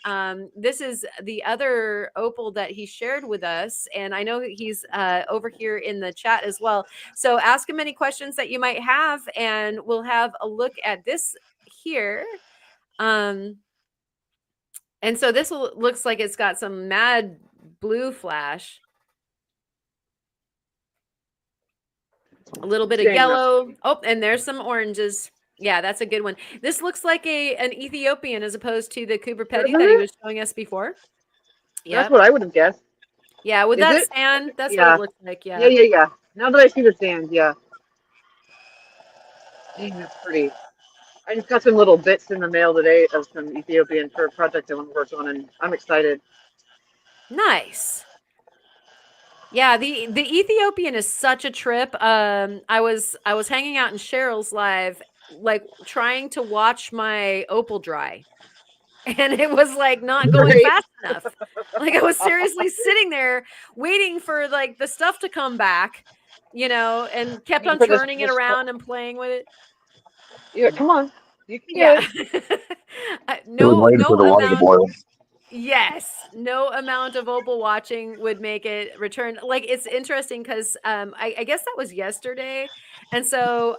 This is the other opal that he shared with us, and I know he's over here in the chat as well. So ask him any questions that you might have, and we'll have a look at this here. And so this looks like it's got some mad blue flash. A little bit of yellow. Oh, and there's some oranges. Yeah, that's a good one. This looks like an Ethiopian as opposed to the Cooper Petty that he was showing us before. Yeah, that's what I would have guessed. Yeah, with that sand, that's what it looks like. Yeah. Yeah. Now that I see the sand, yeah. Dang, that's pretty. I just got some little bits in the mail today of some Ethiopian for a project I want to work on, and I'm excited. Nice. Yeah, the Ethiopian is such a trip. I was hanging out in Cheryl's live, like trying to watch my opal dry, and it was like not going fast enough. Like I was seriously sitting there waiting for like the stuff to come back, and kept on turning it around and playing with it. Yeah, come on, you can do it. No amount. Yes, no amount of opal watching would make it return. Like it's interesting because I guess that was yesterday, and so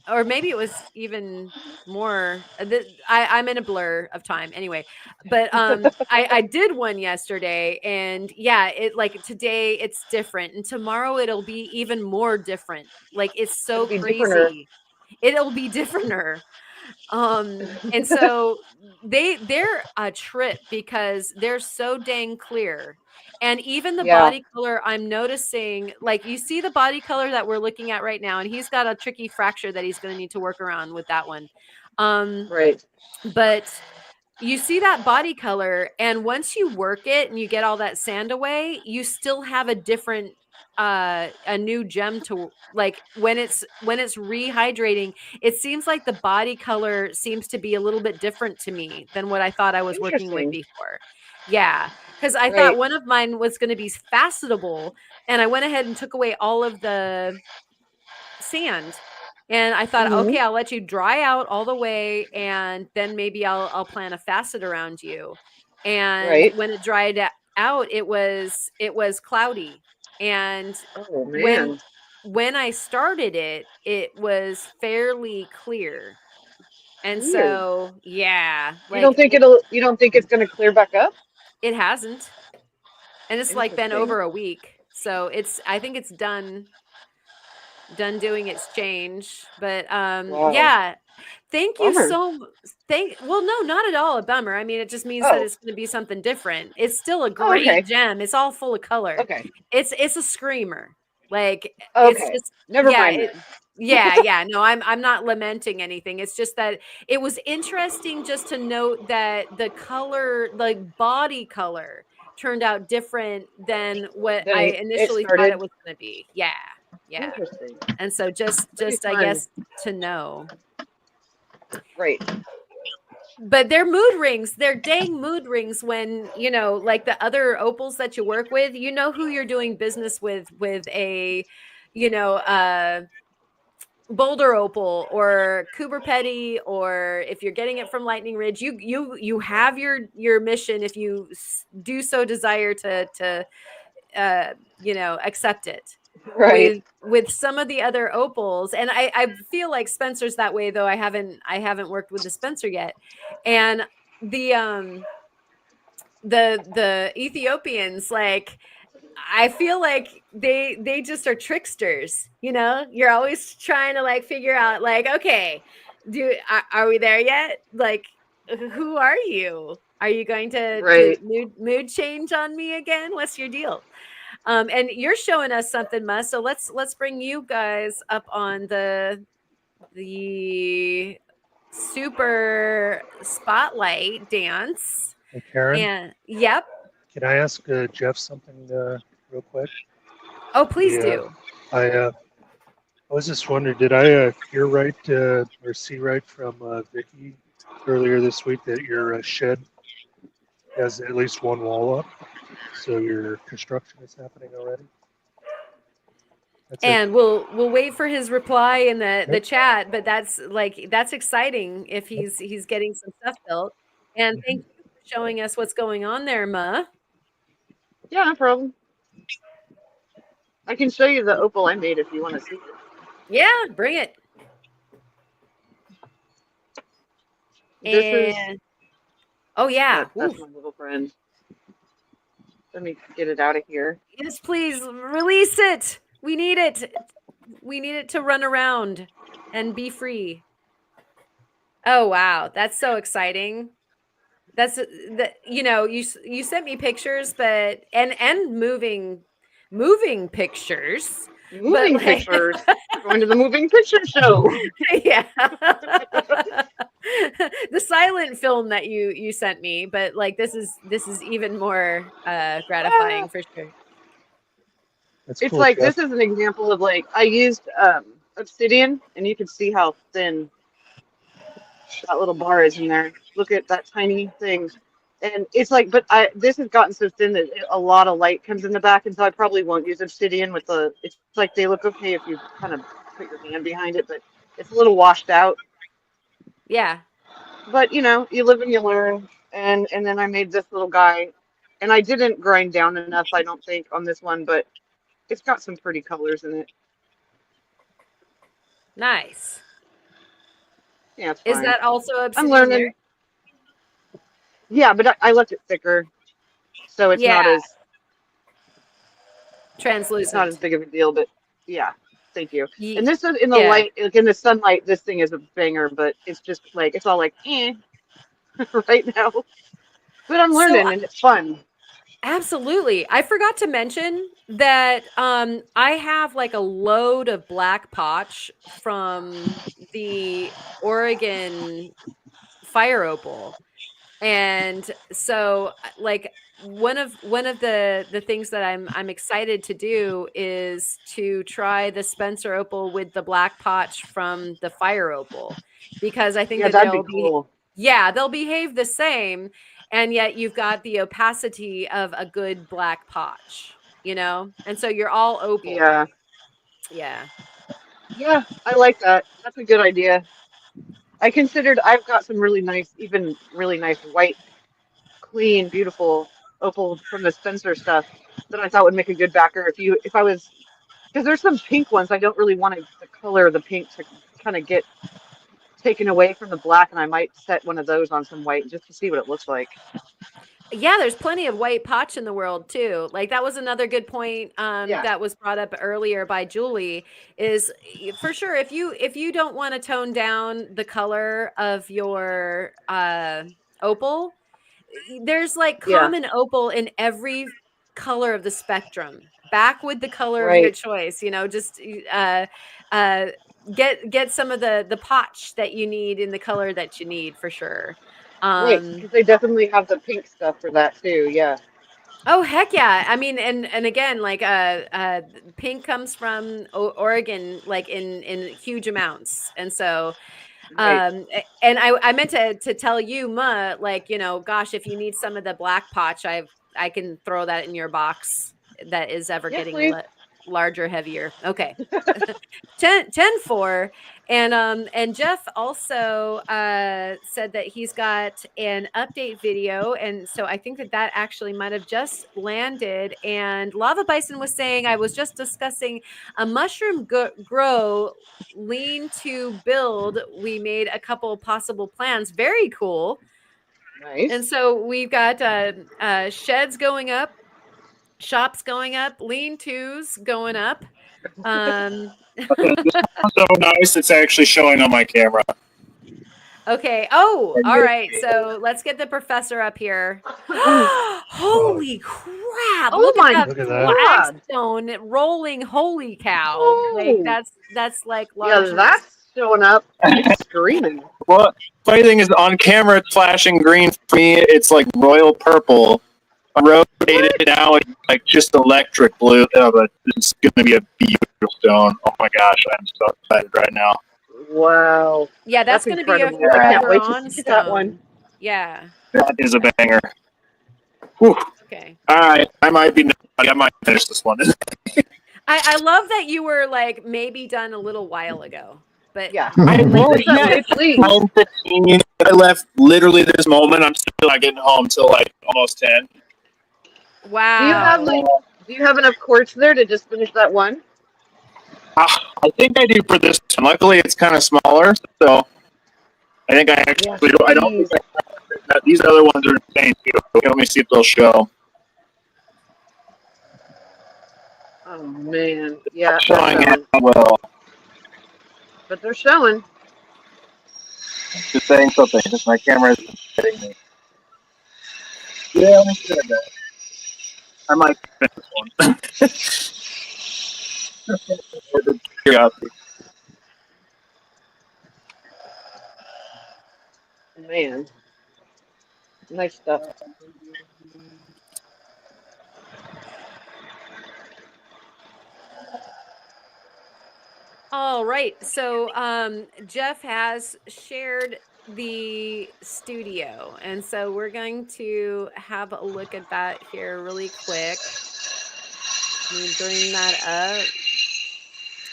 or maybe it was even more. I'm in a blur of time anyway, but I did one yesterday, and yeah, it like today it's different, and tomorrow it'll be even more different. Like it's so crazy. It'll be differenter. And so they're a trip because they're so dang clear. And even the body color, I'm noticing, like you see the body color that we're looking at right now, and he's got a tricky fracture that he's going to need to work around with that one. But you see that body color, and once you work it and you get all that sand away, you still have a different a new gem to like when it's rehydrating. It seems like the body color seems to be a little bit different to me than what I thought I was working with before. Yeah, because I thought one of mine was going to be facetable, and I went ahead and took away all of the sand. And I thought, okay, I'll let you dry out all the way, and then maybe I'll plant a facet around you. And when it dried out, it was cloudy. And when I started it, it was fairly clear. And so, yeah, like you don't think it's going to clear back up? It hasn't. And it's like been over a week. So I think it's done doing its change. But yeah, thank you so much. Well, no, not at all a bummer. I mean, it just means that it's going to be something different. It's still a great gem. It's all full of color. It's a screamer. Like it's just never mind. Yeah. No, I'm not lamenting anything. It's just that it was interesting just to note that the color, like body color, turned out different than what I initially thought it was going to be. Yeah. Interesting. And so just I guess to know. Right. But they're mood rings. They're dang mood rings when, like the other opals that you work with, who you're doing business with a, Boulder opal or Cooper Petty, or if you're getting it from Lightning Ridge, you have your mission if you do so desire to accept it. Right. With some of the other opals, and I feel like Spencer's that way, though I haven't worked with the Spencer yet. And the Ethiopians, like I feel like they just are tricksters. You're always trying to like figure out like, okay, are we there yet? Like, who are you? Are you going to mood change on me again? What's your deal? And you're showing us something, Mus. So let's bring you guys up on the super spotlight dance. Hey, Karen. And yep. Can I ask Jeff something real quick? Oh, please do. I was just wondering, did I hear right or see right from Vicky earlier this week that your shed has at least one wall up? So your construction is happening already? And we'll wait for his reply in the chat. But that's exciting if he's getting some stuff built. And thank you for showing us what's going on there, Ma. Yeah, no problem. I can show you the opal I made if you want to see it. Yeah, bring it. This is. Oh yeah, that's my little friend. Let me get it out of here. Yes, please release it. We need it. We need it to run around and be free. Oh wow, that's so exciting. That's you sent me pictures, but and moving pictures. Moving pictures. We're going to the moving picture show. Yeah. The silent film that you sent me, but this is even more gratifying for sure. It's cool, like Jeff. This is an example of I used obsidian, and you can see how thin that little bar is in there. Look at that tiny thing. And it's but this has gotten so thin that a lot of light comes in the back, and so I probably won't use obsidian with the, it's they look okay if you kind of put your hand behind it, but it's a little washed out. Yeah. But, you live and you learn. And then I made this little guy, and I didn't grind down enough, I don't think, on this one, but it's got some pretty colors in it. Nice. Yeah, it's fine. Is that also obsidian? I'm learning. There? Yeah, but I left it thicker, so it's not as translucent. It's not as big of a deal, but yeah, thank you. And this is in the light, in the sunlight. This thing is a banger, but it's just it's all right now. But I'm learning, and it's fun. Absolutely. I forgot to mention that I have a load of black potch from the Oregon fire opal. And so one of the things that I'm excited to do is to try the Spencer opal with the black potch from the fire opal, because I think that that'd be cool. They'll behave the same, and yet you've got the opacity of a good black potch, and so you're all opal. Yeah, I like that. That's a good idea. I've got some really nice white, clean, beautiful opal from the Spencer stuff that I thought would make a good backer because there's some pink ones. I don't really want the color of the pink to kind of get taken away from the black, and I might set one of those on some white just to see what it looks like. Yeah, there's plenty of white potch in the world too. That was another good point that was brought up earlier by Julie, is for sure if you don't want to tone down the color of your opal, there's common opal in every color of the spectrum. Back with the color of your choice, just get some of the potch that you need in the color that you need for sure. Right, because they definitely have the pink stuff for that too. Yeah. Oh heck yeah! I mean, and again, pink comes from Oregon, in huge amounts, and so, and I meant to tell you, Ma, gosh, if you need some of the black potch, I can throw that in your box. That is ever getting larger, heavier. Okay. 10-4. And Jeff also said that he's got an update video, and so I think that actually might have just landed. And Lava Bison was saying, I was just discussing a mushroom grow lean to build. We made a couple possible plans. Very cool. Nice. And so we've got sheds going up, shops going up, lean-tos going up. This one's so nice, it's actually showing on my camera. Okay. Oh, all right. So let's get the professor up here. Holy crap! Oh look at that flagstone rolling! Holy cow! Oh. That's large. Yeah, that's showing up. It's screaming. Well, funny thing is, on camera it's flashing green. For me, it's royal purple. I rotated it now, it's just electric blue. But it's going to be a beautiful stone. Oh my gosh, I'm so excited right now. Wow. Yeah, that's going to be a I can't wait to see that one. Yeah. That is a banger. Whew. Okay. All right, I might finish this one. I love that you were like maybe done a little while ago, but Yeah. I Like well, just that yeah, way, please. 9:15. I left literally this moment. I'm still not getting home till like almost 10. Do you have wow. like do you have enough quartz there to just finish that one? I think I do for this one. Luckily, it's kind of smaller, so I think I Yes, actually do. I don't think please. these other ones are insane too. Okay, let me see if they'll show. Oh man. Yeah, they're Showing it showing. well. But they're showing. Just saying something because my camera is hitting me. Yeah, let me see that. I might finish this one. Curiosity. Man. Nice stuff. All right. So Jeff has shared the studio, and so we're going to have a look at that here really quick. Let me bring that up.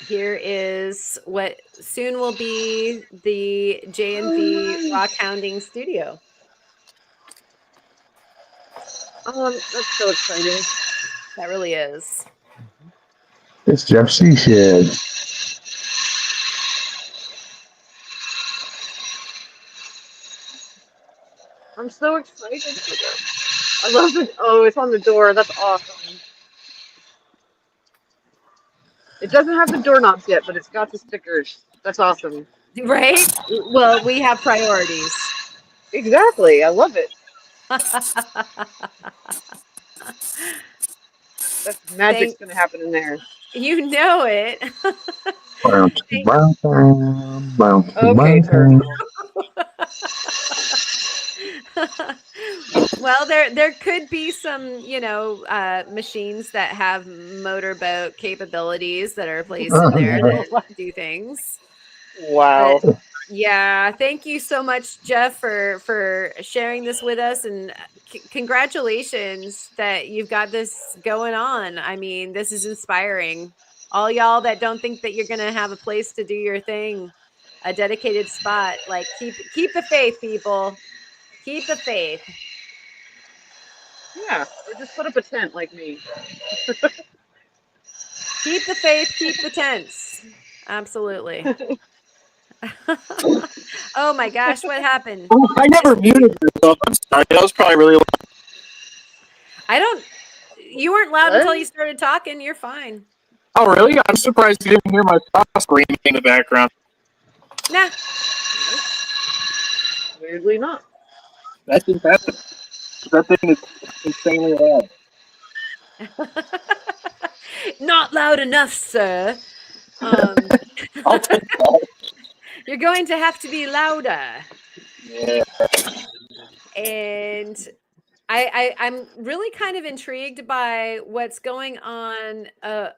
Here is what soon will be the J&V Rockhounding studio. That's so exciting. That really is. It's Jeff Seashed. I'm so excited for this. I love it. Oh, it's on the door. That's awesome. It doesn't have the doorknobs yet, but it's got the stickers. That's awesome. Right? Well, we have priorities. Exactly. I love it. That's magic's gonna happen in there. You know it. Okay, Turtle. Well, there could be some, machines that have motorboat capabilities that are placed in there that do things. Wow. But yeah, thank you so much, Jeff, for sharing this with us, and congratulations that you've got this going on. I mean, this is inspiring. All y'all that don't think that you're gonna have a place to do your thing, a dedicated spot, like keep the faith, people. Keep the faith. Yeah, or just put up a tent like me. Keep the faith, keep the tents. Absolutely. Oh my gosh, what happened? I never muted myself. I'm sorry. That was probably really loud. You weren't loud until What? you started talking. You're fine. Oh, really? I'm surprised you didn't hear my dog screaming in the background. Nah. Weirdly not. That's impressive. That thing is insanely loud. Not loud enough, sir. I'll take that. You're going to have to be louder. Yeah. And I'm really kind of intrigued by what's going on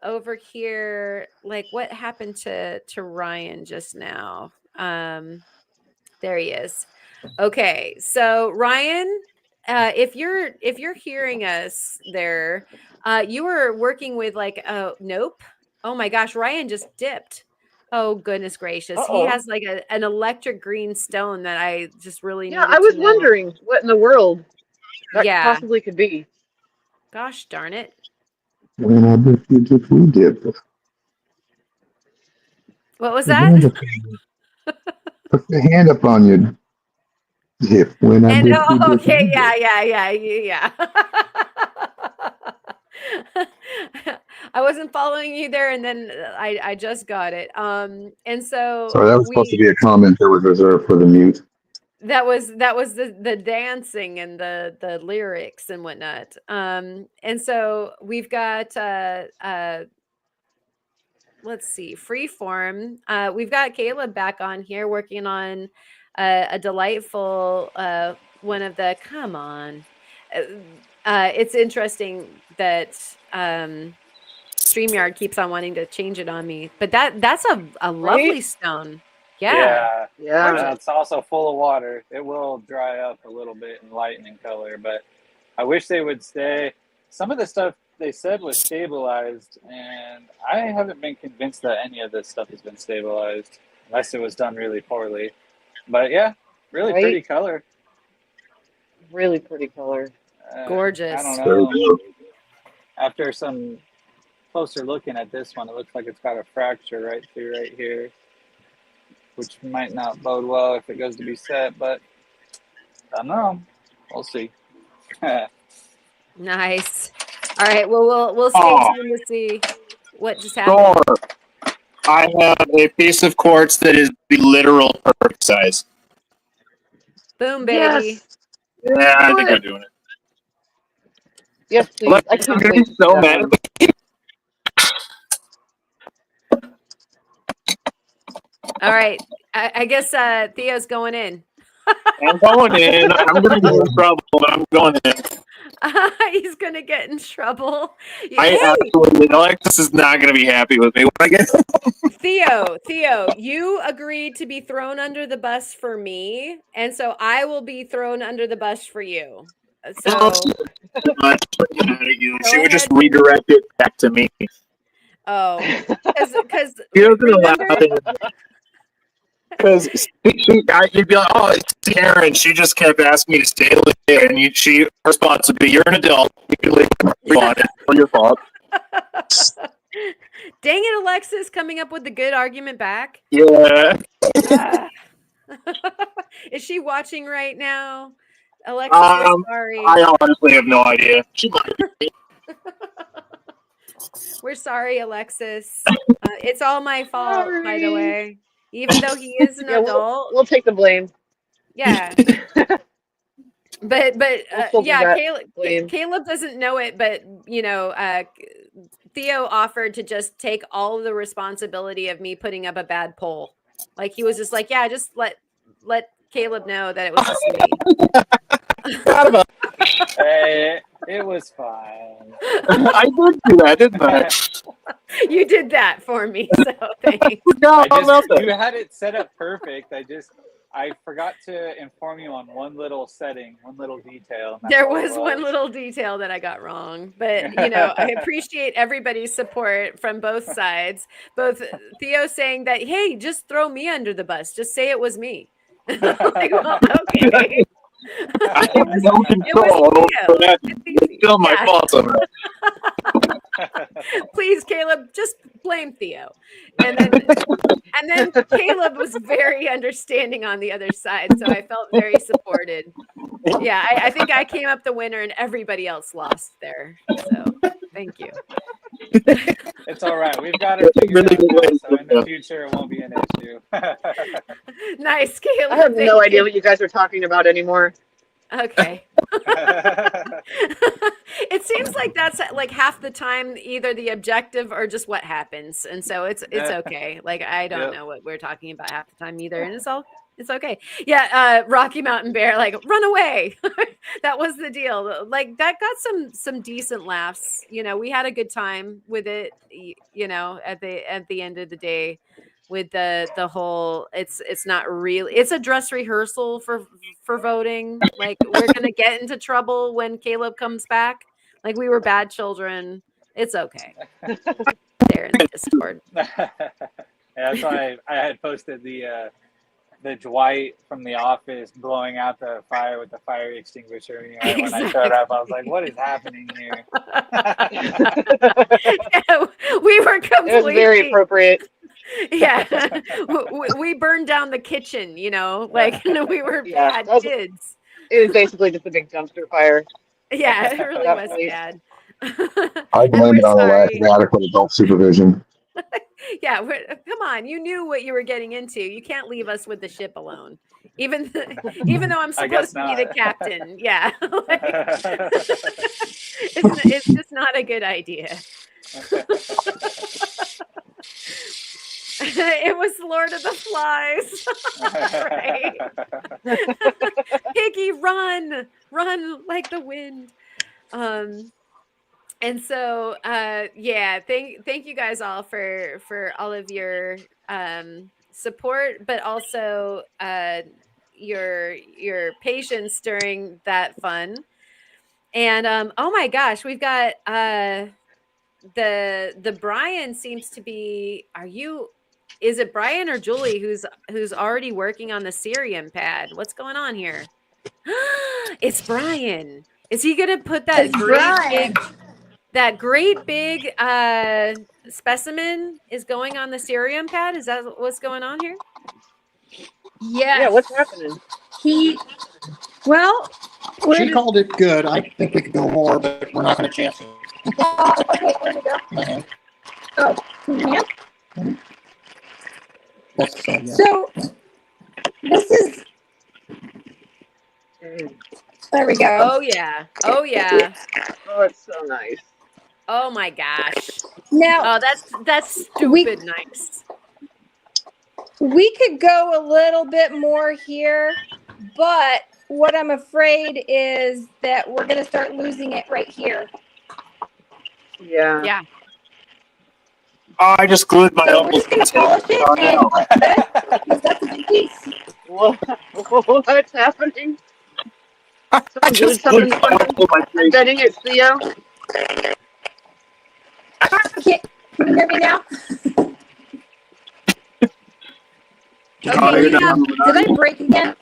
over here. Like what happened to Ryan just now? There he is. Okay, so Ryan, if you're hearing us there, you were working with like nope. Oh my gosh, Ryan just dipped. Oh goodness gracious, he Uh-oh. has like an electric green stone that I just really Yeah, I needed was to know. wondering what in the world that Yeah, possibly could be. gosh darn it. When I dip, you dip, we dip. What was that? Put the hand up on your hip. When I And dip, you dip, okay, we dip. yeah. I wasn't following you there, and then I just got it. And so Sorry, that was supposed to be a comment that was reserved for the mute. that was the dancing and the lyrics and whatnot. And so we've got let's see, Freeform. We've got Caleb back on here working on a delightful one of the. Come on, it's interesting that StreamYard keeps on wanting to change it on me, but that's a lovely Right? stone. Yeah, Yeah. Yeah, it's also full of water. It will dry up a little bit and lighten in color, but I wish they would stay. Some of the stuff they said was stabilized, and I haven't been convinced that any of this stuff has been stabilized, unless it was done really poorly. But yeah, really pretty Right? color. Really pretty color. I don't Gorgeous. know. After some closer looking at this one, it looks like it's got a fracture right through right here, which might not bode well if it goes to be set, but I don't know. We'll see. Nice. All right. Well, we'll stay Oh. tuned to see what just happened. Sure. I have a piece of quartz that is the literal perfect size. Boom, baby. Yes. Yeah, I Do think it. I'm doing it. Yes, please. Look, I I'm can't gonna wait be to see so that mad. one. All right. I guess Theo's going in. I'm going in. I'm gonna get in trouble, but I'm going in. He's gonna get in trouble. I Hey, absolutely Alexis is not gonna be happy with me when I get. Theo, you agreed to be thrown under the bus for me, and so I will be thrown under the bus for you. So She would just ahead. redirect it back to me. Oh, because She doesn't allow remember, because you'd be like, "Oh, it's Karen." She just kept asking me to stay there, and her response would be, "You're an adult. You can leave if you want. It's not your fault." dang it, Alexis, coming up with the good argument back. Yeah. Is she watching right now? Alexis, we're sorry. I honestly have no idea. She might be. We're sorry, Alexis. It's all my fault, by the Sorry. way. Even though he is an Yeah, adult. we'll take the blame. Yeah. But We'll shoulder yeah, that blame. Caleb doesn't know it, but you know, Theo offered to just take all of the responsibility of me putting up a bad poll. Like he was just like, yeah, just let Caleb know that it was just me. Hey, it was fine. I did do that, didn't I? You did that for me, so thanks. You had it set up perfect. I forgot to inform you on one little setting, one little detail. There was one little detail that I got wrong, but you know, I appreciate everybody's support from both sides. Both Theo saying that, hey, just throw me under the bus, just say it was me. Like, well, okay. I have no control over that. It's still my fault somehow. Please, Caleb, just blame Theo. And then Caleb was very understanding on the other side, so I felt very supported. Yeah, I think I came up the winner and everybody else lost there. So thank you. It's all right. We've got it figured out now, so in the future it won't be an issue. Nice, Caleb. I have no idea what you guys are talking about anymore. Okay. It seems like that's like half the time either the objective or just what happens, and so it's okay. Like I don't know what we're talking about half the time either, and it's okay. Yeah, Rocky Mountain Bear, like run away. That was the deal. Like that got some decent laughs. You know, we had a good time with it. You know, at the end of the day, with the whole it's not really, it's a dress rehearsal for voting. Like we're gonna get into trouble when Caleb comes back. Like we were bad children. It's okay. They're in the Discord. Yeah, that's why I had posted the Dwight from The Office blowing out the fire with the fire extinguisher. You know, when I showed up, I was like, "What is happening here?" Yeah, we were completely. It was very appropriate. Yeah, we burned down the kitchen. You know, like we were bad kids. It was basically just a big dumpster fire. Yeah, it really was bad. I blame it on the lack of adequate adult supervision. Yeah, come on. You knew what you were getting into. You can't leave us with the ship alone. Even though I'm supposed to be the captain. Yeah. Like, it's just not a good idea. It was Lord of the Flies. Right. Piggy, run like the wind. And so yeah, thank you guys all for all of your support, but also your patience during that fun. And oh my gosh, we've got the Brian seems to be. Is it Brian or Julie who's already working on the Cerium pad? What's going on here? It's Brian. Is he gonna put that great big specimen is going on the Cerium pad? Is that what's going on here? Yes. Yeah, what's happening? Well, She called it good. I think we could go more, but we're not going to chance it. Oh, yeah. So this is. There we go. Oh yeah. Oh yeah. Oh, it's so nice. Oh my gosh. Now, that's stupid nice. We could go a little bit more here, but what I'm afraid is that we're going to start losing it right here. Yeah. Yeah. Oh, I just glued my So we're just going to polish it and that's a big piece. What's happening? I just glued my opal my I'm betting it's Theo. Can you hear me now? Okay, did I break again?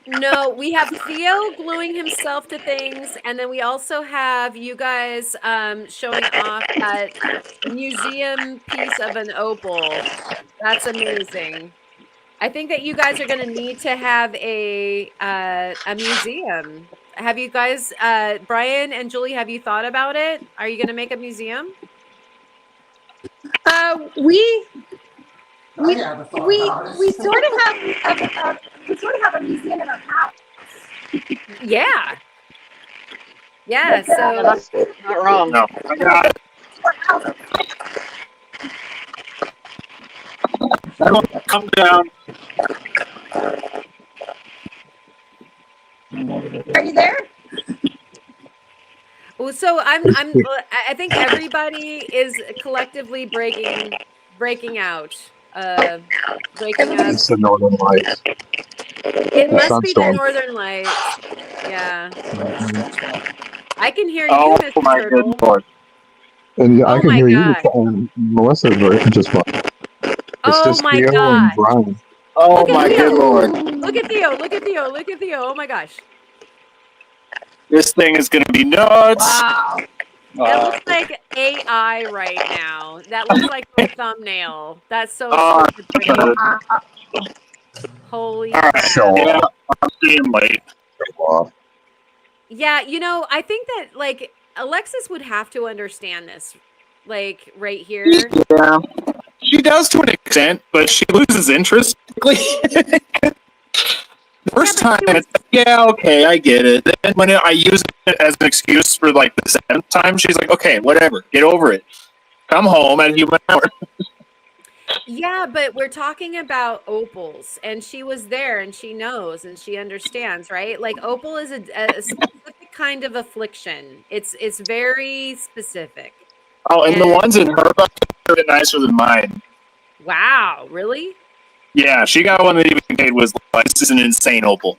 No, we have Theo gluing himself to things, and then we also have you guys showing off that museum piece of an opal. That's amazing. I think that you guys are going to need to have a museum. Have you guys, Brian and Julie, have you thought about it? Are you going to make a museum? We sort of have a museum in our house. Yeah. Yeah. So that's not wrong. No, I got it. Come down. Are you there? well, so I think everybody is collectively breaking out. Breaking up. It's the Northern Lights. It must be the sunstone. Northern Lights. Yeah. I can hear you, Oh Mr. my Turtle. good lord. And I Oh can my hear gosh. you. And Melissa's just fine. It's Oh just my Theo and gosh. Brian. Oh Look at my Theo. good lord. Look at Theo. Look at Theo. Look at Theo. Oh my gosh. This thing is going to be nuts. Wow. That looks like AI right now. That looks like my thumbnail. That's so stupid pretty. Holy crap. Yeah, I'm staying late. Yeah, I think that like Alexis would have to understand this, like right here. Yeah, she does to an extent, but she loses interest quickly. The first time, yeah, okay, I get it. Then when I use it as an excuse for like the 7th time, she's like, okay, whatever, get over it. Come home at human hour. Yeah, but we're talking about opals, and she was there, and she knows, and she understands, right? Like opal is a specific kind of affliction. It's very specific. Oh, and the ones in her bucket are a bit nicer than mine. Wow, really? Yeah, she got one that even Kate was like, this is an insane opal.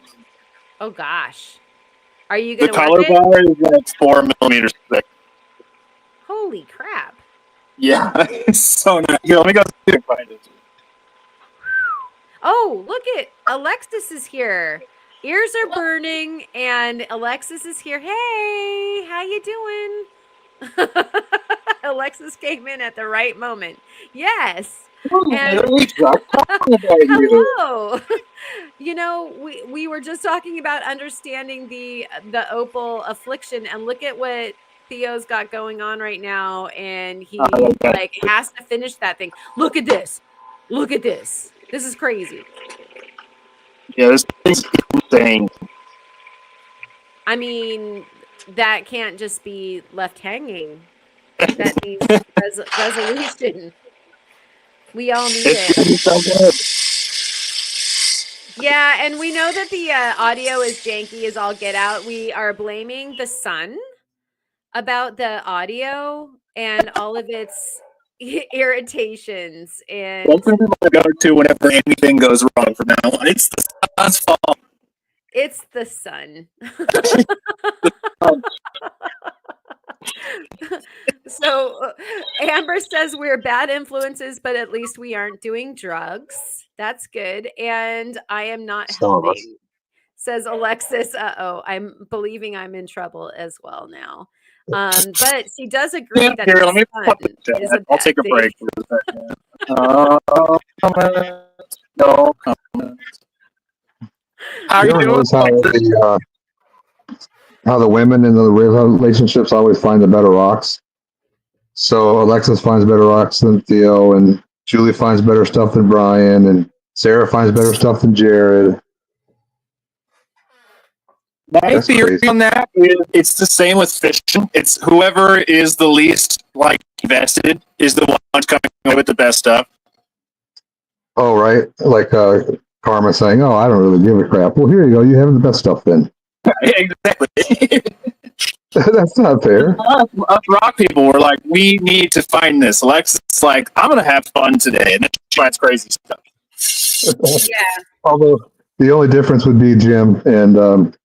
Oh gosh. Are you The gonna color work it? bar is like 4 millimeters thick. Holy crap. Yeah, it's so nice. Here, let me go see if I can find it. Oh, look at Alexis is here. Ears are burning, and Alexis is here. Hey, how you doing? Alexis came in at the right moment. Yes. And hello. We were just talking about understanding the opal affliction, and look at what Theo's got going on right now, and he like has to finish that thing. Look at this. Look at this. This is crazy. Yeah, this thing's insane. I mean, that can't just be left hanging. That needs resolution. We all need it. Yeah, and we know that the audio is janky as all get out. We are blaming the sun about the audio and all of its irritations. And That's going to be my go-to whenever anything goes wrong from now on. It's the sun's fault. It's the sun. So Amber says we're bad influences, but at least we aren't doing drugs. That's good. And I am not Some of us. helping, says Alexis. Uh-oh, I'm believing I'm in trouble as well now. But she does agree that Here, let me the pop the sun is chat. a I'll bad take a thing. break for a second. No comment. How You you ever doing? notice how the women in the relationships always find the better rocks? So Alexis finds better rocks than Theo, and Julie finds better stuff than Brian, and Sarah finds better stuff than Jared. My That's theory crazy. on that is it's the same with fishing. It's whoever is the least like invested is the one coming up with the best stuff. Oh, right. Like Karma saying, "Oh, I don't really give a crap." Well, here you go. You have the best stuff then. Exactly. That's not fair. Us rock people were like, we need to find this. Alexis is like, I'm gonna have fun today, and then she finds crazy stuff. Yeah. Although the only difference would be Jim and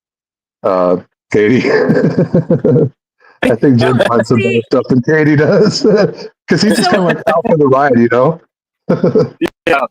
Katie. I think Jim finds some better stuff than Katie does because he's just kind of like out for the ride, you know. Yeah.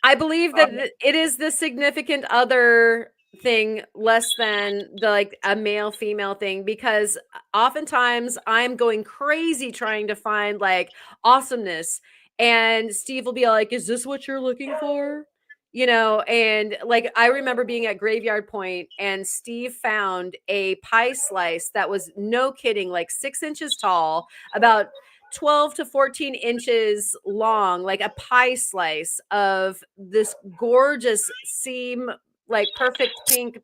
I believe that it is the significant other thing less than the like a male female thing, because oftentimes I'm going crazy trying to find like awesomeness, and Steve will be like, is this what you're looking for? You know, and like I remember being at Graveyard Point and Steve found a pie slice that was, no kidding, like 6 inches tall, about 12 to 14 inches long, like a pie slice of this gorgeous seam, like perfect pink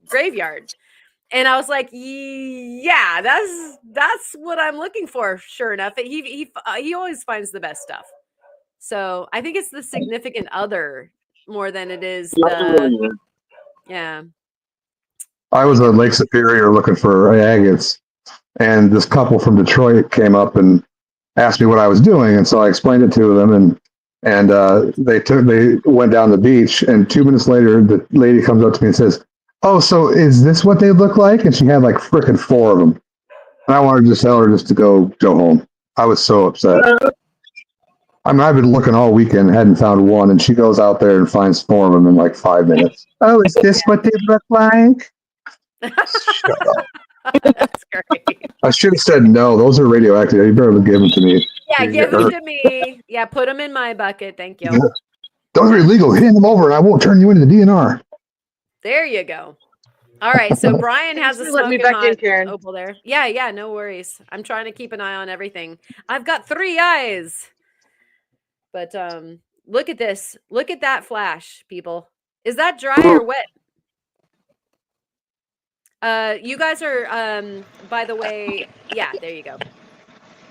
graveyard. And I was like, yeah, that's what I'm looking for. Sure enough, he always finds the best stuff. So I think it's the significant other more than it is the, yeah. I was at Lake Superior looking for agates, and this couple from Detroit came up and asked me what I was doing, and so I explained it to them, and they went down the beach, and 2 minutes later, the lady comes up to me and says, "Oh, so is this what they look like?" And she had like frickin' 4 of them, and I wanted to tell her just to go home. I was so upset. I mean, I've been looking all weekend, hadn't found one, and she goes out there and finds 4 of them in like 5 minutes. Oh, is this what they look like? Shut up. That's great. I should have said no. Those are radioactive. You better give them to me. Yeah, give them to me. Yeah, put them in my bucket. Thank you. Yeah. Those are illegal. Hand them over, and I won't turn you into the DNR. There you go. All right, so Brian has a Let me smoking back hot in, Karen. Opal there. Yeah, no worries. I'm trying to keep an eye on everything. I've got 3 eyes. But look at this. Look at that flash, people. Is that dry or wet? You guys are by the way, yeah, there you go.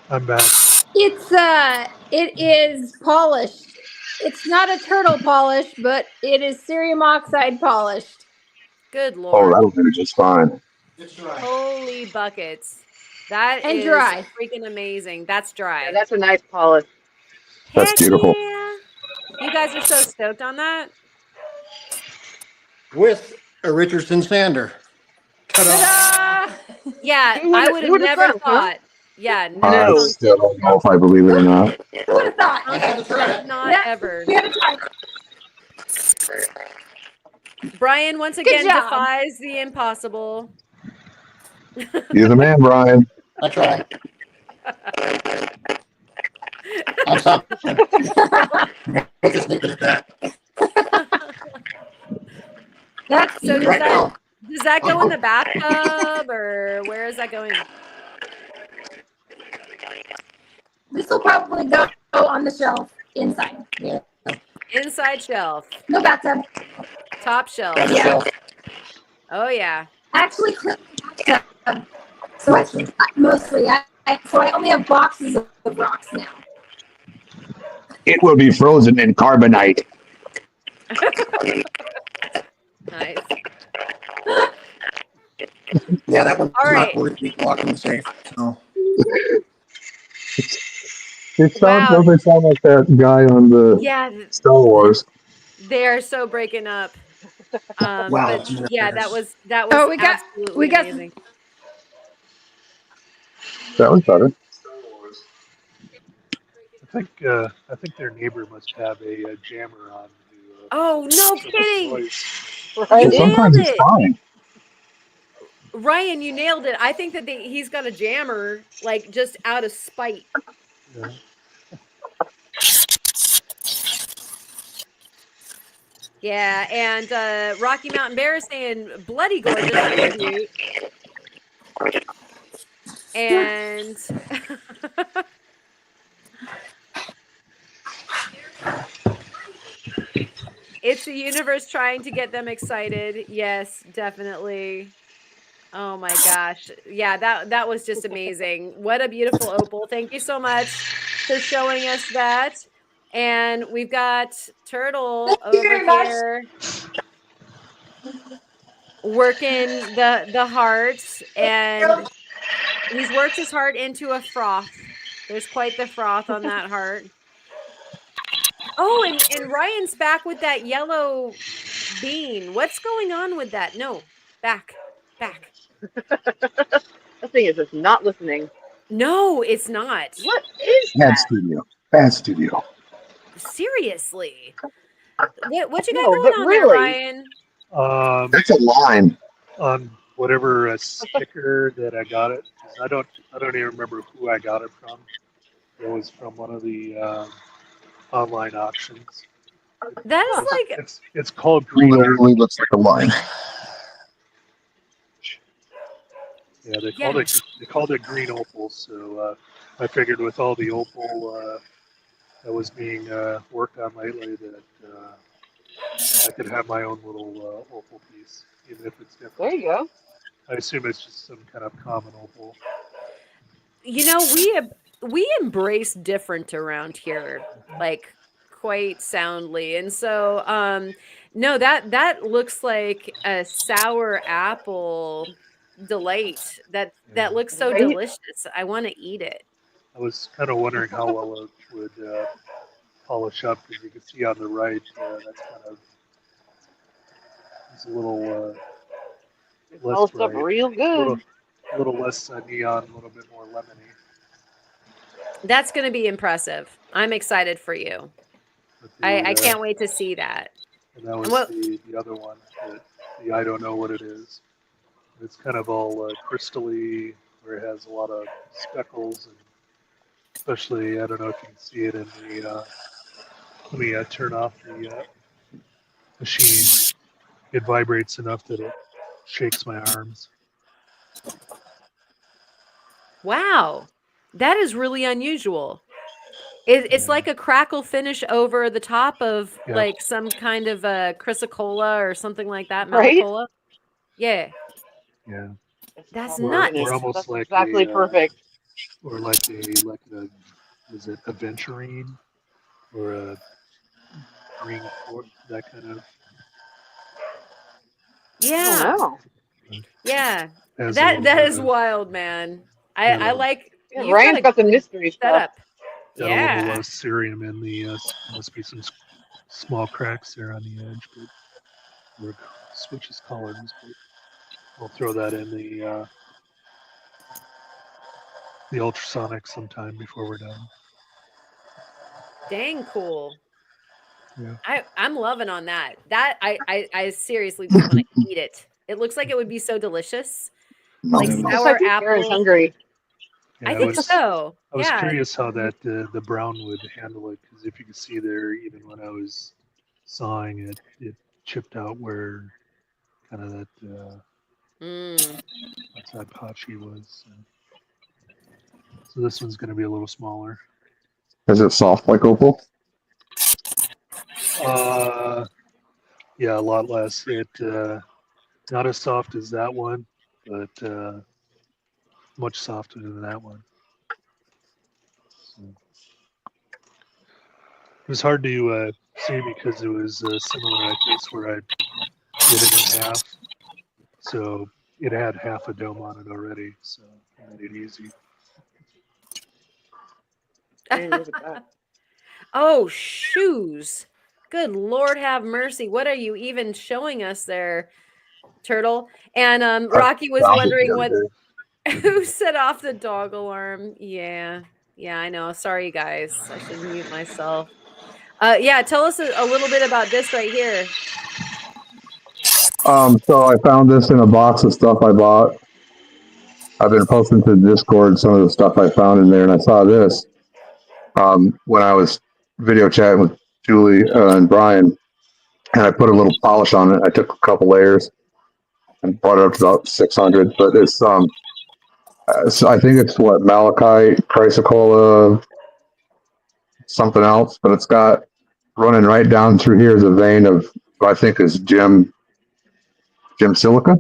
I'm back. It is polished. It's not a turtle polish, but it is cerium oxide polished. Good Oh, Lord. that'll do just fine. It's dry. Holy buckets. That And is dry. freaking amazing. That's dry. Yeah, that's a nice polish. That's Heck beautiful. yeah. You guys are so stoked on that. With a Richardson sander. Ta-da! Ta-da! Yeah, Who I would've- would who have would've never thought, huh? thought. Yeah, I never No. still don't know if I believe it or not. Who would have thought? I had to try it. not ever. We had to try. Brian once again job. defies the impossible. You're the man, Brian. I tried. I'm sorry. We'll just leave it at that. So Right now. does that go in the bathtub, or where is that going? This will probably go on the shelf inside. Yeah. Inside shelf, No bathtub. top shelf. That's the Yeah. shelf. Oh yeah. Actually, clean bathtub. So I mostly, so I only have boxes of rocks now. It will be frozen in carbonite. Nice. Yeah, that one's All right. not worth me locking the safe. So. It sounds, Wow. They sound like that guy on the Yeah, Star Wars. they are so breaking up. But yeah, that was Oh, we got absolutely amazing. That was better. I think their neighbor must have a jammer on. Oh, no To, kidding! noise. Right? You Well, nailed sometimes it's it, fine. Ryan. You nailed it. I think that he's got a jammer, like just out of spite. Yeah. Yeah, and Rocky Mountain Bear is saying bloody gorgeous tribute. And it's the universe trying to get them excited. Yes, definitely. Oh my gosh. Yeah, that was just amazing. What a beautiful opal. Thank you so much for showing us that. And we've got Turtle over here working the heart, and he's worked his heart into a froth. There's quite the froth on that heart. Oh, and Ryan's back with that yellow bean. What's going on with that? No, back. That thing is just not listening. No, it's not. What is Bad that? studio. Bad studio. Seriously. What you got No, going but on there, really. Ryan? That's a line. On whatever sticker that I got it. 'Cause I don't even remember who I got it from. It was from one of the online auctions. That is Huh. like It's called Green. Literally looks like a line. Yeah, they Yeah. called it Green Opal. So I figured with all the opal that was being worked on lately that I could have my own little opal piece, even if it's different. There you go. I assume it's just some kind of common opal. we embrace different around here, like quite soundly. And so no, that looks like a sour apple delight. That looks so Right? delicious. I want to eat it. I was kind of wondering how well it would polish up because you can see on the right that's kind of it's a little It less polished up bright, real good. a little less neon, a little bit more lemony. That's going to be impressive. I'm excited for you. I can't wait to see that. And that was And what the other one, the I don't know what it is. It's kind of all crystally, where it has a lot of speckles, and especially I don't know if you can see it in the. Let me turn off the machine. It vibrates enough that it shakes my arms. wow, that is really unusual. It's like a crackle finish over the top of like some kind of a chrysocolla or something like that, Right? melicola. Yeah, Yeah. that's Or nuts. almost That's like exactly perfect. or like a is it aventurine or a green port, that kind of. I don't Yeah, know. yeah. Has a That little bit is of wild, man. got I a, like Yeah, you've got Ryan's a got the good mystery stuff. setup. got a little Yeah. cerium in the must be some small cracks there on the edge, but where it switches colors. But I'll throw that in the ultrasonic sometime before we're done. Dang cool. Yeah. I'm loving on that. That I seriously just want to eat it. It looks like it would be so delicious. Like Just I sour think Aaron's apple. hungry. Yeah, I think so. I was Yeah. curious how that the brown would handle it because if you can see there, even when I was sawing it, it chipped out where kind of that outside patchy was. So this one's going to be a little smaller. Is it soft like opal? Yeah, a lot less. It not as soft as that one, but much softer than that one. So it was hard to see because it was similar like this, where I did it in half. So it had half a dome on it already, so it made it easy. Hey, look at that. Oh, shoes. Good Lord have mercy. What are you even showing us there, Turtle? And Rocky was wondering who set off the dog alarm. Yeah, I know. Sorry, guys. I should mute myself. Yeah, tell us a little bit about this right here. So I found this in a box of stuff I bought. I've been posting to Discord some of the stuff I found in there, and I saw this when I was video chatting with Julie and Brian, and I put a little polish on it. I took a couple layers and brought it up to about 600. But it's so I think it's what malachite, chrysocolla, something else. But it's got running right down through here is a vein of what I think is gem silica.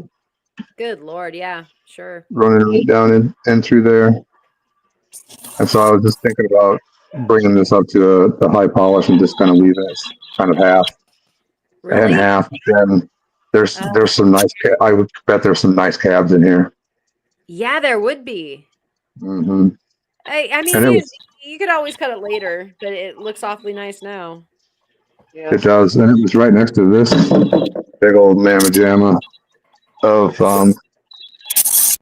Good Lord, yeah, sure. Running right down in through there. And so I was just thinking about bringing this up to a high polish and just kind of leaving it kind of half Really? and half. And there's some nice. I would bet there's some nice cabs in here. Yeah, there would be. Mm-hmm. I mean, you could always cut it later, but it looks awfully nice now. Yeah. It does, and it was right next to this big old mamma jamma of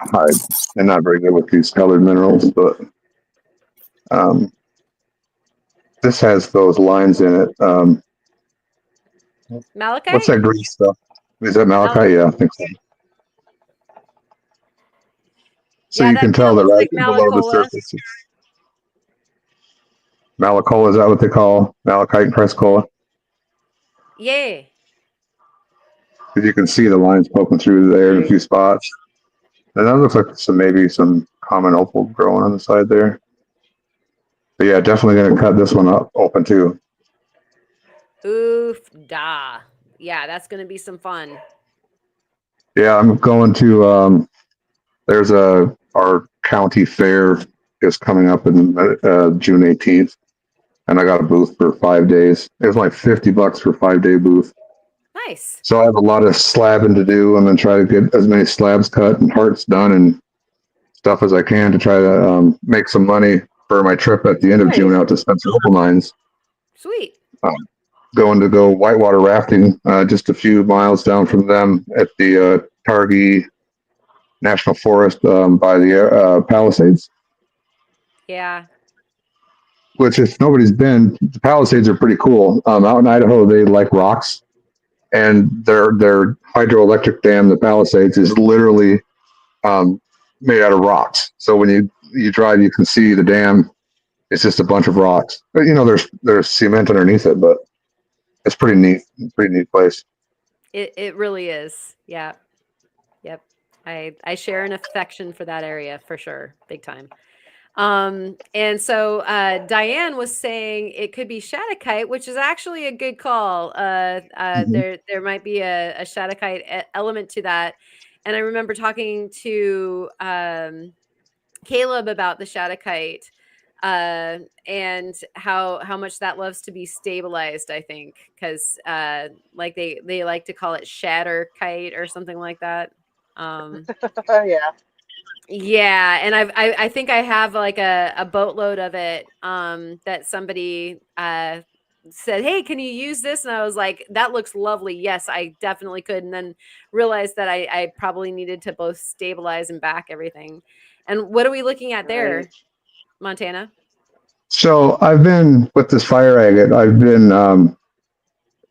hide. I'm not very good with these colored minerals, but this has those lines in it. Malachite? What's that green stuff? Is that malachite? Yeah, I think so. So yeah, you can tell that right below the surface. Malacola, is that what they call malachite and chrysocolla? Yeah. Because you can see the lines poking through there in a few spots. And that looks like maybe some common opal growing on the side there. But yeah, definitely going to cut this one up open too. Oof, da. Yeah, that's going to be some fun. Yeah, I'm going to, there's our county fair is coming up in June 18th. And I got a booth for 5 days. It was like $50 for a 5-day booth. Nice. So I have a lot of slabbing to do. I'm going to try to get as many slabs cut and hearts done and stuff as I can to try to make some money for my trip at the end of June out to Spencer Opal Mines. Sweet. Going to go whitewater rafting just a few miles down from them at the Targhee National Forest by the Palisades. Yeah. Which, if nobody's been, the Palisades are pretty cool. Out in Idaho, they like rocks, and their hydroelectric dam, the Palisades, is literally made out of rocks. So when you drive, you can see the dam. It's just a bunch of rocks. But, there's cement underneath it, but it's pretty neat. Pretty neat place. It really is. Yeah. Yep. I share an affection for that area for sure. Big time. And so Diane was saying it could be Shattuckite, which is actually a good call. There might be a Shattuckite element to that. And I remember talking to Caleb about the Shattuckite and how much that loves to be stabilized, I think, because like they like to call it Shatterkite or something like that. Yeah. Yeah, and I think I have like a boatload of it that somebody said, "Hey, can you use this?" And I was like, "That looks lovely. Yes, I definitely could." And then realized that I probably needed to both stabilize and back everything. And what are we looking at there, Montana? So I've been with this fire agate. I've been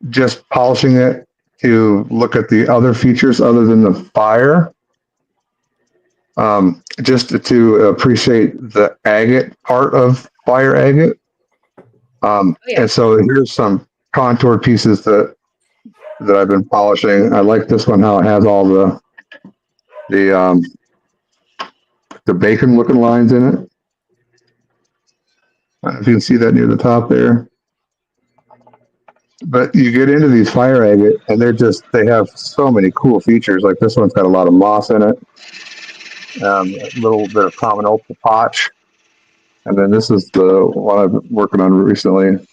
just polishing it to look at the other features other than the fire. Just to appreciate the agate part of fire agate. And so here's some contoured pieces that I've been polishing. I like this one, how it has all the bacon looking lines in it. I don't know if you can see that near the top there. But you get into these fire agate and they have so many cool features. Like this one's got a lot of moss in it. A little bit of common opal potch. And then this is the one I've been working on recently.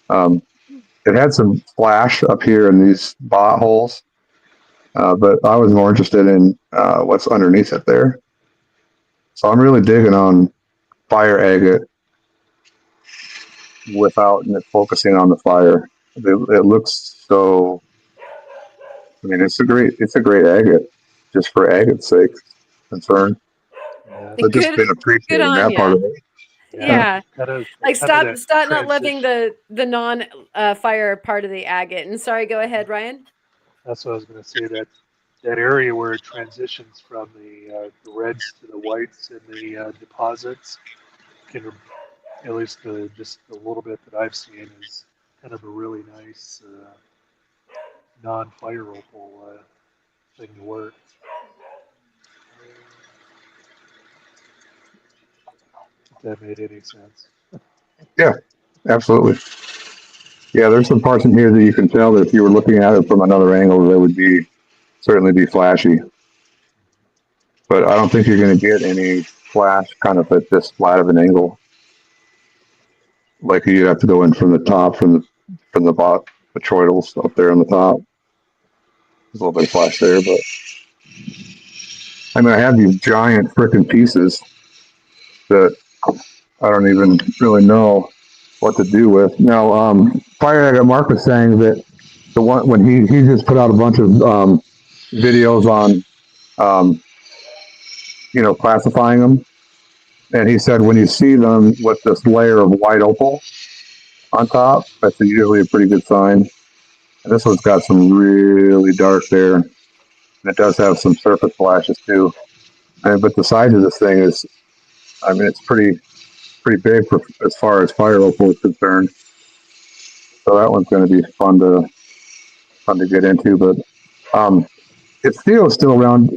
It had some flash up here in these bot holes, but I was more interested in what's underneath it there. So I'm really digging on fire agate without focusing on the fire. It looks so. I mean, it's a great agate, just for agate's sake. Concern, Yeah, but just been Good appreciating on that part ya. of it. Yeah. Like stop that not loving transition. the non fire part of the agate. And sorry, go ahead, Ryan. That's what I was going to say. That area where it transitions from the reds to the whites in the deposits can, at least just a little bit that I've seen, is kind of a really nice non-fire opal thing to work. If that made any sense. Yeah, absolutely. Yeah, there's some parts in here that you can tell that if you were looking at it from another angle, they would certainly be flashy. But I don't think you're going to get any flash kind of at this flat of an angle. Like you'd have to go in from the top, from the bot, the troidals up there on the top. There's a little bit of flash there, but I mean, I have these giant freaking pieces that I don't even really know what to do with. Now, Fire Agate Mark was saying that the one when he just put out a bunch of videos on classifying them, and he said when you see them with this layer of white opal on top, that's usually a pretty good sign. And this one's got some really dark there, and it does have some surface flashes too. But the size of this thing is, I mean, it's pretty big for as far as fire opal is concerned. So that one's going to be fun to get into. But if Theo's still around,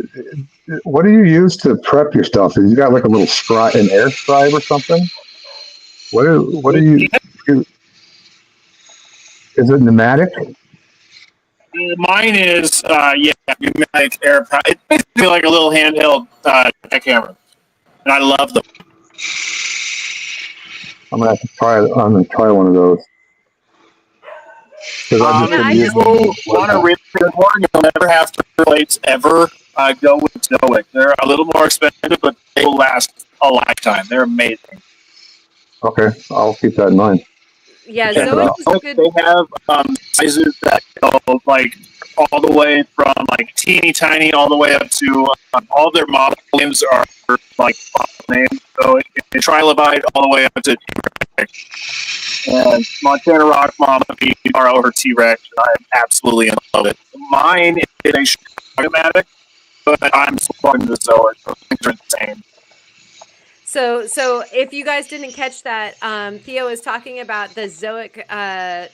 what do you use to prep your stuff? Is you got like a little an air scribe or something? What are you? Is it pneumatic? Mine is, pneumatic air. It's basically like a little handheld camera, and I love them. I'm gonna have to try. I'm gonna try one of those because I've just been If using. you want to really good one, you'll never have to plates ever. Go with Zoic. They're a little more expensive, but they will last a lifetime. They're amazing. Okay, I'll keep that in mind. Yeah, Check it Zoic out. is good. They have sizes that go like all the way from like teeny tiny all the way up to all their model names are like names. So Trilobite all the way up to T-Rex. And Montana Rock Mama are over T-Rex. I'm absolutely in love with it. Mine is a automatic, but I'm supporting the Zoic. Things are insane. So if you guys didn't catch that, Theo is talking about the Zoic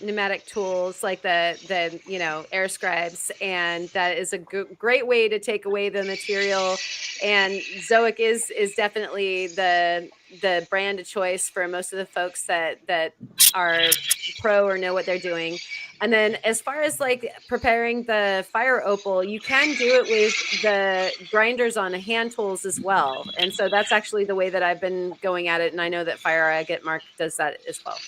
pneumatic tools, like the air scribes, and that is a great way to take away the material. And Zoic is definitely the brand of choice for most of the folks that are pro or know what they're doing. And then as far as like preparing the fire opal, you can do it with the grinders on hand tools as well. And so that's actually the way that I've been going at it. And I know that Fire Agate Mark does that as well.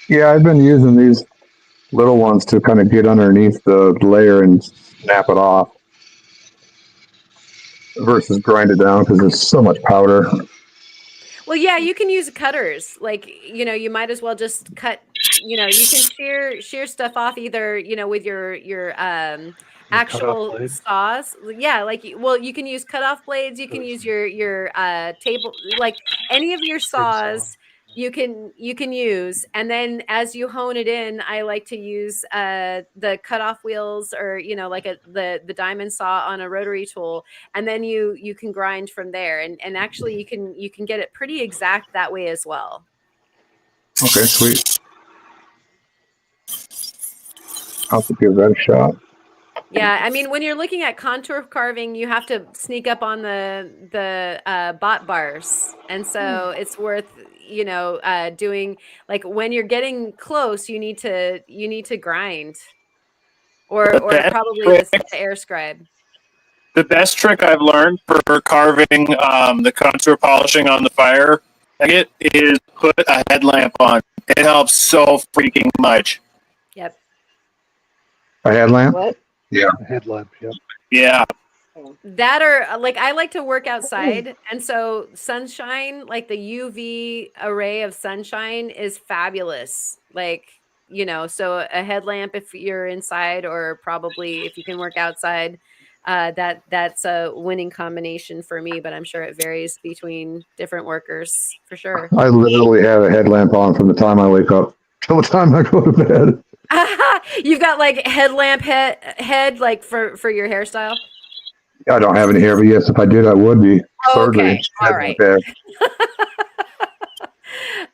Yeah, I've been using these little ones to kind of get underneath the layer and snap it off versus grind it down because there's so much powder. Well, yeah, you can use cutters. Like, you might as well just cut, you can shear stuff off either, with your actual saws. Yeah, like, well, you can use cutoff blades, you can use your table, like any of your saws you can use. And then as you hone it in, I like to use the cutoff wheels or like the diamond saw on a rotary tool, and then you can grind from there. And actually you can get it pretty exact that way as well. Okay, sweet. I'll have to give that a shot. Yeah, I mean, when you're looking at contour carving, you have to sneak up on the bot bars, and so it's worth doing, like, when you're getting close, you need to grind, or probably the air scribe. The best trick I've learned for carving the contour polishing on the fire agate is put a headlamp on. It helps so freaking much. Yep. A headlamp? What? Yeah. A headlamp, yep. Yeah. That, or like, I like to work outside, and so sunshine, like the UV array of sunshine is fabulous. Like, you know, so a headlamp if you're inside, or probably if you can work outside, that's a winning combination for me, but I'm sure it varies between different workers for sure. I literally have a headlamp on from the time I wake up till the time I go to bed. You've got like headlamp head like for your hairstyle. I don't have any hair, but yes, if I did, I would be. Okay, Surgery. all right.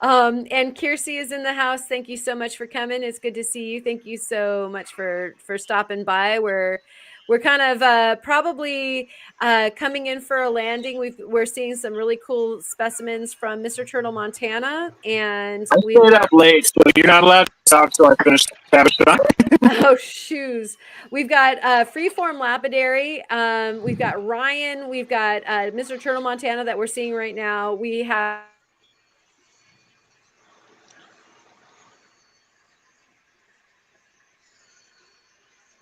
And Kiersey is in the house. Thank you so much for coming. It's good to see you. Thank you so much for stopping by. We're kind of probably coming in for a landing. We're seeing some really cool specimens from Mr. Turtle, Montana, and I we've stayed got up late, so you're not allowed to talk till I finish the oh shoes. We've got Freeform Lapidary. We've got Ryan. We've got Mr. Turtle, Montana that we're seeing right now. We have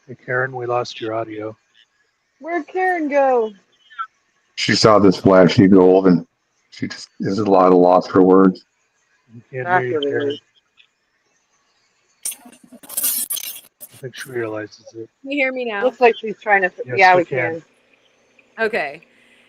Hey, Karen, we lost your audio. Where'd Karen go? She saw this flashy gold and she just is a lot of loss for words. We can't hear you, Karen. I think she realizes it. Can you hear me now? Looks like she's trying to. Yes, Yeah, we we can. Okay.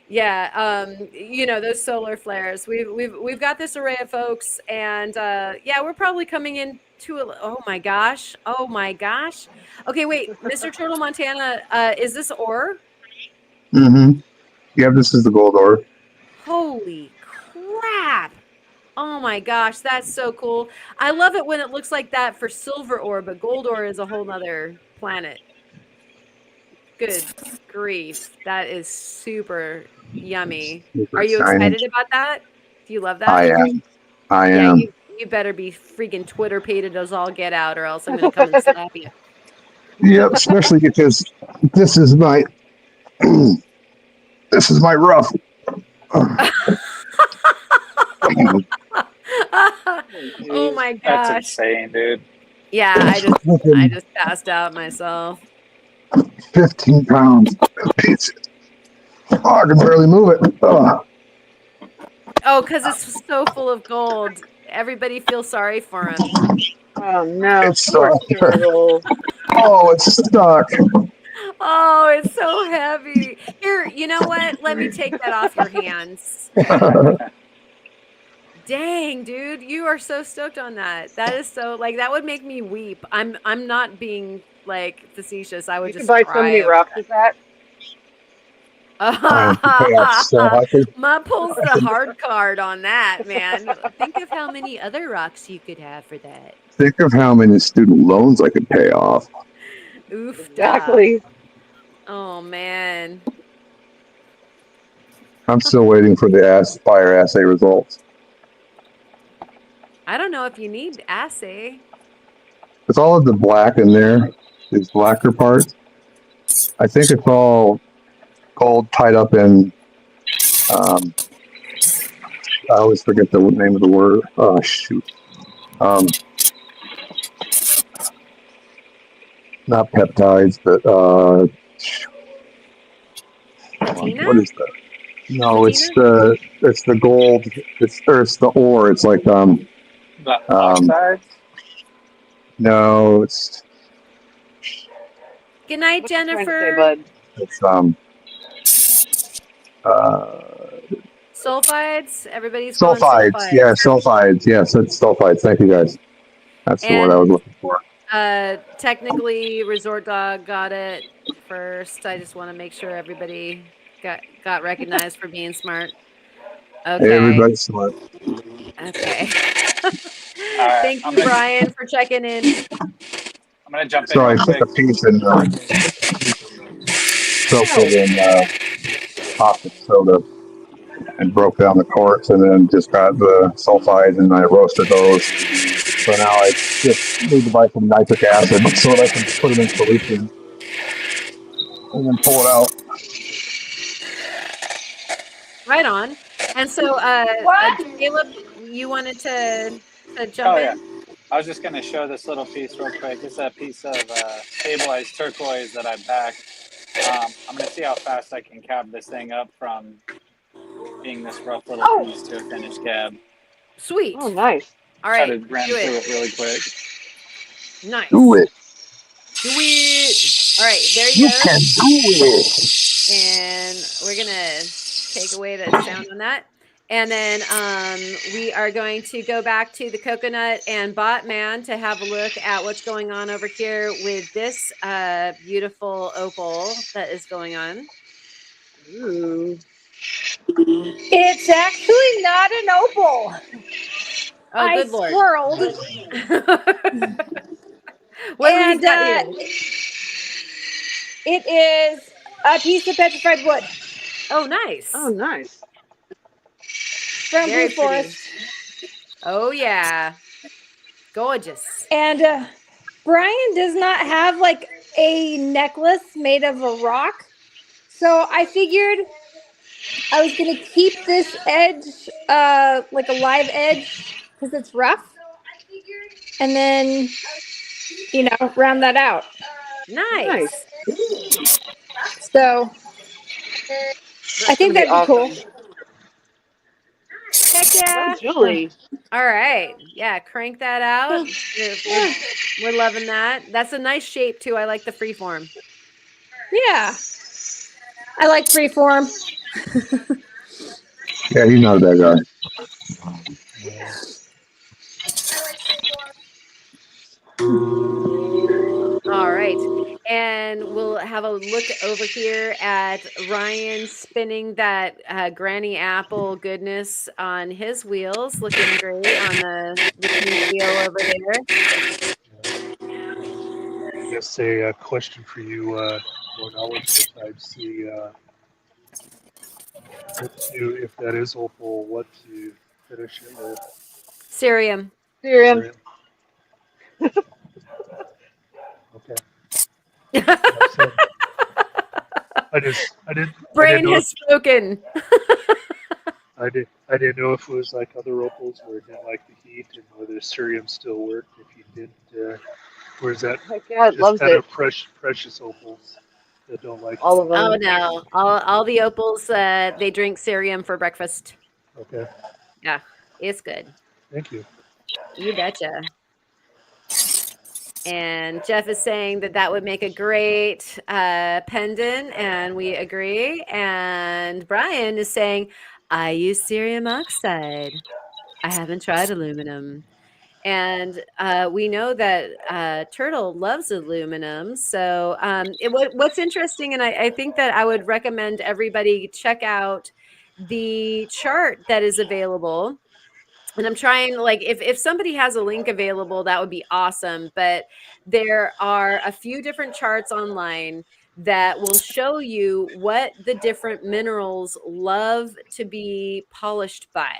Yeah, you know, those solar flares. We've got this array of folks, and yeah, we're probably coming in to oh my gosh. Oh my gosh. Okay, wait, Mr. Turtle, Montana, is this ore? Mm-hmm. Yeah, this is the gold ore. Holy crap. Oh my gosh, that's so cool. I love it when it looks like that for silver ore, but gold ore is a whole nother planet. Good grief. That is super yummy. Super Are you shiny. excited about that? Do you love that? I am. I Yeah, am. you better be freaking Twitter pated as all get out, or else I'm gonna come and slap you. Yep, especially because this is my this is my rough. Oh my That's gosh. insane, dude. Yeah, I just passed out myself. 15 pounds of pizza. Oh, I can barely move it. Oh. Oh, because it's so full of gold. Everybody feels sorry for him. Oh no, It's poor stuck. turtle. Oh, it's stuck. Oh, it's so heavy. Here, you know what? Let me take that off your hands. Dang, dude, you are so stoked on that. That is so like that would make me weep. I'm not being like facetious. I would You can just buy so cry many over rocks with that. Ma pulls the hard card on that, man. Think of how many other rocks you could have for that. Think of how many student loans I could pay off. Oof. Exactly. Oh man. I'm still waiting for the fire assay results. I don't know if you need assay. It's all of the black in there, these blacker parts. I think it's all gold tied up in. I always forget the name of the word. Oh shoot. Not peptides, but Patina? what is that? No, it's the gold. It's the ore. It's like The oxides? no, it's Good night, What you trying to say, Jennifer. bud? it's Sulfides. Everybody's calling sulfides. sulfides. Yeah, sulfides. Yes, it's sulfides. Thank you guys. That's the word I was looking for. Technically, Resort Dog got it first. I just want to make sure everybody got recognized for being smart. Okay. Hey, everybody's smart. Okay. Right, Thank you, Brian, for checking in. I'm gonna jump in So I real took quick. a piece and soaked it in caustic soda and broke down the quartz, and then just got the sulfides and I roasted those. So now I just need to buy some nitric acid so that I can put them in solution and then pull it out. Right on. And so, Caleb, you wanted to jump in? I was just going to show this little piece real quick. It's a piece of stabilized turquoise that I backed. I'm going to see how fast I can cab this thing up from being this rough little piece to a finished cab. Sweet. Oh, nice. All right. Try to ram through it really quick. Nice. Do it. Do it. All right, there You you go. can do it. And we're gonna take away the sound on that. And then we are going to go back to the coconut and bot man to have a look at what's going on over here with this beautiful opal that is going on. Ooh. It's actually not an opal. Oh, I good Lord. swirled. What do we And got here? it is a piece of petrified wood Oh, nice. Oh, nice. from Very Blue pretty. Forest. Oh, yeah. Gorgeous. And Brian does not have like a necklace made of a rock. So I figured I was going to keep this edge like a live edge because it's rough. And then, round that out. Nice. So I think that'd be cool. Heck yeah. Go, Julie. All right. Yeah, crank that out. We're loving that. That's a nice shape, too. I like the freeform. Yeah. I like freeform. Yeah, he's not a bad guy. All right. And we'll have a look over here at Ryan spinning that granny apple goodness on his wheels. Looking great on the pink wheel over there. I guess a question for you, more knowledgeable types. If that is opal, what to finish it with? Cerium. Cerium. Okay. I didn't. Brain has spoken. I didn't know if it was like other opals where it didn't like the heat and whether cerium still worked. If you didn't, or is that Heck yeah, it just loves kind it. of precious opals that don't like all of them? Oh no, all the opals they drink cerium for breakfast. Okay. Yeah, it's good. Thank you. You betcha. And Jeff is saying that would make a great pendant, and we agree. And Brian is saying, I use cerium oxide. I haven't tried aluminum. And we know that Turtle loves aluminum. So what's interesting, and I think that I would recommend everybody check out the chart that is available. And I'm trying, like, if somebody has a link available, that would be awesome. But there are a few different charts online that will show you what the different minerals love to be polished by.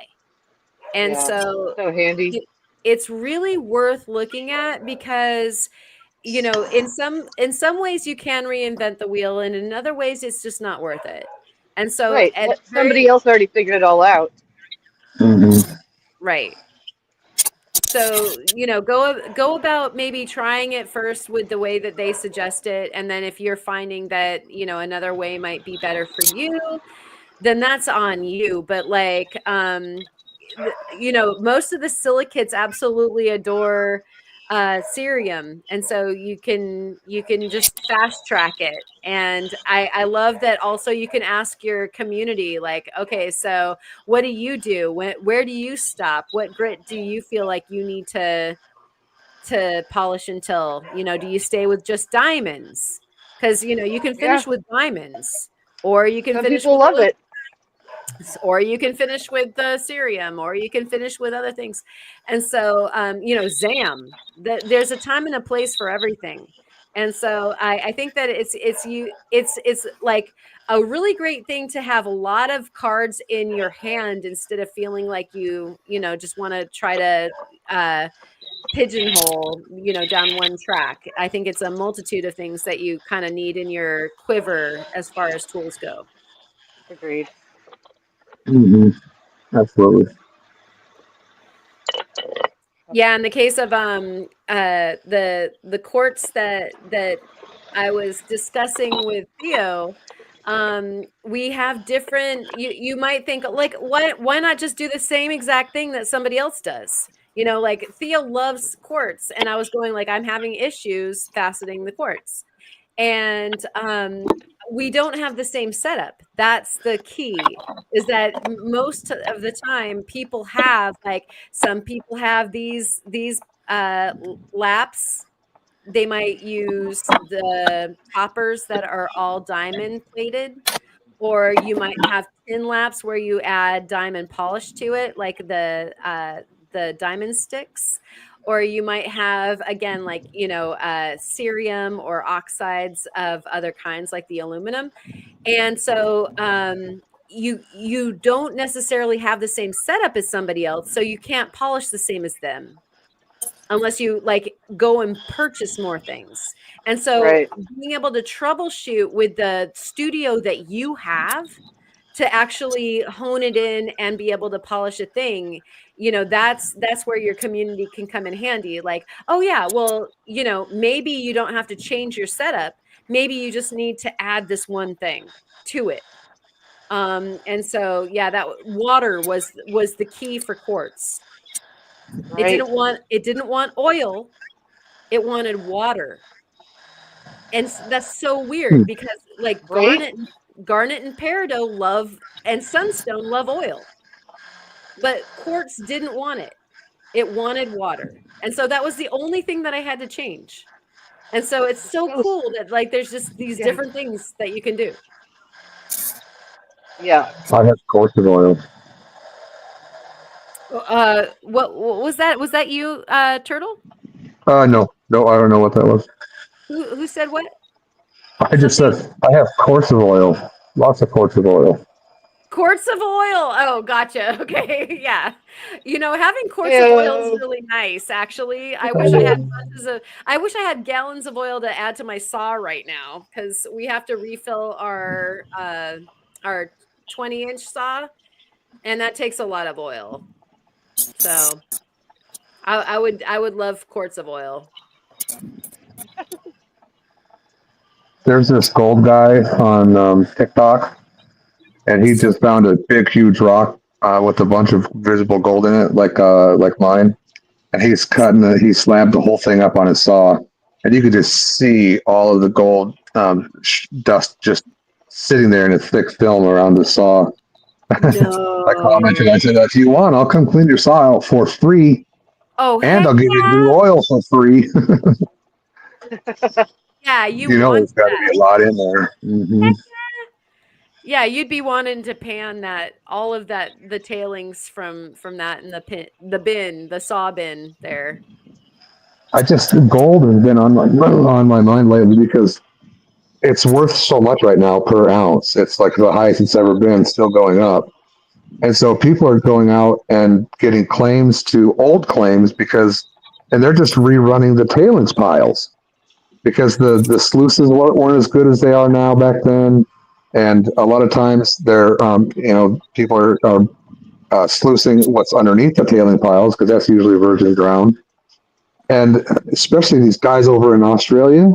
And Yeah, so handy. it's really worth looking at because, in some ways you can reinvent the wheel, and in other ways it's just not worth it. And so Right. Somebody else already figured it all out. Mm-hmm. Right. So, go about maybe trying it first with the way that they suggest it. And then if you're finding that, another way might be better for you, then that's on you. But like, most of the silicates absolutely adore cerium, and so you can just fast track it. And I love that also you can ask your community, like, okay, so what do you do? Where do you stop? What grit do you feel like you need to polish until, do you stay with just diamonds? Because you can finish with diamonds, or you can finish people with love it. Or you can finish with the cerium, or you can finish with other things. And so, ZAM, there's a time and a place for everything. And so I think that it's like a really great thing to have a lot of cards in your hand instead of feeling like you just want to try to pigeonhole, down one track. I think it's a multitude of things that you kind of need in your quiver as far as tools go. Agreed. Mm-hmm. Absolutely. Yeah, in the case of the quartz that I was discussing with Theo, we have different. You might think, like, why not just do the same exact thing that somebody else does? You know, like Theo loves quartz, and I was going like, I'm having issues faceting the quartz. And we don't have the same setup. That's the key, is that most of the time people have, like, some people have these laps. They might use the toppers that are all diamond plated, or you might have tin laps where you add diamond polish to it, like the diamond sticks. Or you might have, again, like, you know, cerium or oxides of other kinds, like the aluminum. And so you don't necessarily have the same setup as somebody else, so you can't polish the same as them unless you like go and purchase more things. And so Right. being able to troubleshoot with the studio that you have to actually hone it in and be able to polish a thing, you know, that's where your community can come in handy. Like, oh yeah, well, you know, maybe you don't have to change your setup. Maybe you just need to add this one thing to it. And so yeah, that water was the key for quartz. It Right. didn't want oil, it wanted water. And that's so weird because like Right. garnet and peridot love, and sunstone love oil. But quartz didn't want it. It wanted water. And so that was the only thing that I had to change. And so it's so Those- cool that like there's just these Yeah. different things that you can do. Yeah. I have courses oil. What was that? Was that you, Turtle? No, I don't know what that was. Who said what? I just Something. said I have courses oil. Lots of courses oil. Quarts of oil. Oh, gotcha. Okay. Yeah. You know, having quarts of oil is Ew. really nice, actually. I wish I had gallons of oil to add to my saw right now, because we have to refill our 20-inch saw, and that takes a lot of oil. So I would love quarts of oil. There's this gold guy on TikTok, and he just found a big, huge rock with a bunch of visible gold in it, like mine. And he slabbed the whole thing up on his saw, and you could just see all of the gold dust just sitting there in a thick film around the saw. I commented, I No. said, if you want, I'll come clean your saw out for free, Oh, and heck I'll give you new yeah. oil for free. Yeah, you You know, want there's got to that. be a lot in there. Heck yeah, you'd be wanting to pan that, all of that, the tailings from that in the saw bin there. Gold has been on my mind lately because it's worth so much right now per ounce. It's like the highest it's ever been, still going up. And so people are going out and getting claims to old claims and they're just rerunning the tailings piles because the sluices weren't as good as they are now back then. And a lot of times people are sluicing what's underneath the tailing piles because that's usually virgin ground. And especially these guys over in Australia,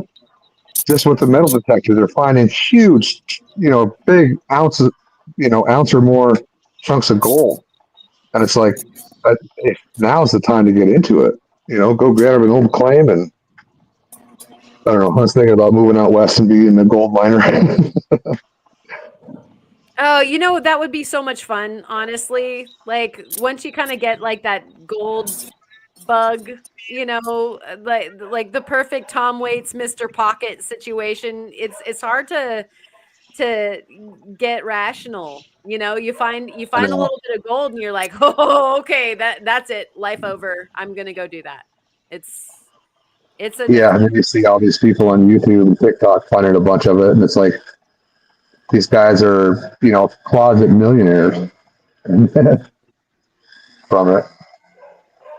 just with the metal detectors, they're finding huge, big ounces, ounce or more chunks of gold. And it's like, now's the time to get into it. Go grab an old claim. And I don't know, I was thinking about moving out west and being a gold miner. Oh, you know, that would be so much fun, honestly. Like once you kind of get like that gold bug, you know, like the perfect Tom Waits Mr. Pocket situation, it's hard to get rational. You know, you I find a know. little bit of gold and you're like, "Oh, okay, that's it. Life over. I'm going to go do that." It's an Yeah, and then you see all these people on YouTube and TikTok finding a bunch of it, and it's like these guys are, closet millionaires from it.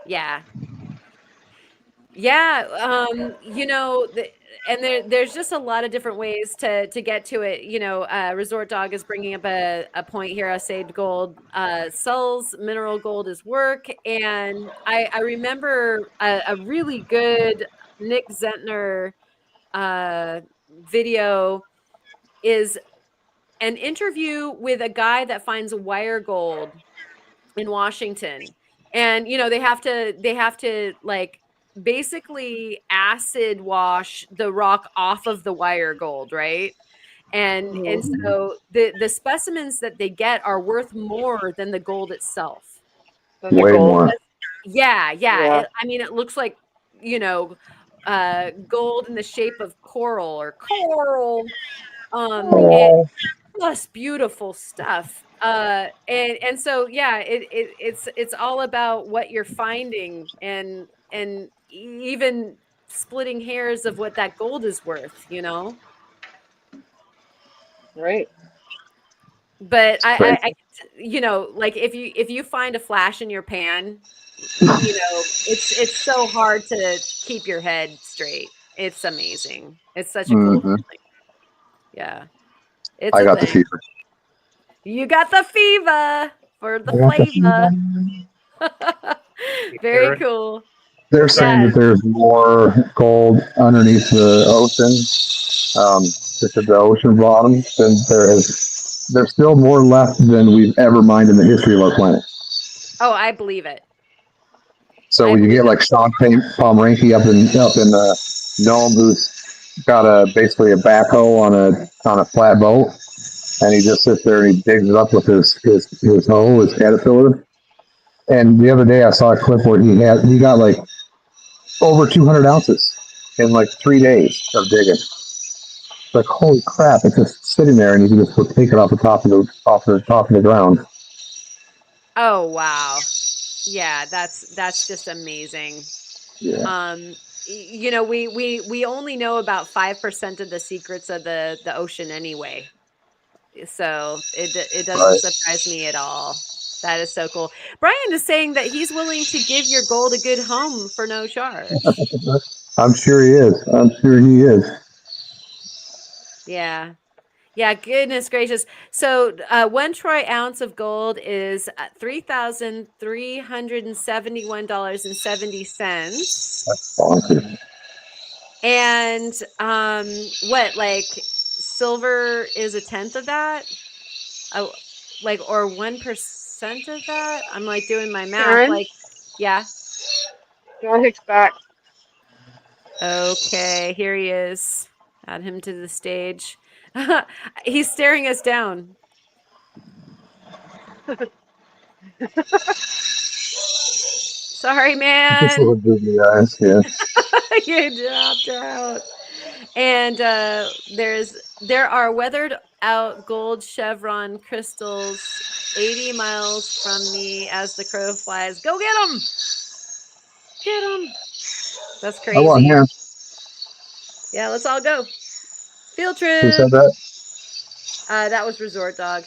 yeah. Yeah, you know, and there's just a lot of different ways to get to it. You know, Resort Dog is bringing up a point here. Saved Gold sells mineral gold as work, and I remember a really good Nick Zentner video is an interview with a guy that finds wire gold in Washington. and they have to like basically acid wash the rock off of the wire gold, right? And so the specimens that they get are worth more than the gold itself. Way more. Yeah. Yeah. I mean, it looks like gold in the shape of coral. Oh, Just beautiful stuff. And so yeah, it's all about what you're finding, and even splitting hairs of what that gold is worth, Right. But great. like if you find a flash in your pan, it's so hard to keep your head straight. It's amazing. It's such a cool Hmm. feeling. Yeah, it's I a got the thing. fever. You got the fever for the I got the fever. flavor. Very Aaron, cool. They're saying Yeah. that there's more gold underneath the ocean, just at the ocean bottom, than there is. There's still more left than we've ever mined in the history of our planet. Oh, I believe it. So I when you believe get like Sean Pomeranke up in Nome, who's got basically a backhoe on a flat boat, and he just sits there and he digs it up with his hoe, his caterpillar. And the other day I saw a clip where he got like over 200 ounces in like 3 days of digging. Like holy crap! It's just sitting there, and you can just take it off the top of the ground. Oh wow. Yeah, that's just amazing. Yeah. We only know about 5% of the secrets of the ocean anyway. So it doesn't Right. surprise me at all. That is so cool. Brian is saying that he's willing to give your gold a good home for no charge. I'm sure he is. I'm sure he is. Yeah. Yeah, goodness gracious. So, 1 troy ounce of gold is $3,371.70. Bonkers. And what, like silver is a tenth of that? Oh, like, or 1% of that? I'm like doing my math. Aaron, Like, yeah. John Hicks back. Okay, here he is. Add him to the stage. He's staring us down. Sorry, Just man. little googly eyes. Yeah. You dropped out. And there are weathered out gold chevron crystals 80 miles from me as the crow flies. Go get them! Get them! That's I want crazy. him. Yeah, let's all go. Field Who said trip. that? That was Resort Dog.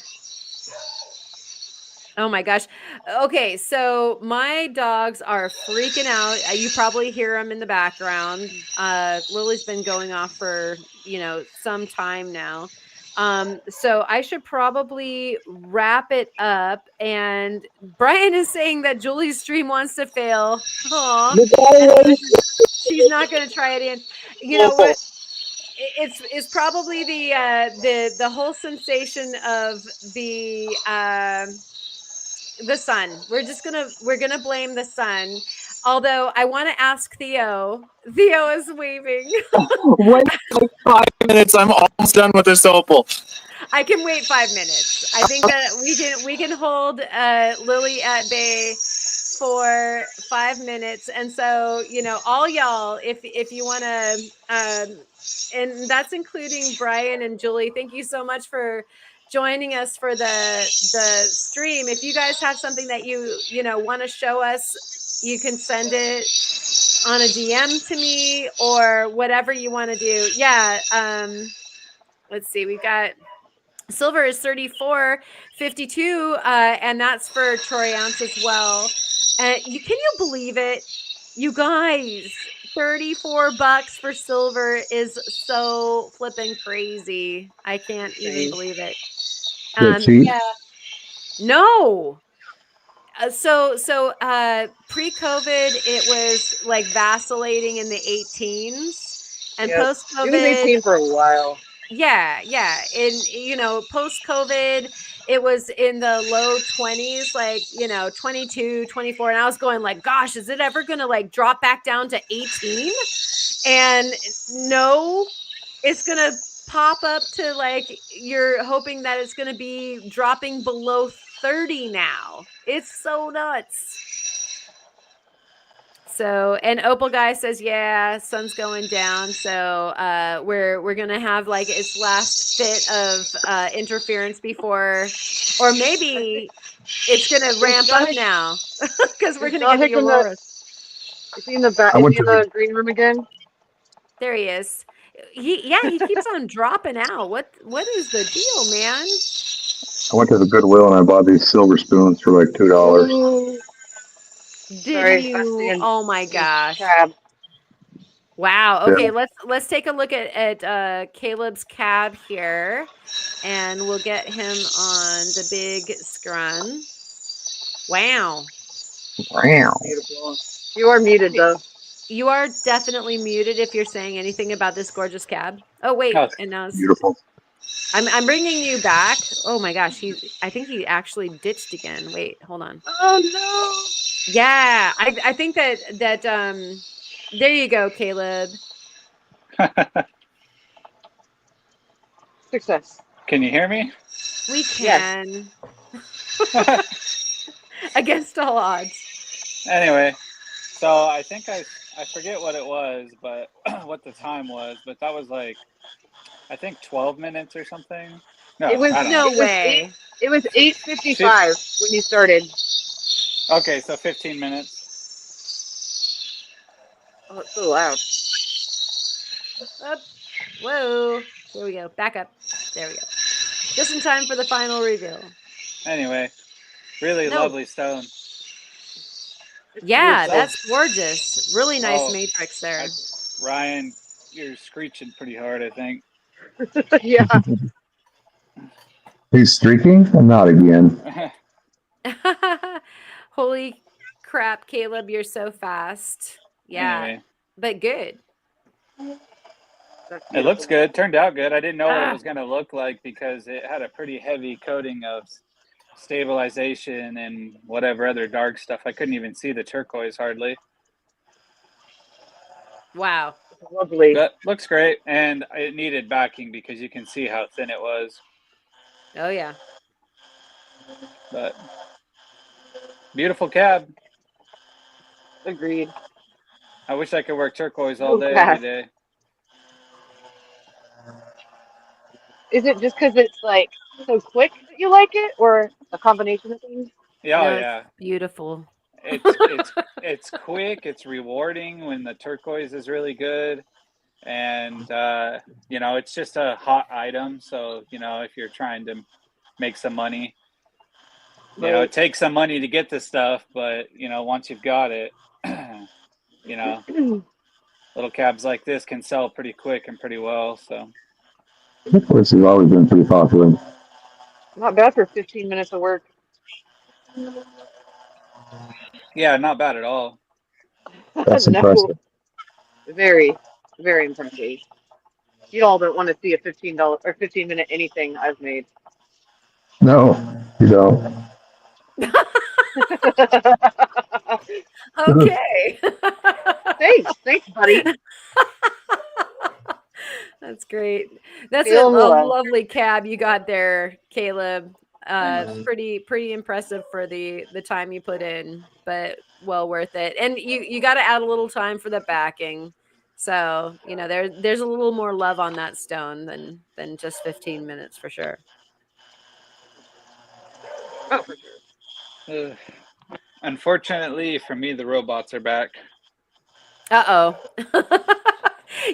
Oh my gosh. Okay, so my dogs are freaking out. You probably hear them in the background. Lily's been going off for, some time now. So I should probably wrap it up. And Brian is saying that Julie's stream wants to fail. Aw. And she's not going to try it in. You know what? It's probably the whole sensation of the sun. We're gonna blame the sun. Although I want to ask Theo. Theo is waving. Wait like 5 minutes. I'm almost done with this opal. I can wait 5 minutes. I think that we can hold Lily at bay for 5 minutes. And so, all y'all, if you want to, and that's including Brian and Julie. Thank you so much for joining us for the stream. If you guys have something that you want to show us, you can send it on a DM to me or whatever you want to do. Yeah. Let's see. We've got silver is 34.52, and that's for troy ounce as well. And can you believe it, you guys? $34 for silver is so flipping crazy. I can't even believe it. Yeah. No. Pre-COVID, it was like vacillating in the 18s, and Yep. It was post-COVID, 18 for a while. yeah. And post-COVID, it was in the low 20s, like, 22, 24. And I was going like, gosh, is it ever going to like drop back down to 18? And no, it's going to pop up to like, you're hoping that it's going to be dropping below 30 now. It's so nuts. So, and Opal guy says, yeah, sun's going down. So we're gonna have like its last fit of interference before, or maybe it's gonna ramp up now because we're gonna get the auroras. Is he in the green room again? There he is. He keeps on dropping out. What is the deal, man? I went to the Goodwill and I bought these silver spoons for like $2. Did you? Oh my gosh. Cab. Wow. Okay, Yeah. let's take a look at Caleb's cab here, and we'll get him on the big scrun. Wow. Wow. Beautiful. You are muted though. You are definitely muted if you're saying anything about this gorgeous cab. Oh wait, and now it's Beautiful. I'm bringing you back. Oh my gosh, I think he actually ditched again. Wait, hold on. Oh no. Yeah, I think that there you go, Caleb. Success. Can you hear me? We can. Against all odds. Anyway, so I think I forget what it was, but what the time was, but that was like, I think 12 minutes or something. No, it was no way. It was 8:55 when you started. Okay, so 15 minutes. Oh, it's so loud. Up. Whoa. There we go. Back up. There we go. Just in time for the final reveal. Anyway, really lovely stone. Yeah, that's gorgeous. Really nice matrix there. Ryan, you're screeching pretty hard, I think. Yeah. He's streaking? Not again. Holy crap, Caleb, you're so fast. Yeah, Anyway. But good. It looks good. Turned out good. I didn't know what it was going to look like because it had a pretty heavy coating of stabilization and whatever other dark stuff. I couldn't even see the turquoise hardly. Wow. Lovely. That looks great. And it needed backing because you can see how thin it was. Oh, yeah. But beautiful cab. Agreed. I wish I could work turquoise all day, every day. Is it just because it's like so quick that you like it, or a combination of things? Yeah, no, yeah. It's beautiful. It's quick. It's rewarding when the turquoise is really good, and it's just a hot item. So if you're trying to make some money, it takes some money to get this stuff, but once you've got it, little cabs like this can sell pretty quick and pretty well. So. Turquoise has always been pretty popular. Not bad for 15 minutes of work. Yeah, not bad at all. That's impressive. Very, very impressive. You all don't want to see a $15 or 15-minute anything I've made. No, you don't. Okay. Thanks, buddy. That's great. That's a lovely cab you got there, Caleb. Pretty impressive for the time you put in, but well worth it. And you got to add a little time for the backing. So there's a little more love on that stone than just 15 minutes for sure. Oh, for sure. Unfortunately for me, the robots are back. Uh-oh.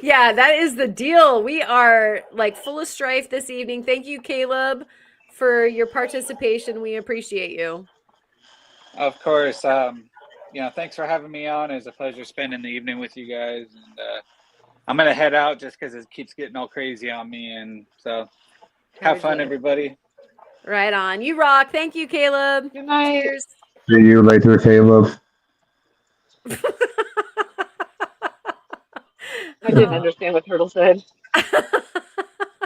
Yeah, that is the deal. We are like full of strife this evening. Thank you, Caleb, for your participation. We appreciate you. Of course. Thanks for having me on. It was a pleasure spending the evening with you guys. And I'm going to head out just because it keeps getting all crazy on me. And so have fun, everybody. Right on. You rock. Thank you, Caleb. Good night. Cheers. See you later, Caleb. I didn't understand what Turtle said.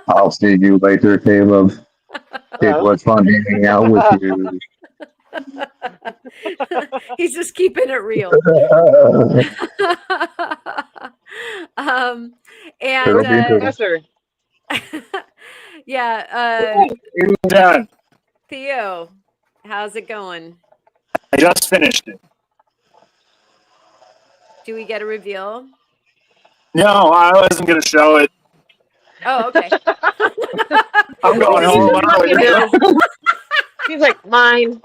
I'll see you later, Caleb. It was fun hanging out with you. He's just keeping it real. It'll be interesting. Professor. Yeah. You're done. Theo, how's it going? I just finished it. Do we get a reveal? No, I wasn't going to show it. Oh, okay. I'm going home. He's like, mine.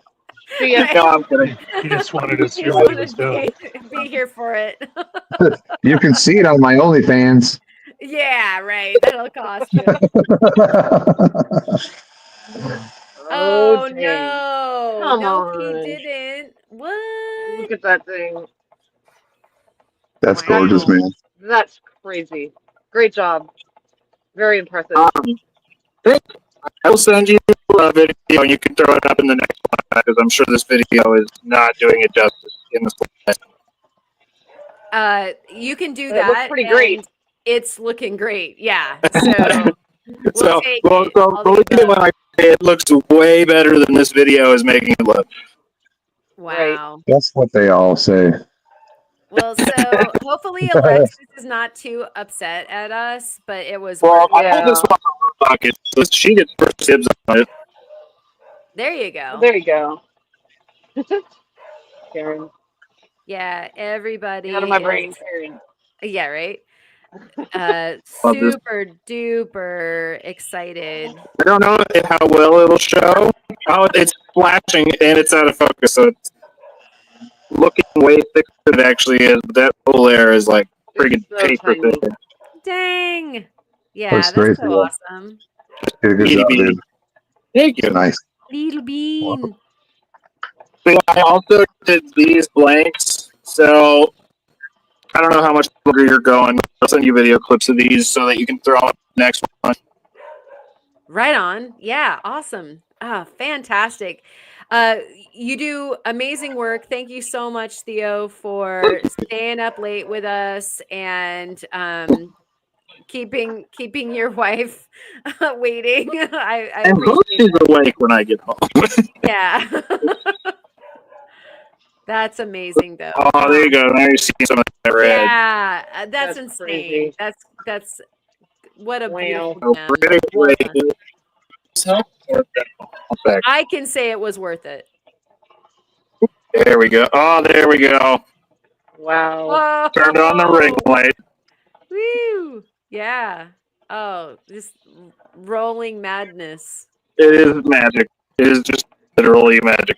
See ya. No, I'm kidding. He just wanted us He to just wanted stone. to be here for it. You can see it on my OnlyFans. Yeah, right. That'll cost you. Oh, dang. No. Come no, on. he didn't. What? Look at that thing. That's Wow. gorgeous, man. That's crazy. Great job. Very impressive. I will send you a video and you can throw it up in the next one because I'm sure this video is not doing it justice in this place. You can do It that. looks pretty great. and It's looking great. Yeah. So So, take well, it. so All believe the me above. when I say it looks way better than this video is making it look. Wow. That's what they all say. Well, so hopefully Alexis is not too upset at us, but it was Well, worth it. I this one bucket, so she gets first dibs on it. There you go. There you go. Karen. Yeah, everybody. Get out of my is- brain, Karen. Yeah, right. Love this. Super duper excited. I don't know how well it'll show. Oh, it's flashing and it's out of focus, so it's looking way thicker than it actually is. But that whole layer is like friggin' It's so Oh, paper tiny. thin. Dang. Yeah, That's that's great, so Theo. awesome. Did a good job, dude. Thank you. Nice. Little bean. So I also did these blanks, so I don't know how much longer you're going. I'll send you video clips of these so that you can throw on the next one. Right on. Yeah, awesome. Fantastic. You do amazing work. Thank you so much, Theo, for staying up late with us and keeping your wife waiting. I And appreciate Boots is that. awake when I get home. Yeah. That's amazing, though. Oh, there you go. Now you're seeing some of that red. Yeah, that's insane. crazy. That's what a Wow. beautiful Oh, gem. pretty Well great. done. So, okay, I can say it was worth it. there we go. Oh, there we go. Wow. Turned on the ring light. Woo! Yeah. Oh, just rolling madness. It is magic. It is just literally magic.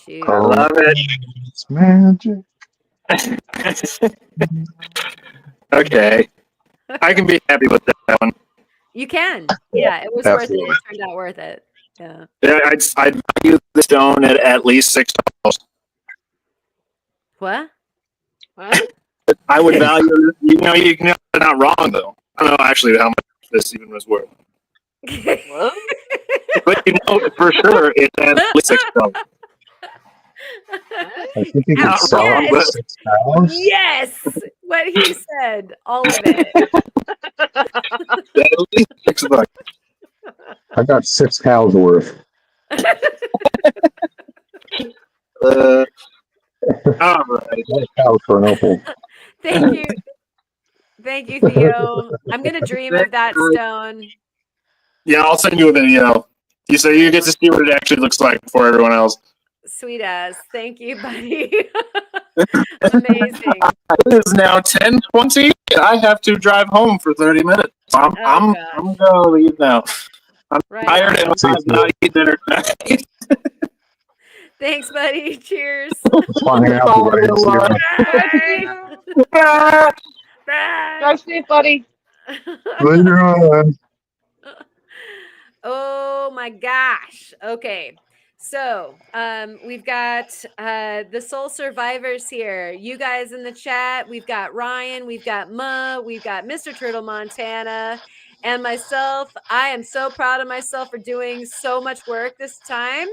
Shoot. I love it. It's magic. Okay. I can be happy with that one. You can. Yeah, it was worth Absolutely. it. It turned out worth it. Yeah. Yeah, I'd value the stone at least $6. What? What? I would value, you're not wrong though. I don't know actually how much this even was worth. What? But for sure, it's at least $6. I think you can Not sell wrong, it but- for $6. Yes, what he said, all of it. At least $6. I got 6 cows worth. All right. 6 cows for an opal. Thank you, Theo. I'm gonna dream of that stone. Yeah, I'll send you a video. So you get to see what it actually looks like for everyone else. Sweet ass. Thank you, buddy. Amazing. It is now 10:20. I have to drive home for 30 minutes. I'm gonna leave now. I'm Right tired on. and I'm not eating dinner tonight. Thanks, buddy. Cheers. It's fun hanging out with everybody. Bye. Drive safe, buddy. Later on. Oh my gosh. Okay. So we've got the soul survivors here. You guys in the chat. We've got Ryan, we've got Ma, we've got Mr. Turtle Montana, and myself. I am so proud of myself for doing so much work this time.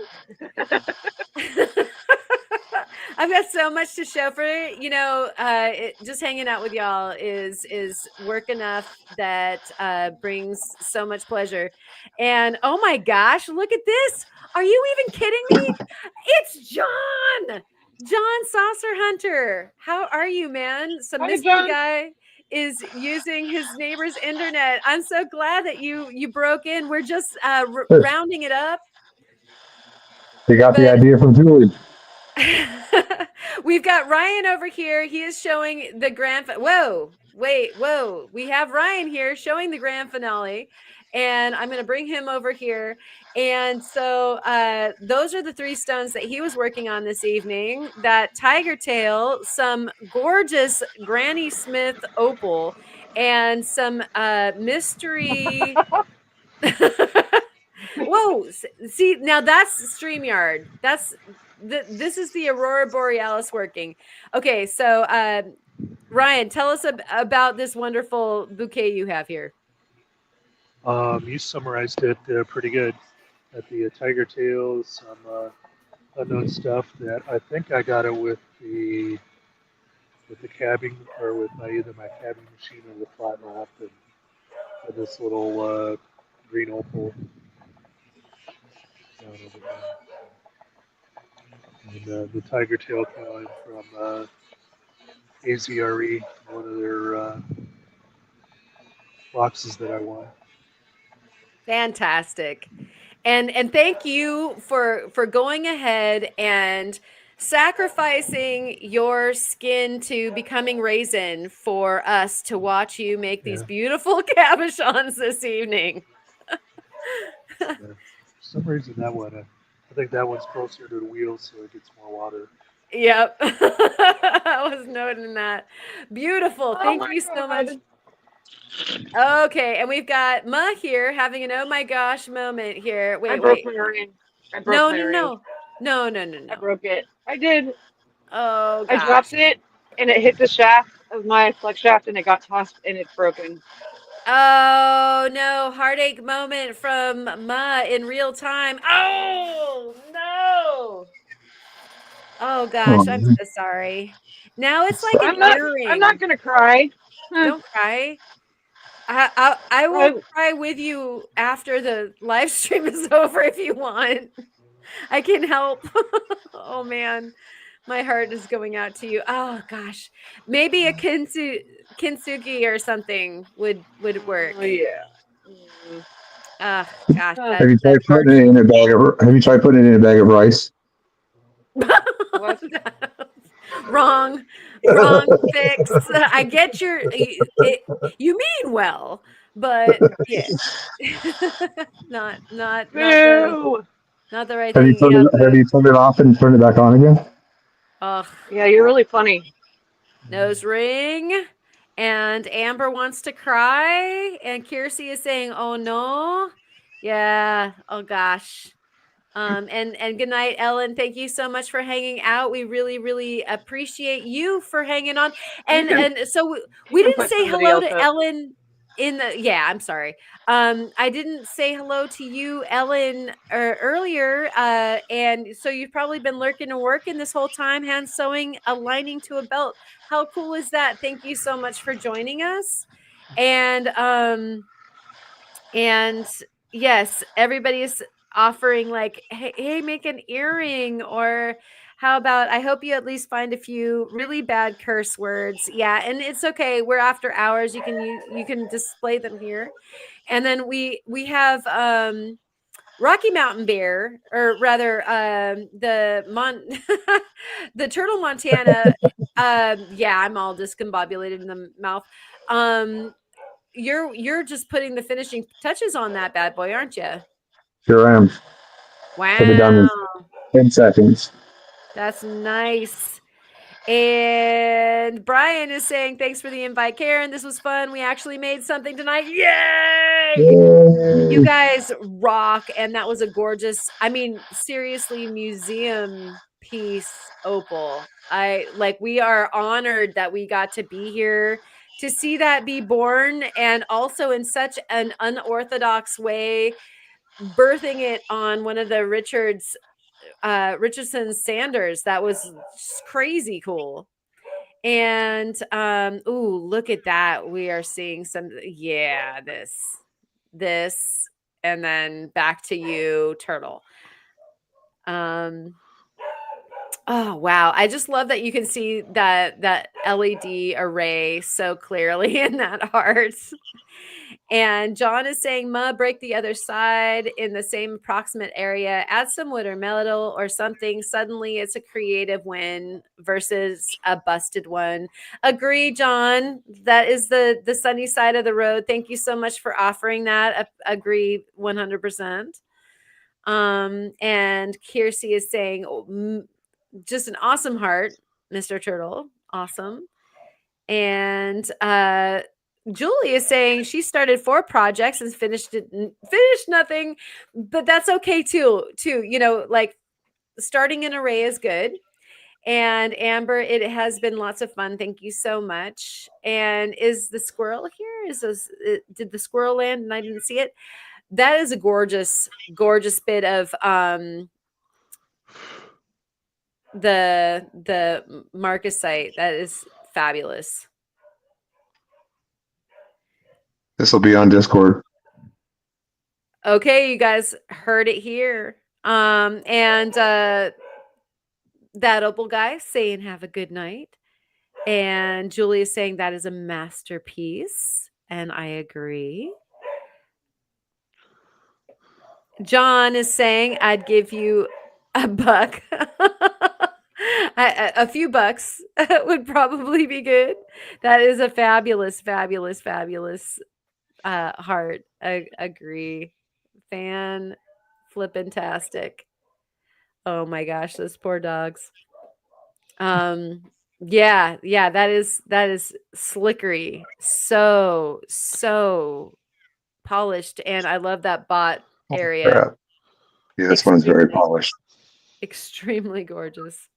I've got so much to show for it. Just hanging out with y'all is work enough that brings so much pleasure. And oh my gosh, look at this! Are you even kidding me? It's John Saucer Hunter. How are you, man? Some Hi, mystery John. guy is using his neighbor's internet. I'm so glad that you broke in. We're just rounding it up. You got the idea from Julie. We've got Ryan over here. He is showing the grand. Whoa. We have Ryan here showing the grand finale, and I'm going to bring him over here. And so those are the 3 stones that he was working on this evening. That tiger tail, some gorgeous Granny Smith opal, and some mystery. Whoa! See, now that's StreamYard. This is the Aurora Borealis working. Okay, so Ryan, tell us about this wonderful bouquet you have here. You summarized it pretty good. At the tiger tails, some unknown stuff that I think I got it with the cabbing or with either my cabbing machine or the flat map and this little green opal down over there. And the tiger tail came from AZRE, one of their boxes that I won. Fantastic. And thank you for going ahead and sacrificing your skin to becoming raisin for us to watch you make these beautiful cabochons this evening. For some reason that one, I think that one's closer to the wheels, so it gets more water. Yep. I was noting that. Beautiful. Thank you so much. Okay, and we've got Ma here having an oh my gosh moment here. Wait, I broke my ring. I broke my ring. No. I broke it. I did. Oh I gosh. dropped it and it hit the shaft of my flex shaft and it got tossed and it's broken. Oh no, heartache moment from Ma in real time. Oh no. Oh gosh, I'm so sorry. Now it's like an earring. I'm not gonna cry. Don't cry. I will cry with you after the live stream is over if you want. I can help. Oh man, my heart is going out to you. Oh gosh, maybe a kintsugi or something would work. Oh yeah. Gosh. Have you tried putting it in a bag of? Have you tried putting it in a bag of rice? What? Wrong fix. I get you mean well, but yeah, not the right Have you thing. have you turned it off and turned it back on again? Ugh. Yeah, you're really funny. Nose ring. And Amber wants to cry. And Kiersey is saying, oh no. Yeah. Oh gosh. And good night, Ellen. Thank you so much for hanging out. We really, really appreciate you for hanging on. And so we didn't say hello to Ellen in the I'm sorry. I didn't say hello to you, Ellen, earlier. And so you've probably been lurking and working this whole time, hand sewing a lining to a belt. How cool is that? Thank you so much for joining us. And yes, everybody's offering like, hey, make an earring, or how about I hope you at least find a few really bad curse words. Yeah, and it's okay. We're after hours. You can display them here. And then we have Rocky Mountain Bear, or rather the Turtle Montana. I'm all discombobulated in the mouth. You're just putting the finishing touches on that bad boy, aren't you? Sure am. Wow. Put it down in 10 seconds. That's nice. And Brian is saying, thanks for the invite, Karen. This was fun. We actually made something tonight. Yay! You guys rock. And that was a gorgeous, seriously, museum piece opal. We are honored that we got to be here to see that be born, and also in such an unorthodox way, birthing it on one of the Richards Richardson Sanders. That was crazy cool. And ooh, look at that. We are seeing some, yeah, this, and then back to you, Turtle. Oh wow, I just love that you can see that LED array so clearly in that heart. And John is saying, "Ma, break the other side in the same approximate area. Add some wood or metal or something. Suddenly, it's a creative win versus a busted one." Agree, John. That is the sunny side of the road. Thank you so much for offering that. Agree, 100%. And Kiersey is saying, oh, just an awesome heart, Mr. Turtle. Awesome. And Julie is saying she started 4 projects and finished nothing, but that's okay too. You know, like starting an array is good. And Amber, it has been lots of fun. Thank you so much. And is the squirrel here? Did the squirrel land and I didn't see it? That is a gorgeous, gorgeous bit of the Marcusite. That is fabulous. This will be on Discord. Okay, you guys heard it here. And that Opal guy saying have a good night. And Julie is saying that is a masterpiece. And I agree. John is saying I'd give you $1. A few bucks would probably be good. That is a fabulous, fabulous, fabulous heart. I agree. Fan flippin-tastic. Oh my gosh, those poor dogs. Yeah, that is slickery. So polished, and I love that bot area. Crap. Yeah, this one's very polished. Extremely gorgeous.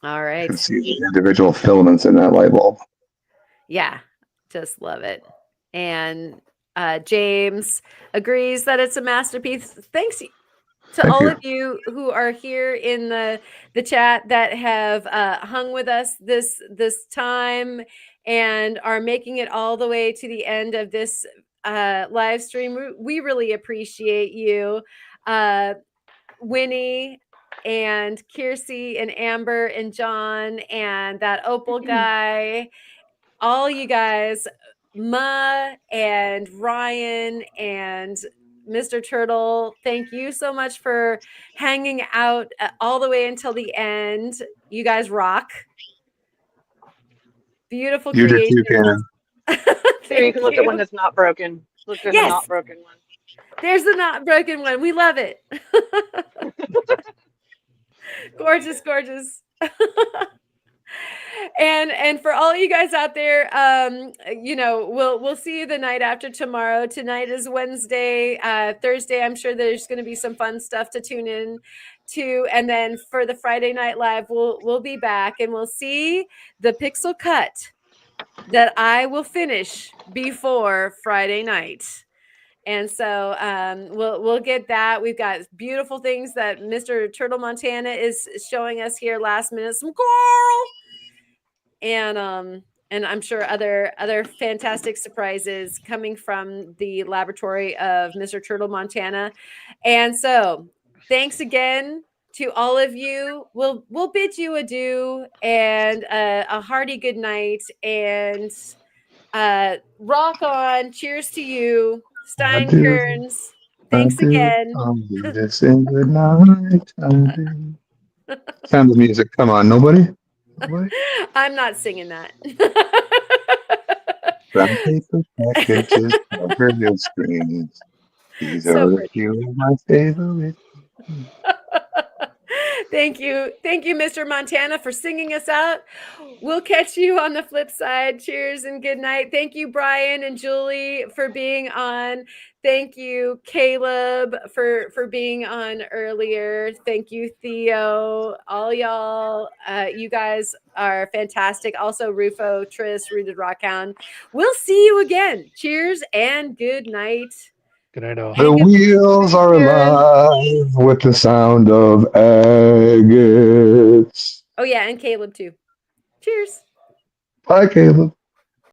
All right. You can see the individual filaments in that light bulb. Yeah, just love it. And James agrees that it's a masterpiece. Thanks to all of you who are here in the chat that have hung with us this time and are making it all the way to the end of this live stream. We really appreciate you. Winnie and Kiersey and Amber and John and that Opal guy, all you guys, Ma and Ryan and Mr. Turtle, thank you so much for hanging out all the way until the end. You guys rock. Beautiful creation. You do too, Here, you can look at one that's not broken. Look at the not broken one. There's the not broken one. We love it. Gorgeous, gorgeous. And for all you guys out there, you know, we'll see you the night after tomorrow. Tonight is Wednesday. Thursday, I'm sure there's going to be some fun stuff to tune in to. And then for the Friday night live, we'll be back and we'll see the pixel cut that I will finish before Friday night. And so we'll get that. We've got beautiful things that Mr. Turtle Montana is showing us here last minute. Some coral. And I'm sure other fantastic surprises coming from the laboratory of Mr. Turtle Montana. And so thanks again to all of you. We'll bid you adieu and a hearty good night. And rock on. Cheers to you. Stein Kearns. Thanks again. Good night. Sound of music. Come on, nobody? I'm not singing that. Brown paper packages cover your screens. These are the few of my favorites. Thank you, Mr. Montana, for singing us out. We'll catch you on the flip side. Cheers and good night. Thank you, Brian and Julie, for being on. Thank you, Caleb, for being on earlier. Thank you, Theo. All y'all, you guys are fantastic. Also, Rufo, Tris, Rooted Rockhound. We'll see you again. Cheers and good night. Good night, all. The wheels are alive with the sound of agates. Oh yeah, and Caleb too. Cheers. Bye, Caleb.